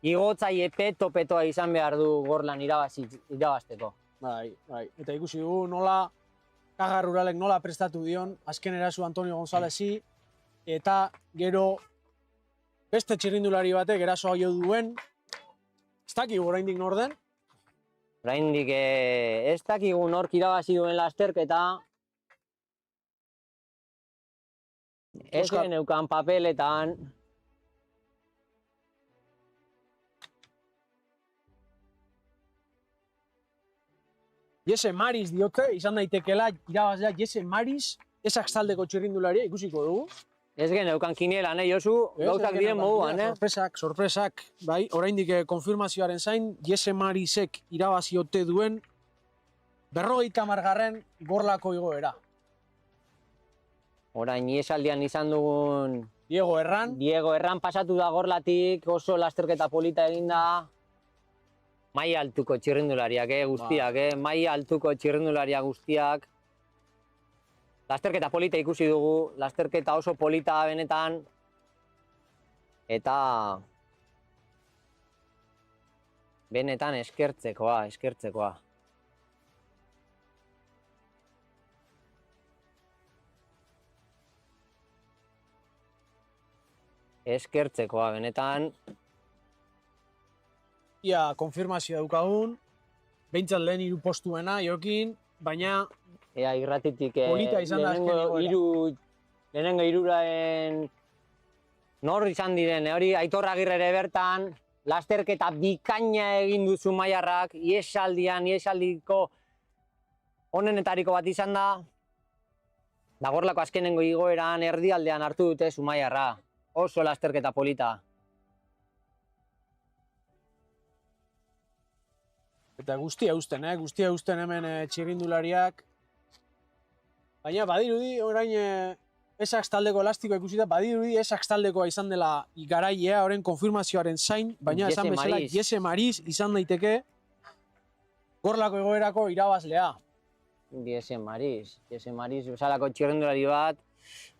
igotzaile petoa izan behar du Gorlan irabazteko. Bai, eta ikusi dugu nola Kajarruralek nola prestatu dion, azken erazu Antonio Gonzálezi, eta gero beste txirrindulari batek erasoa jo duen, ez dakigu oraindik nor den. Oraindik ez dakigu nork irabazi duen lasterketa. Ez geneukan papeletan. Jesse Maris diote, izan daitekela irabazlea Jesse Maris, esak taldeko txirrindularia ikusiko dugu. Ez geneukan kinielan, Josu, gauzak diren moduan, Sorpresak, bai, oraindik konfirmazioaren zain, Jesse Marisek irabaziote duen 50. Gorlako igoera. Orain, iesaldian izan dugun Diego Erran pasatu da Gorlatik, oso lasterketa polita eginda. Maila altuko txirrindulariak, guztiak, maila altuko txirrindulariak guztiak. Lasterketa polita ikusi dugu, lasterketa oso polita benetan. Eta benetan eskertzekoa. Eskertzekoa, benetan. Ia konfirmazioa daukagun, behintzat lehen 3 postuena, jokin, baina Ea irratitik polita izan da lehenengo iruraen nor izan diren, hori Aitor Agirre ere bertan, lasterketa bikaina egin duzu Maiarrak, iesaldiko onenetariko bat izan da, Gorlako azkenengo igoeran erdialdean hartu dute Zumaiarra, oso lasterketa polita. Eta guztia usten hemen txirrindulariak. Baina badirudi, orain esak taldeko elastikoa ikusita, badirudi esak taldekoa izan dela garailea, orain konfirmazioaren zain, baina esan bezala Jesse Maris izan daiteke Gorlako egoerako irabazlea. Jesse Maris bezalako txirrindulari bat,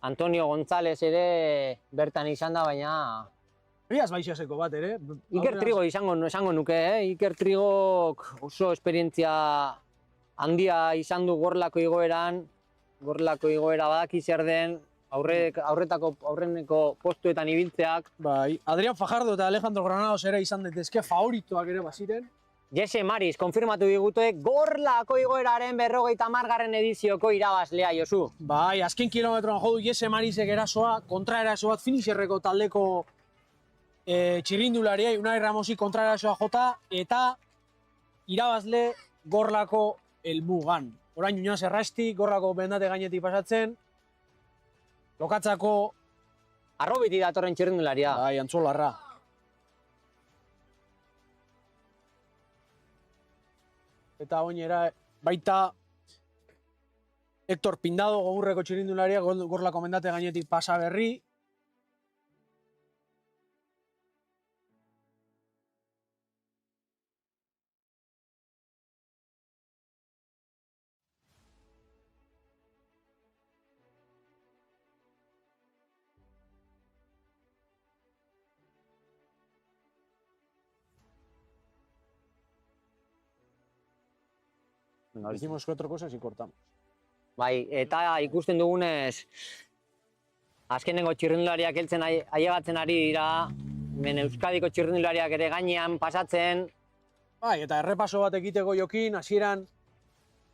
Antonio González ere bertan izan da, baina Rias Baixaseko bat ere. Iker Trigo esango nuke, Iker Trigok oso esperientzia handia izan du Gorlako igoeran. Gorlako igoera badaki zer den, aurreneko postuetan ibiltzeak. Bai, Adrián Fajardo eta Alejandro Granados ere izan daitezke favoritoak ere baziren. Jese Maris, konfirmatu digute, Gorlako igoeraren 50. edizioko irabazlea, Josu. Bai, azken kilometroan jodu Jese Marisek erasoa, kontraeraso bat finisherreko taldeko txirrindularia, Unai Ramosi kontraerasoa jota, eta irabazle Gorlako helmugan. Orain Uñaz Errasti, Gorlako mendate gainetik pasatzen, Lokatzako... Arrobiti datorren txirrindularia. Bai, Antzolarra. Eta oinera baita Hector Pindado gogurreko txirrindularia Gorlako mendate gainetik pasa berri. Hicimos 4 cosas y cortamos. Bai, eta ikusten dugunez, azkenengo txirrindulariak heltzen ailegatzen ari dira, hemen Euskadiko txirrindulariak ere gainean pasatzen. Bai, eta errepaso bat egiteko Jokin, hasieran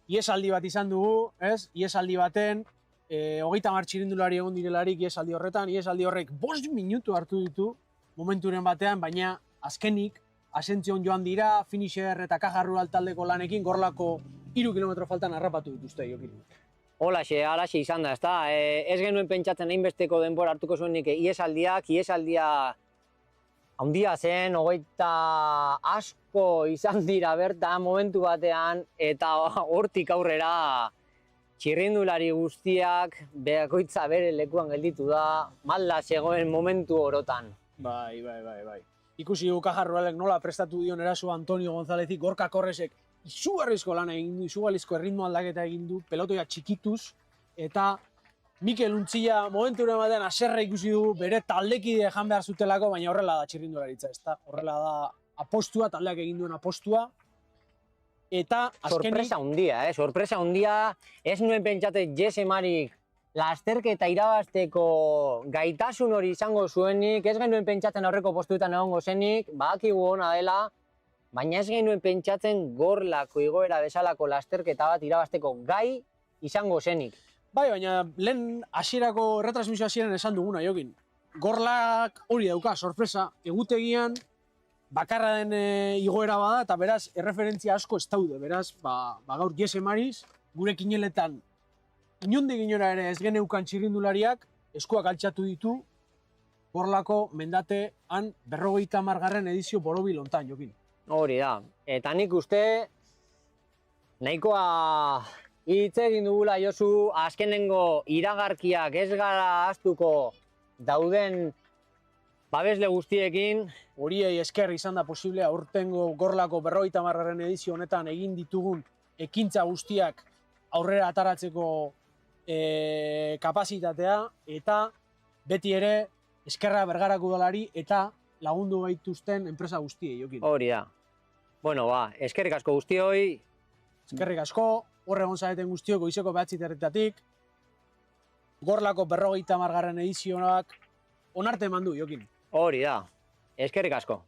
iesaldi bat izan dugu, ez? Iesaldi baten, 30 txirrindulari egon direlarik iesaldi horretan, iesaldi horrek 5 minutu hartu ditu momenturen batean, baina azkenik Asentzion joan dira, finisher eta Caja Rural taldeko lanekin Gorlako 3 kilometro faltan harrapatu dituzte Jokin. Holaxe izan da, ezta? Ez genuen pentsatzen hainbesteko denbora hartuko zuenik iesaldia handia zen, 20 asko izan dira bertan momentu batean, eta hortik aurrera txirrindulari guztiak bakoitza bere lekuan gelditu da, malda zegoen momentu orotan. Bai. Ikusi dugu Caja Ruralek nola prestatu dion eraso Antonio Gonzálezek, Gorka Korresek izugarrizko lana egin du, izugarrizko erritmo aldaketa egin du, pelotoia txikituz, eta Mikel Untzilla momenturen batean haserre ikusi dugu bere taldekide jan behar zutelako, baina horrela da txirrindularitza, ezta? Horrela da apostua, taldeak egin duen apostua. Eta azkenik... Sorpresa hundia, ez nuen pentsate Jese Marik lasterketa irabazteko gaitasun hori izango zuenik, ez genuen pentsatzen aurreko postuetan egongo zenik, badakigu ona dela, baina ez genuen pentsatzen Gorlako igoera bezalako lasterketa bat irabazteko gai izango zenik. Bai, baina lehen hasierako retransmisio hasieran esan duguna, Jokin. Gorlak hori dauka, sorpresa, egutegian bakarra den igoera bada, eta beraz, erreferentzia asko ez daude, beraz, gaur Jese Maris, gure kineletan inondik inora ere ez geneukan txirrindulariak eskuak altxatu ditu Gorlako mendatean 50. edizio borobil hontan, Jokin. Hori da, eta nik uste nahikoa hitz egin dugula, Josu, azkenengo iragarkiak ez gara ahaztuko dauden babesle guztiekin. Horiei esker izan da posible aurtengo Gorlako 50. edizio honetan egin ditugun ekintza guztiak aurrera ataratzeko kapazitatea, eta beti ere eskerra Bergarako udalari eta lagundu gaituzten enpresa guztiei, Jokin. Hori da. Bueno, eskerrik asko guztioi. Eskerrik asko, horre egon zareten guztiok goizeko 9:00 Gorlako 50. edizioak onarte eman du, Jokin. Hori da. Eskerrik asko.